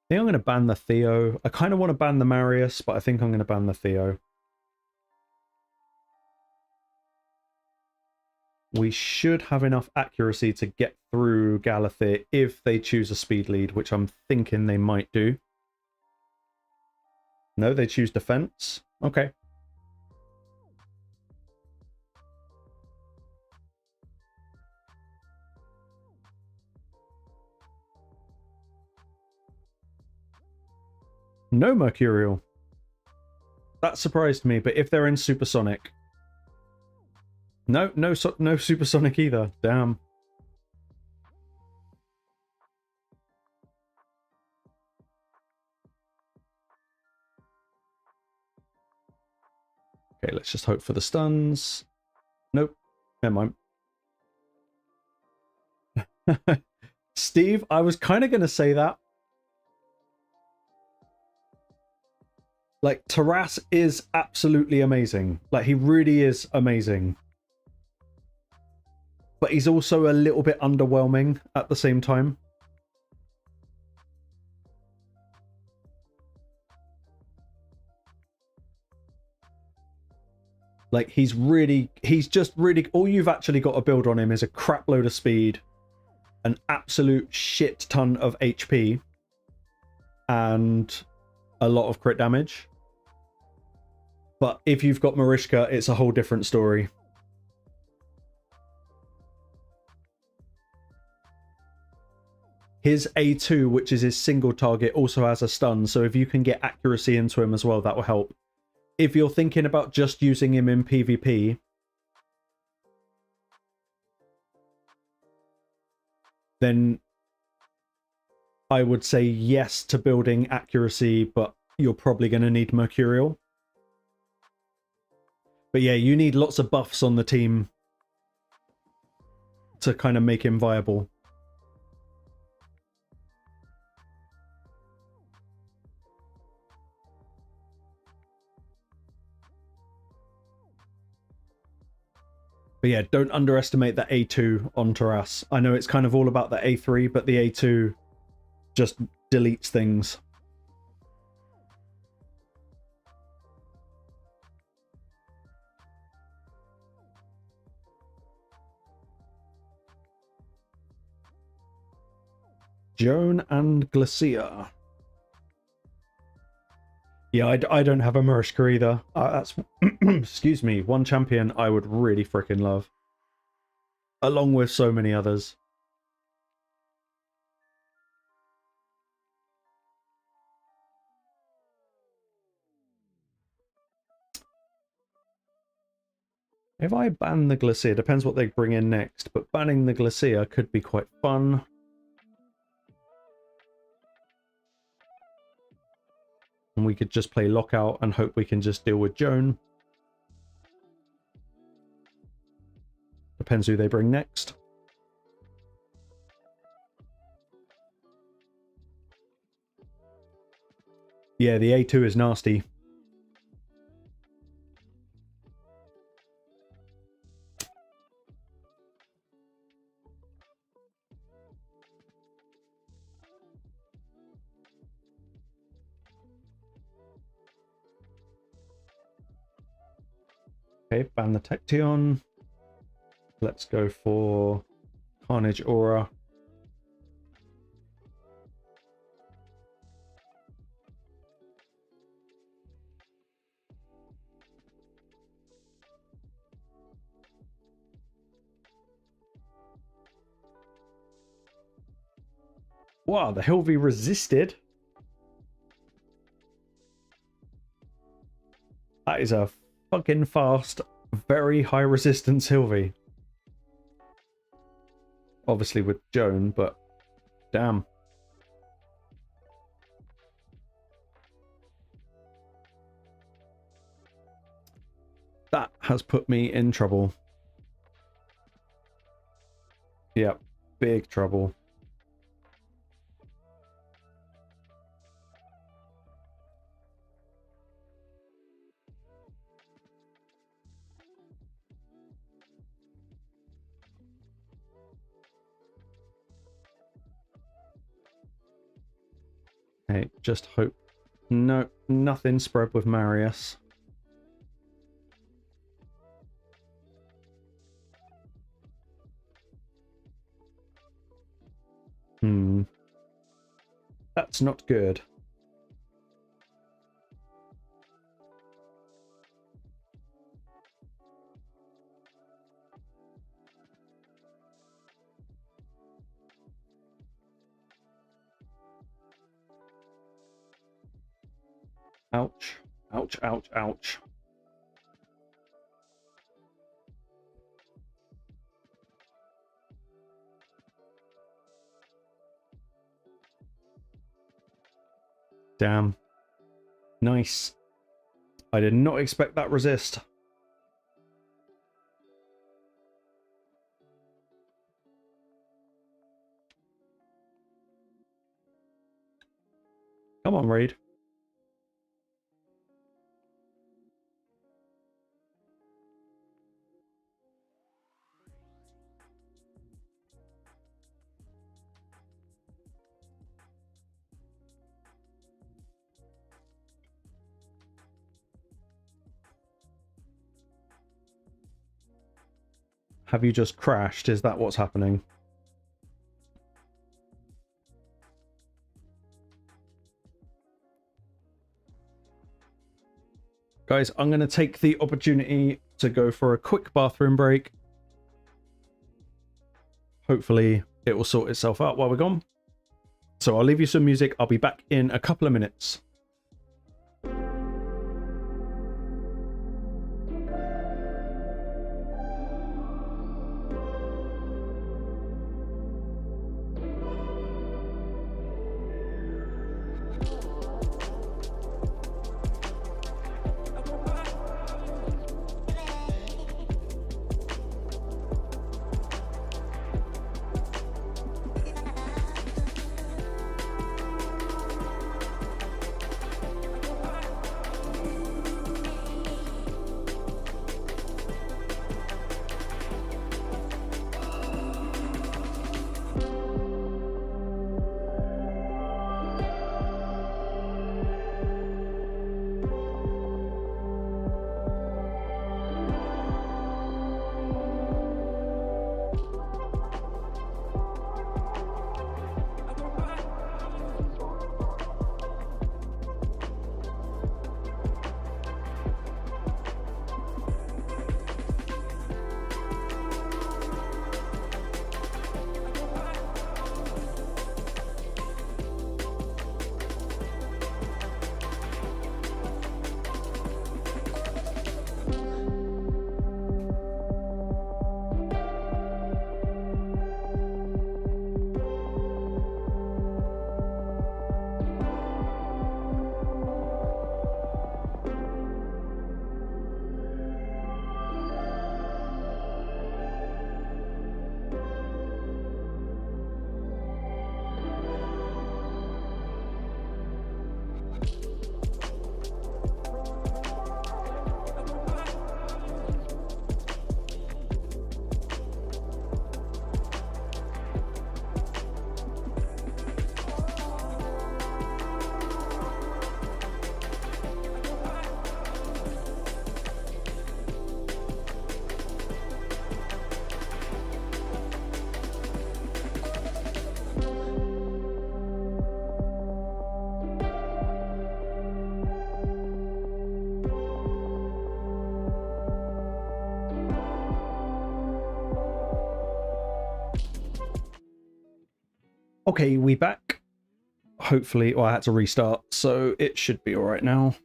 I think I'm going to ban the Theo. I kind of want to ban the Marius, but I think I'm going to ban the Theo. We should have enough accuracy to get through Galathir if they choose a speed lead, which I'm thinking they might do. No, they choose defense. Okay. No Mercurial. That surprised me, but if they're in Supersonic... No Supersonic either. Damn. Okay, let's just hope for the stuns. Nope. Never mind. Steve, I was kind of going to say that. Like, Taras is absolutely amazing. Like, he really is amazing. But he's also a little bit underwhelming at the same time. Like, he's just really, all you've actually got to build on him is a crap load of speed, an absolute shit ton of HP, and a lot of crit damage. But if you've got Marishka, it's a whole different story. His A2, which is his single target, also has a stun, so if you can get accuracy into him as well, that will help. If you're thinking about just using him in PvP, then I would say yes to building accuracy, but you're probably going to need Mercurial. But yeah, you need lots of buffs on the team to kind of make him viable. But yeah, don't underestimate the A2 on Taras. I know it's kind of all about the A3, but the A2 just deletes things. Joan and Glacier. Yeah, I don't have a Mariska either. That's, excuse me, one champion I would really freaking love. Along with so many others. If I ban the Glacier, depends what they bring in next, but banning the Glacier could be quite fun. And we could just play Lockout and hope we can just deal with Joan. Depends who they bring next. Yeah, the A2 is nasty. Okay, ban the Tecteon. Let's go for Carnage Aura. Wow, the Hilvy resisted. That is a fucking fast, very high resistance Hilvy. Obviously with Joan, but damn. That has put me in trouble. Yep, big trouble. Okay, just hope. No, nothing spread with Marius. That's not good. Ouch. Ouch, ouch, ouch. Damn. Nice. I did not expect that resist. Come on, Raid. Have you just crashed? Is that what's happening? Guys, I'm going to take the opportunity to go for a quick bathroom break. Hopefully it will sort itself out while we're gone. So I'll leave you some music. I'll be back in a couple of minutes. Okay, we back. Hopefully, well, I had to restart, so it should be all right now.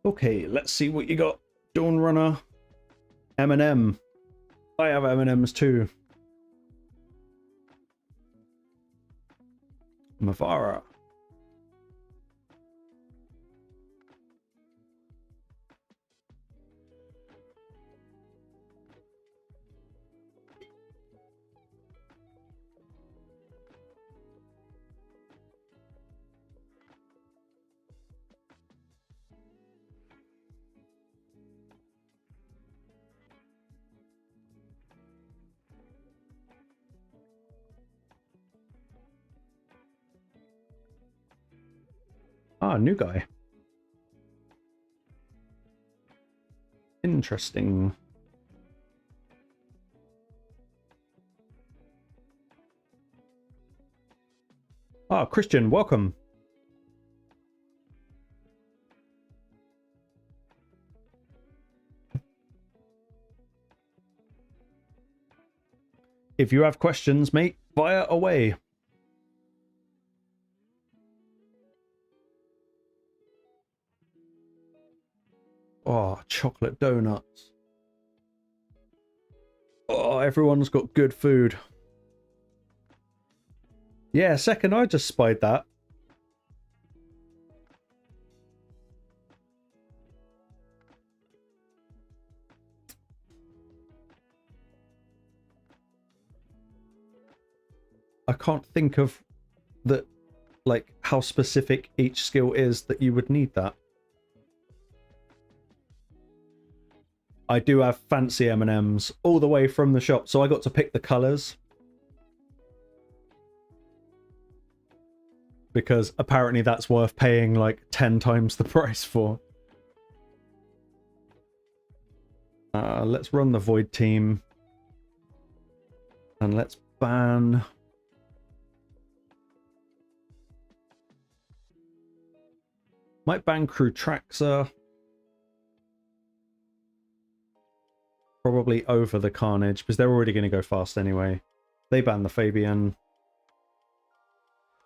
Okay, let's see what you got. Dawn Runner, M&M. I have M&Ms too. Mavara. Ah, new guy. Interesting. Ah, Christian, welcome. If you have questions, mate, fire away. Oh, chocolate donuts. Oh, everyone's got good food. Yeah, second, I just spied that. I can't think of that, like, how specific each skill is that you would need that. I do have fancy M&Ms all the way from the shop, so I got to pick the colors. Because apparently that's worth paying like 10 times the price for. Let's run the Void team. And let's ban... Might ban Crew Traxxer. Probably over the Carnage, because they're already going to go fast anyway. They ban the Fabian.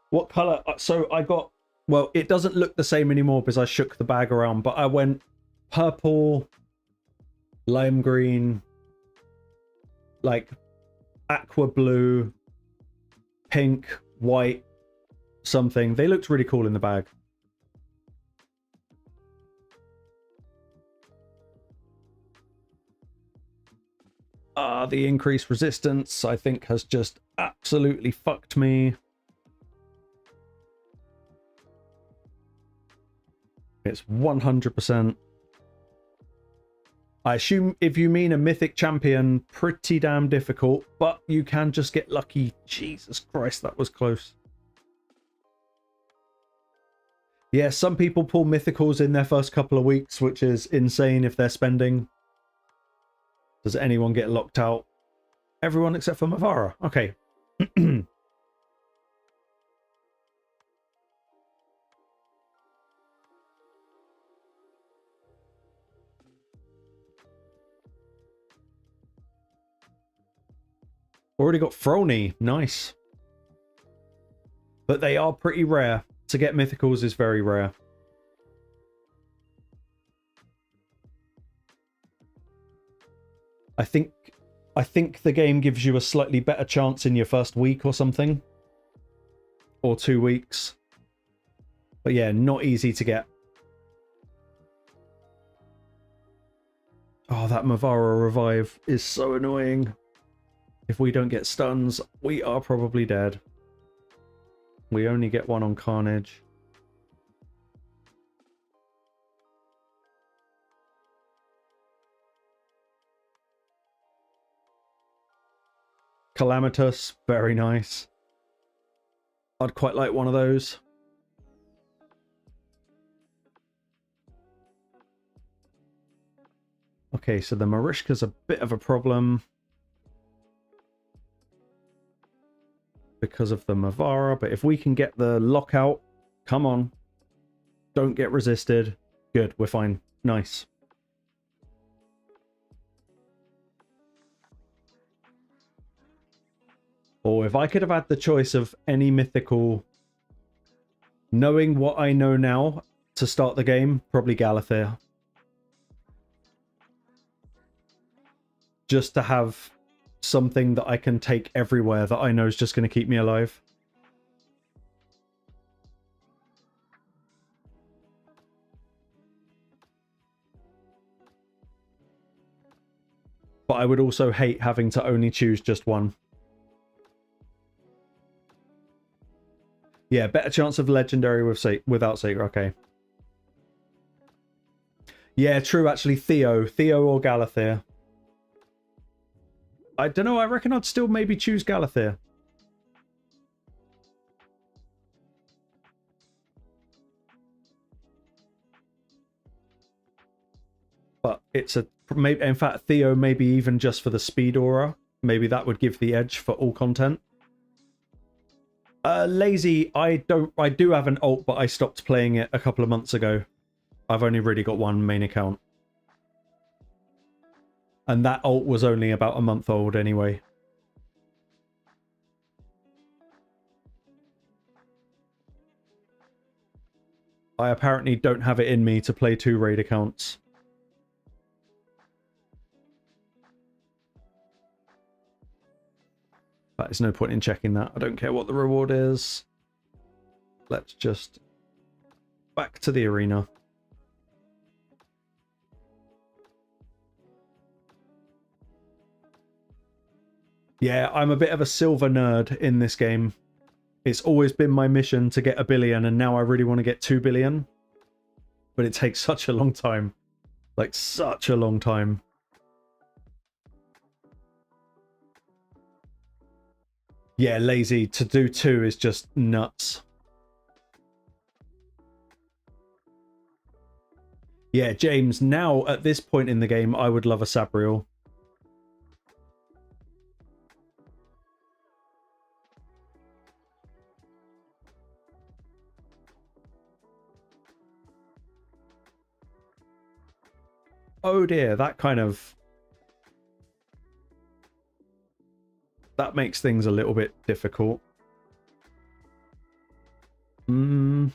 What color? So I got... Well, it doesn't look the same anymore because I shook the bag around, but I went purple, lime green, like aqua blue, pink, white, something. They looked really cool in the bag. The increased resistance, I think, has just absolutely fucked me. It's 100%. I assume if you mean a mythic champion, pretty damn difficult, but you can just get lucky. Jesus Christ, that was close. Yeah, some people pull mythicals in their first couple of weeks, which is insane if they're spending. Does anyone get locked out? Everyone except for Mavara. Okay. Already got Frony. Nice. But they are pretty rare. To get mythicals is very rare. I think the game gives you a slightly better chance in your first week or something. Or 2 weeks. But yeah, not easy to get. Oh, that Mavara revive is so annoying. If we don't get stuns, we are probably dead. We only get one on Carnage. Calamitous, very nice. I'd quite like one of those. Okay, so the Marishka's a bit of a problem because of the Mavara, but if we can get the lockout, come on, don't get resisted. Good, we're fine. Nice. Or if I could have had the choice of any mythical, knowing what I know now to start the game, probably Galathea. Just to have something that I can take everywhere that I know is just going to keep me alive. But I would also hate having to only choose just one. Yeah, better chance of legendary without Sacred. Okay. Yeah, true, actually. Theo or Galathea. I don't know, I reckon I'd still maybe choose Galathea. But it's a... maybe, in fact, Theo maybe even just for the speed aura. Maybe that would give the edge for all content. Lazy, I do have an alt, but I stopped playing it a couple of months ago. I've only really got one main account. And that alt was only about a month old anyway. I apparently don't have it in me to play 2 raid accounts. But there's no point in checking that. I don't care what the reward is. Let's just... back to the arena. Yeah, I'm a bit of a silver nerd in this game. It's always been my mission to get 1 billion, and now I really want to get 2 billion. But it takes such a long time. Like, such a long time. Yeah, lazy. To do 2 is just nuts. Yeah, James, now at this point in the game, I would love a Sabriel. Oh dear, that kind of... that makes things a little bit difficult. We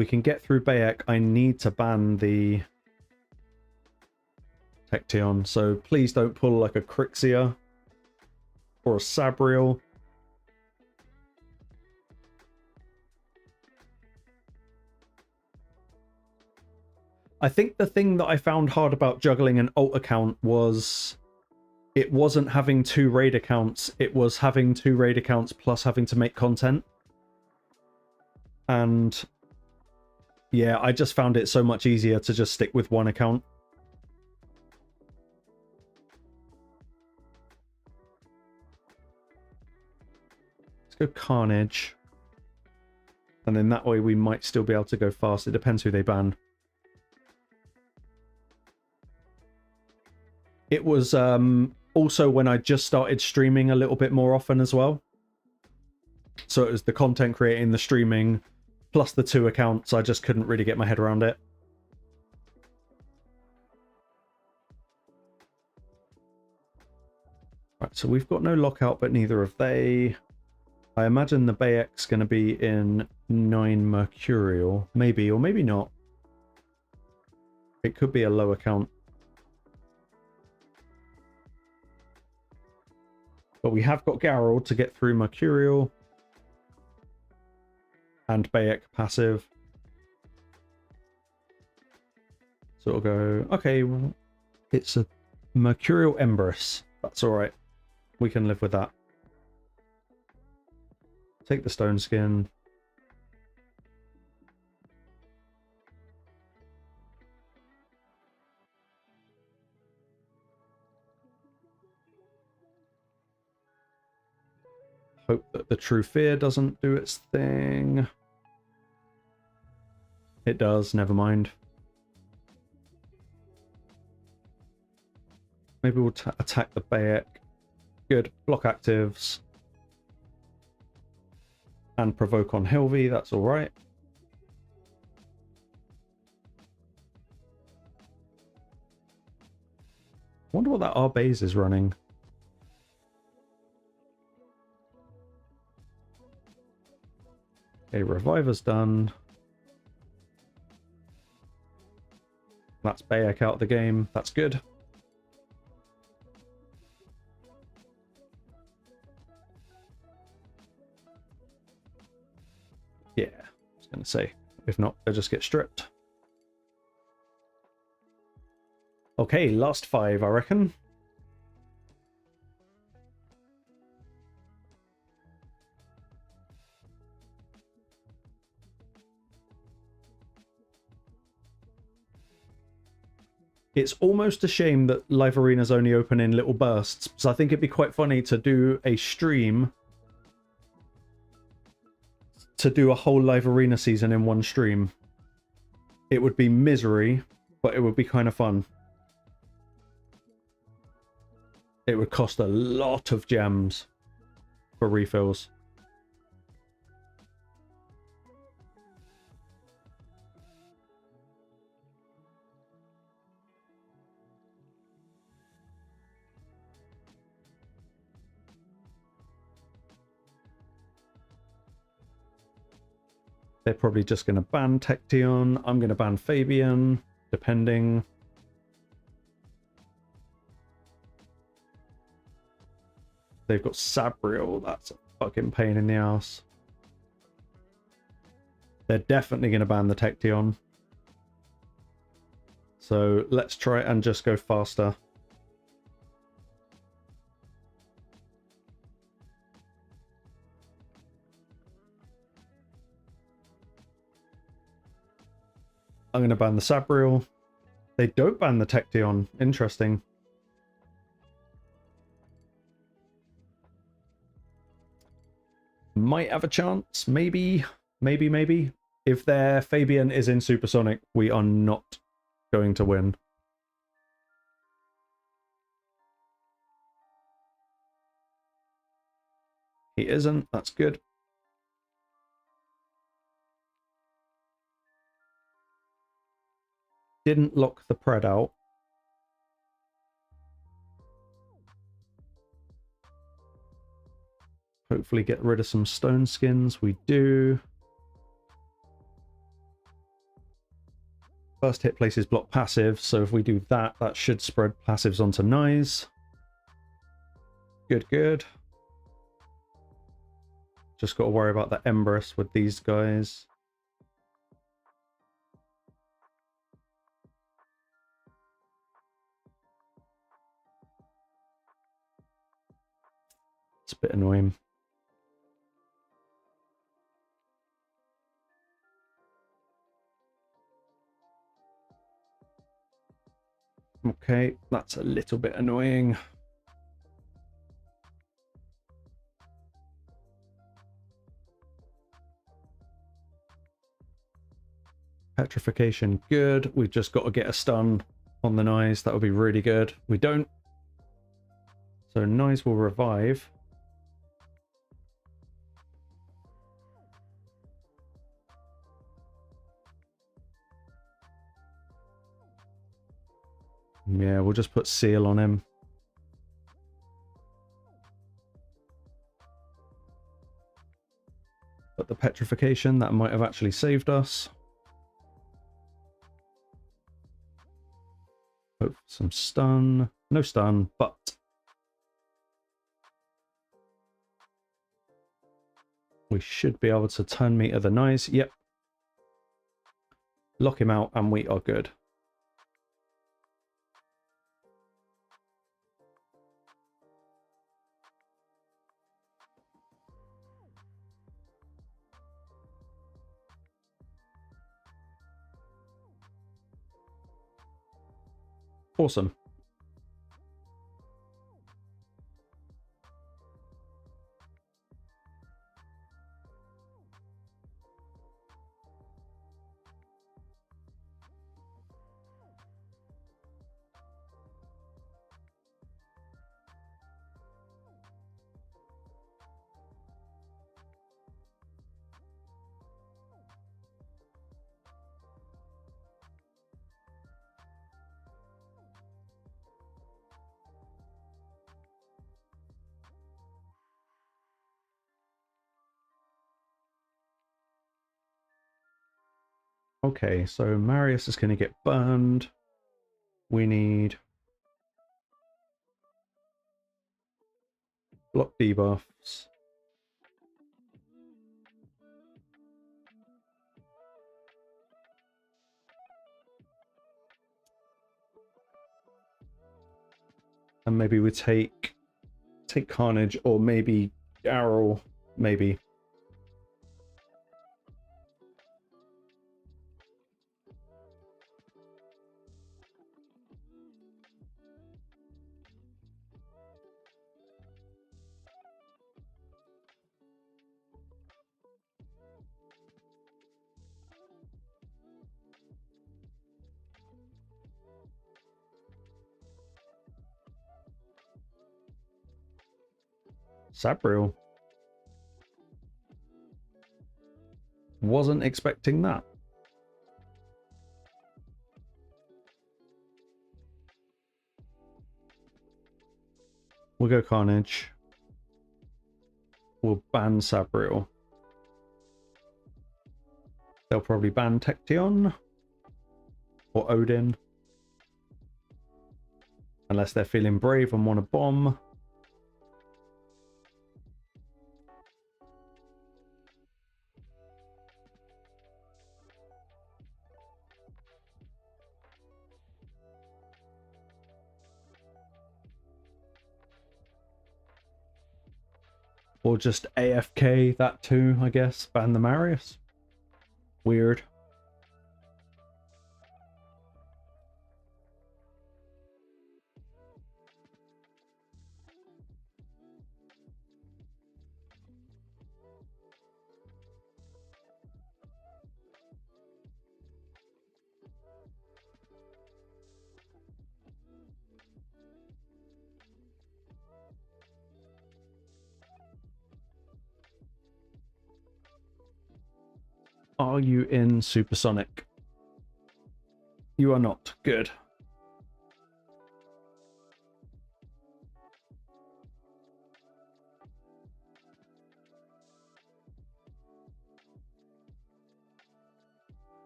can get through Bayek. I need to ban the Tecteon, so please don't pull like a Crixia or a Sabriel. I think the thing that I found hard about juggling an alt account was it wasn't having 2 raid accounts, it was having 2 raid accounts plus having to make content. And yeah, I just found it so much easier to just stick with 1 account. Let's go Carnage. And then that way we might still be able to go fast. It depends who they ban. It was also when I just started streaming a little bit more often as well. So it was the content creating, the streaming, plus the 2 accounts. I just couldn't really get my head around it. Right, so we've got no lockout, but neither have they. I imagine the Bayek's going to be in 9 Mercurial. Maybe, or maybe not. It could be a low account. But we have got Garrel to get through Mercurial. And Bayek passive. So it'll go... okay, well, it's a Mercurial Embers. That's alright. We can live with that. Take the Stone Skin. Hope that the True Fear doesn't do its thing. It does, never mind. Maybe we'll attack the Bayek. Good. Block actives. And provoke on Hilvy, that's alright. Wonder what that Arbase is running. Okay, Reviver's done. That's Bayek out of the game. That's good. Yeah, I was going to say. If not, they'll just get stripped. Okay, last 5, I reckon. It's almost a shame that live arenas only open in little bursts, so I think it'd be quite funny to do a stream to do a whole live arena season in one stream. It would be misery, but it would be kind of fun. It would cost a lot of gems for refills. They're probably just going to ban Tecteon. I'm going to ban Fabian, depending. They've got Sabriel. That's a fucking pain in the ass. They're definitely going to ban the Tecteon. So let's try and just go faster. I'm going to ban the Sabriel. They don't ban the Tecteon. Interesting. Might have a chance. Maybe. Maybe. If their Fabian is in Supersonic, we are not going to win. He isn't. That's good. Didn't lock the Pred out. Hopefully get rid of some stone skins. We do. First hit places block passive, so if we do that, that should spread passives onto Nyze. Good. Just got to worry about the Empress with these guys. It's a bit annoying. Okay, that's a little bit annoying. Petrification, good. We've just got to get a stun on the Nyze. That would be really good. We don't. So Nyze will revive. Yeah, we'll just put Seal on him. But the petrification, that might have actually saved us. Hope for some stun. No stun, but we should be able to turn meter the Nyze. Yep. Lock him out and we are good. Awesome. Okay, so Marius is going to get burned. We need block debuffs. And maybe we take Carnage, or maybe Arrow, maybe. Sabriel. Wasn't expecting that. We'll go Carnage. We'll ban Sabriel. They'll probably ban Tecteon or Odin. Unless they're feeling brave and want to bomb. Or just AFK that too, I guess. Ban the Marius. Weird. Are you in Supersonic? You are not. Good.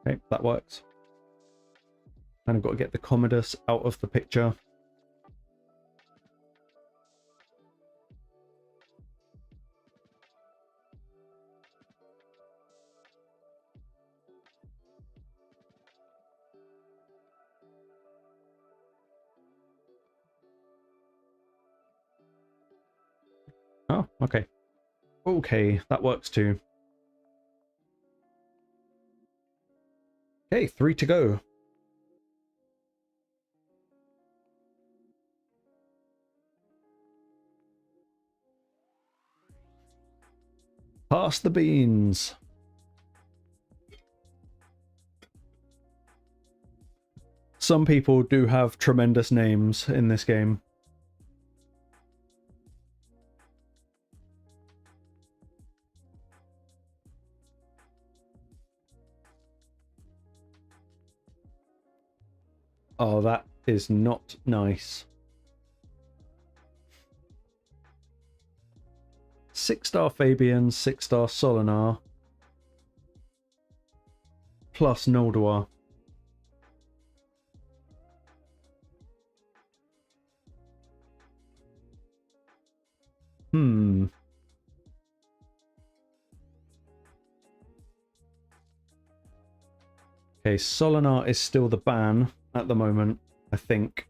Okay, that works. And I've got to get the Commodus out of the picture. Oh, okay. Okay, that works too. Okay, 3 to go. Pass the beans. Some people do have tremendous names in this game. Oh, that is not nice. 6-star Fabian, 6-star Solinar, plus Noldor. Okay, Solinar is still the ban at the moment, I think.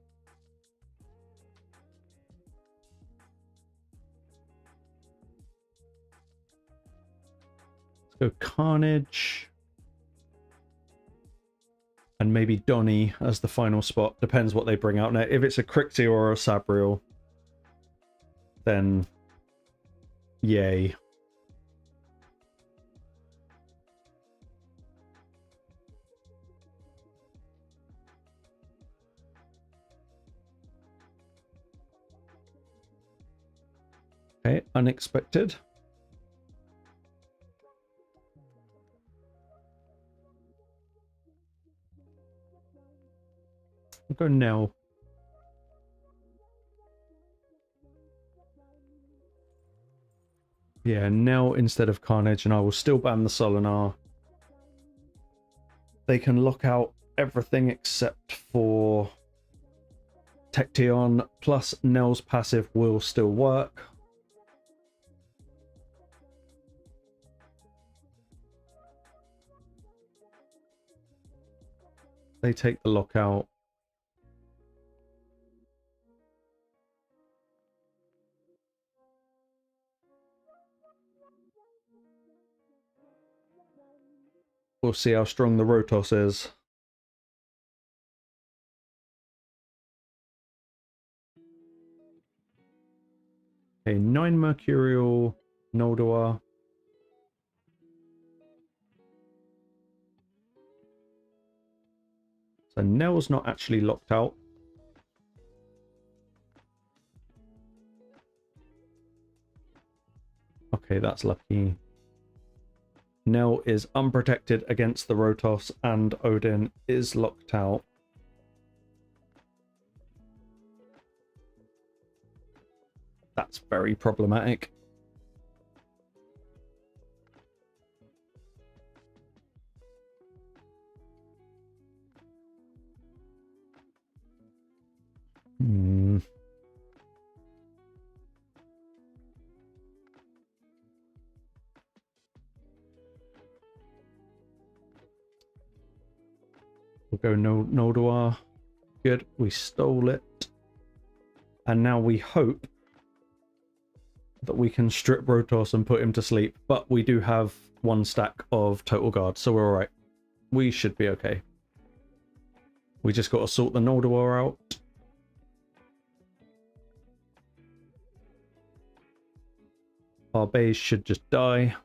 Let's go Carnage. And maybe Donny as the final spot. Depends what they bring out. Now, if it's a Crixie or a Sabriel, then yay. Okay, unexpected. I'll go Nell. Yeah, Nell instead of Carnage, and I will still ban the Solinar. They can lock out everything except for Tecteon, plus Nell's passive will still work. They take the lockout. We'll see how strong the Rotos is. Okay, 9 Mercurial, Noldor. So Nell's not actually locked out. Okay, that's lucky. Nell is unprotected against the Rotos, and Odin is locked out. That's very problematic. We'll go Noldor. Good, we stole it. And now we hope that we can strip Rotos and put him to sleep. But we do have 1 stack of Total Guard, so we're alright. We should be okay. We just got to sort the Noldor out. Our base should just die.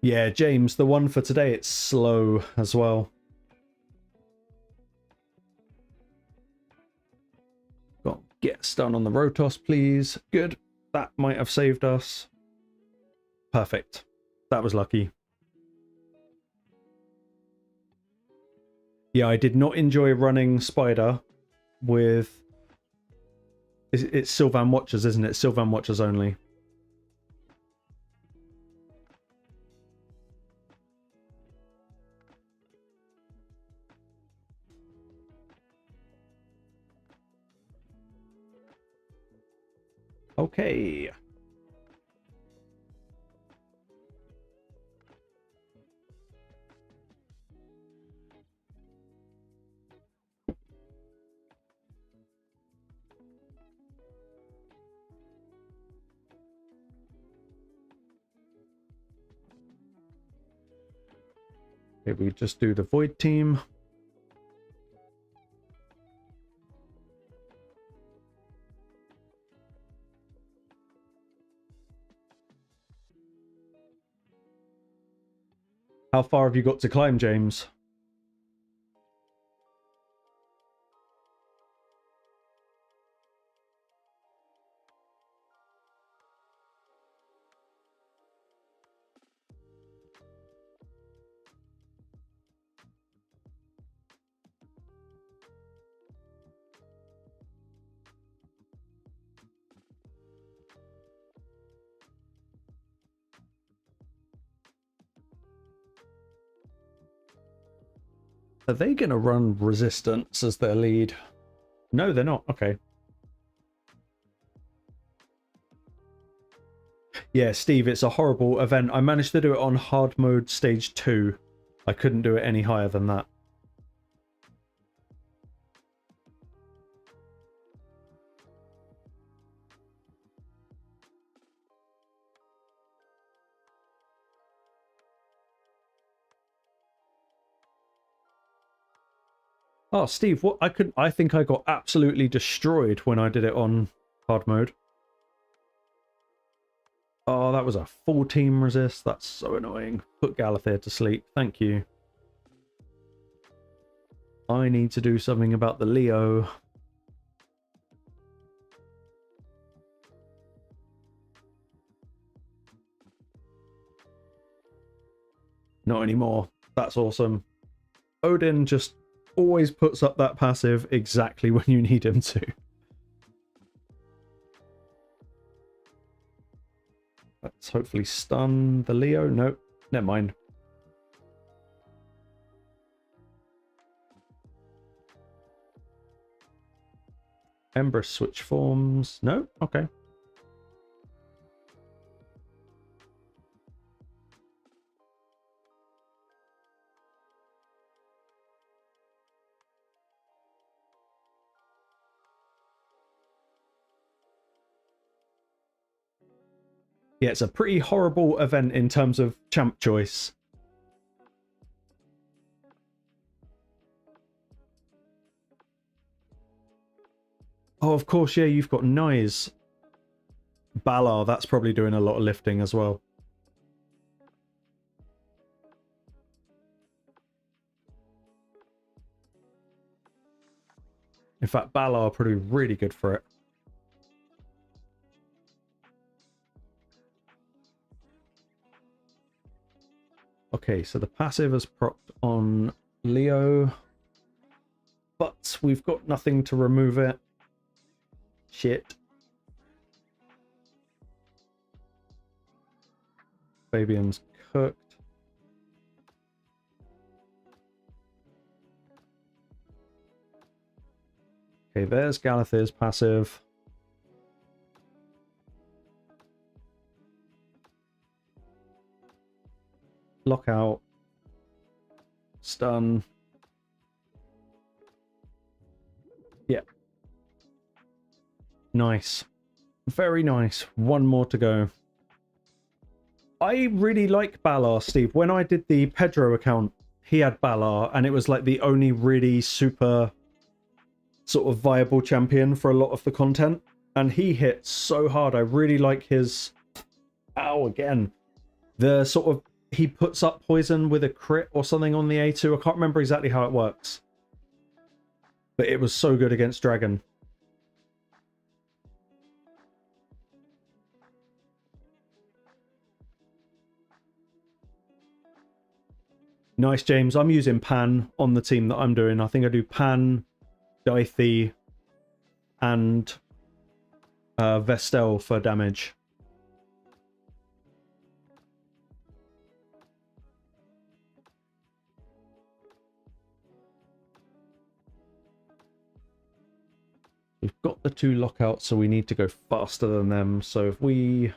Yeah, James, the one for today, it's slow as well. Got to get stun on the Rotos, please. Good. That might have saved us. Perfect. That was lucky. Yeah, I did not enjoy running Spider with... It's Sylvan Watchers, isn't it? Sylvan Watchers only. Okay. Okay, we just do the Void team. How far have you got to climb, James? Are they going to run Resistance as their lead? No, they're not. Okay. Yeah, Steve, it's a horrible event. I managed to do it on hard mode stage 2. I couldn't do it any higher than that. Oh, Steve, what I think I got absolutely destroyed when I did it on hard mode. Oh, that was a full team resist. That's so annoying. Put Galathir to sleep. Thank you. I need to do something about the Leo. Not anymore. That's awesome. Odin just always puts up that passive exactly when you need him to. Let's hopefully stun the Leo. Nope, never mind. Ember switch forms. No? Okay. Yeah, it's a pretty horrible event in terms of champ choice. Oh, of course, yeah, you've got Nyes. Balar, that's probably doing a lot of lifting as well. In fact, Balar probably really good for it. Okay, so the passive is propped on Leo, but we've got nothing to remove it. Shit. Fabian's cooked. Okay, there's Galather's passive. Lockout. Stun. Yeah. Nice. Very nice. One more to go. I really like Balar, Steve. When I did the Pedro account, he had Balar, and it was like the only really super sort of viable champion for a lot of the content. And he hit so hard. I really like his... Ow, again. The sort of... He puts up poison with a crit or something on the A2. I can't remember exactly how it works. But it was so good against Dragon. Nice, James. I'm using Pan on the team that I'm doing. I think I do Pan, Dythe, and Vestel for damage. We've got the 2 lockouts, so we need to go faster than them. So if we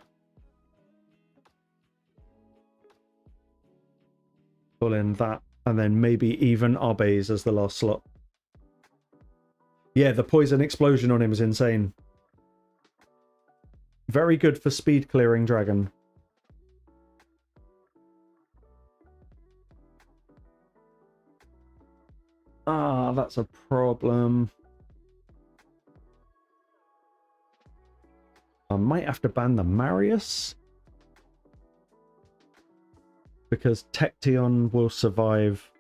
pull in that, and then maybe even Arbe's as the last slot. Yeah, the poison explosion on him is insane. Very good for speed clearing Dragon. Ah, that's a problem. I might have to ban the Marius, because Tection will survive.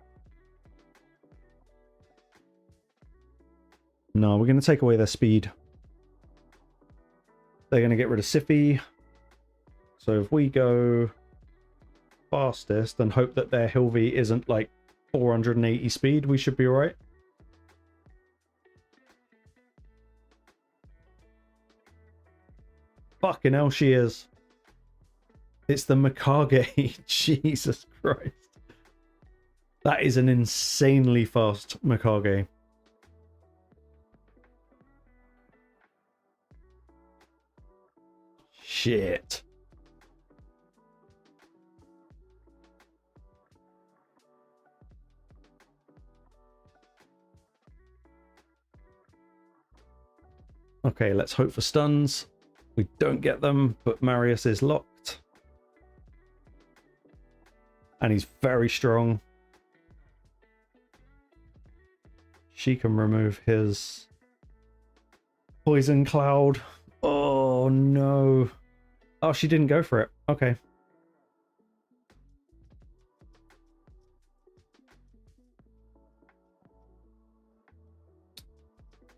No, we're going to take away their speed. They're going to get rid of Siffy. So if we go fastest and hope that their Hilvy isn't like 480 speed, we should be alright. Fucking hell, she is. It's the Mikage. Jesus Christ. That is an insanely fast Mikage. Shit. Okay, let's hope for stuns. We don't get them, but Marius is locked. And he's very strong. She can remove his poison cloud. Oh no. Oh, she didn't go for it. Okay.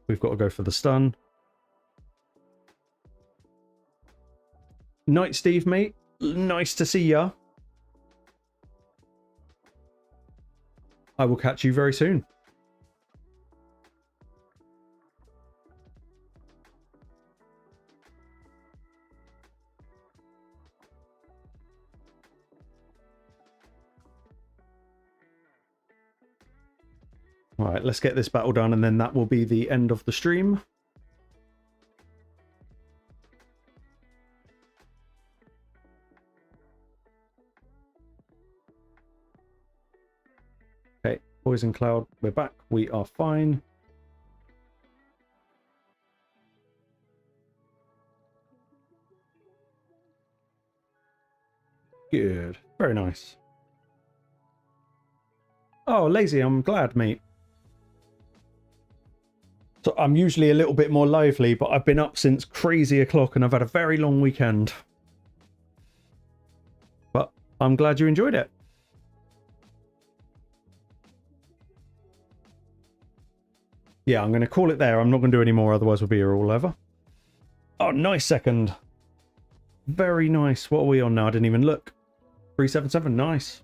We've got to go for the stun. Night, Steve, mate. Nice to see ya. I will catch you very soon. All right, let's get this battle done, and then that will be the end of the stream. Okay, Poison Cloud, we're back. We are fine. Good. Very nice. Oh, Lazy, I'm glad, mate. So I'm usually a little bit more lively, but I've been up since crazy o'clock and I've had a very long weekend. But I'm glad you enjoyed it. Yeah, I'm going to call it there. I'm not going to do any more, otherwise we'll be here all over. Oh, nice second. Very nice. What are we on now? I didn't even look. 377, nice.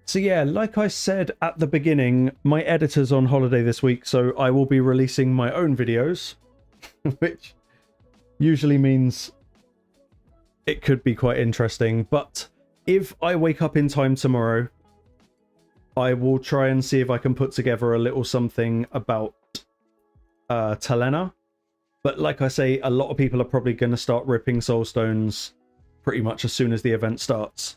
So yeah, like I said at the beginning, my editor's on holiday this week, so I will be releasing my own videos, which usually means it could be quite interesting. But if I wake up in time tomorrow, I will try and see if I can put together a little something about Talena. But like I say, a lot of people are probably going to start ripping soulstones pretty much as soon as the event starts.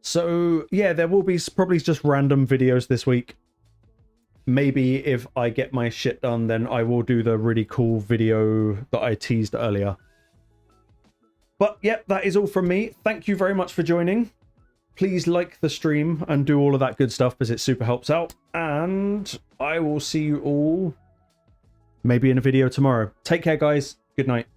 So yeah, there will be probably just random videos this week. Maybe if I get my shit done, then I will do the really cool video that I teased earlier. But yeah, that is all from me. Thank you very much for joining. Please like the stream and do all of that good stuff because it super helps out. And I will see you all maybe in a video tomorrow. Take care, guys. Good night.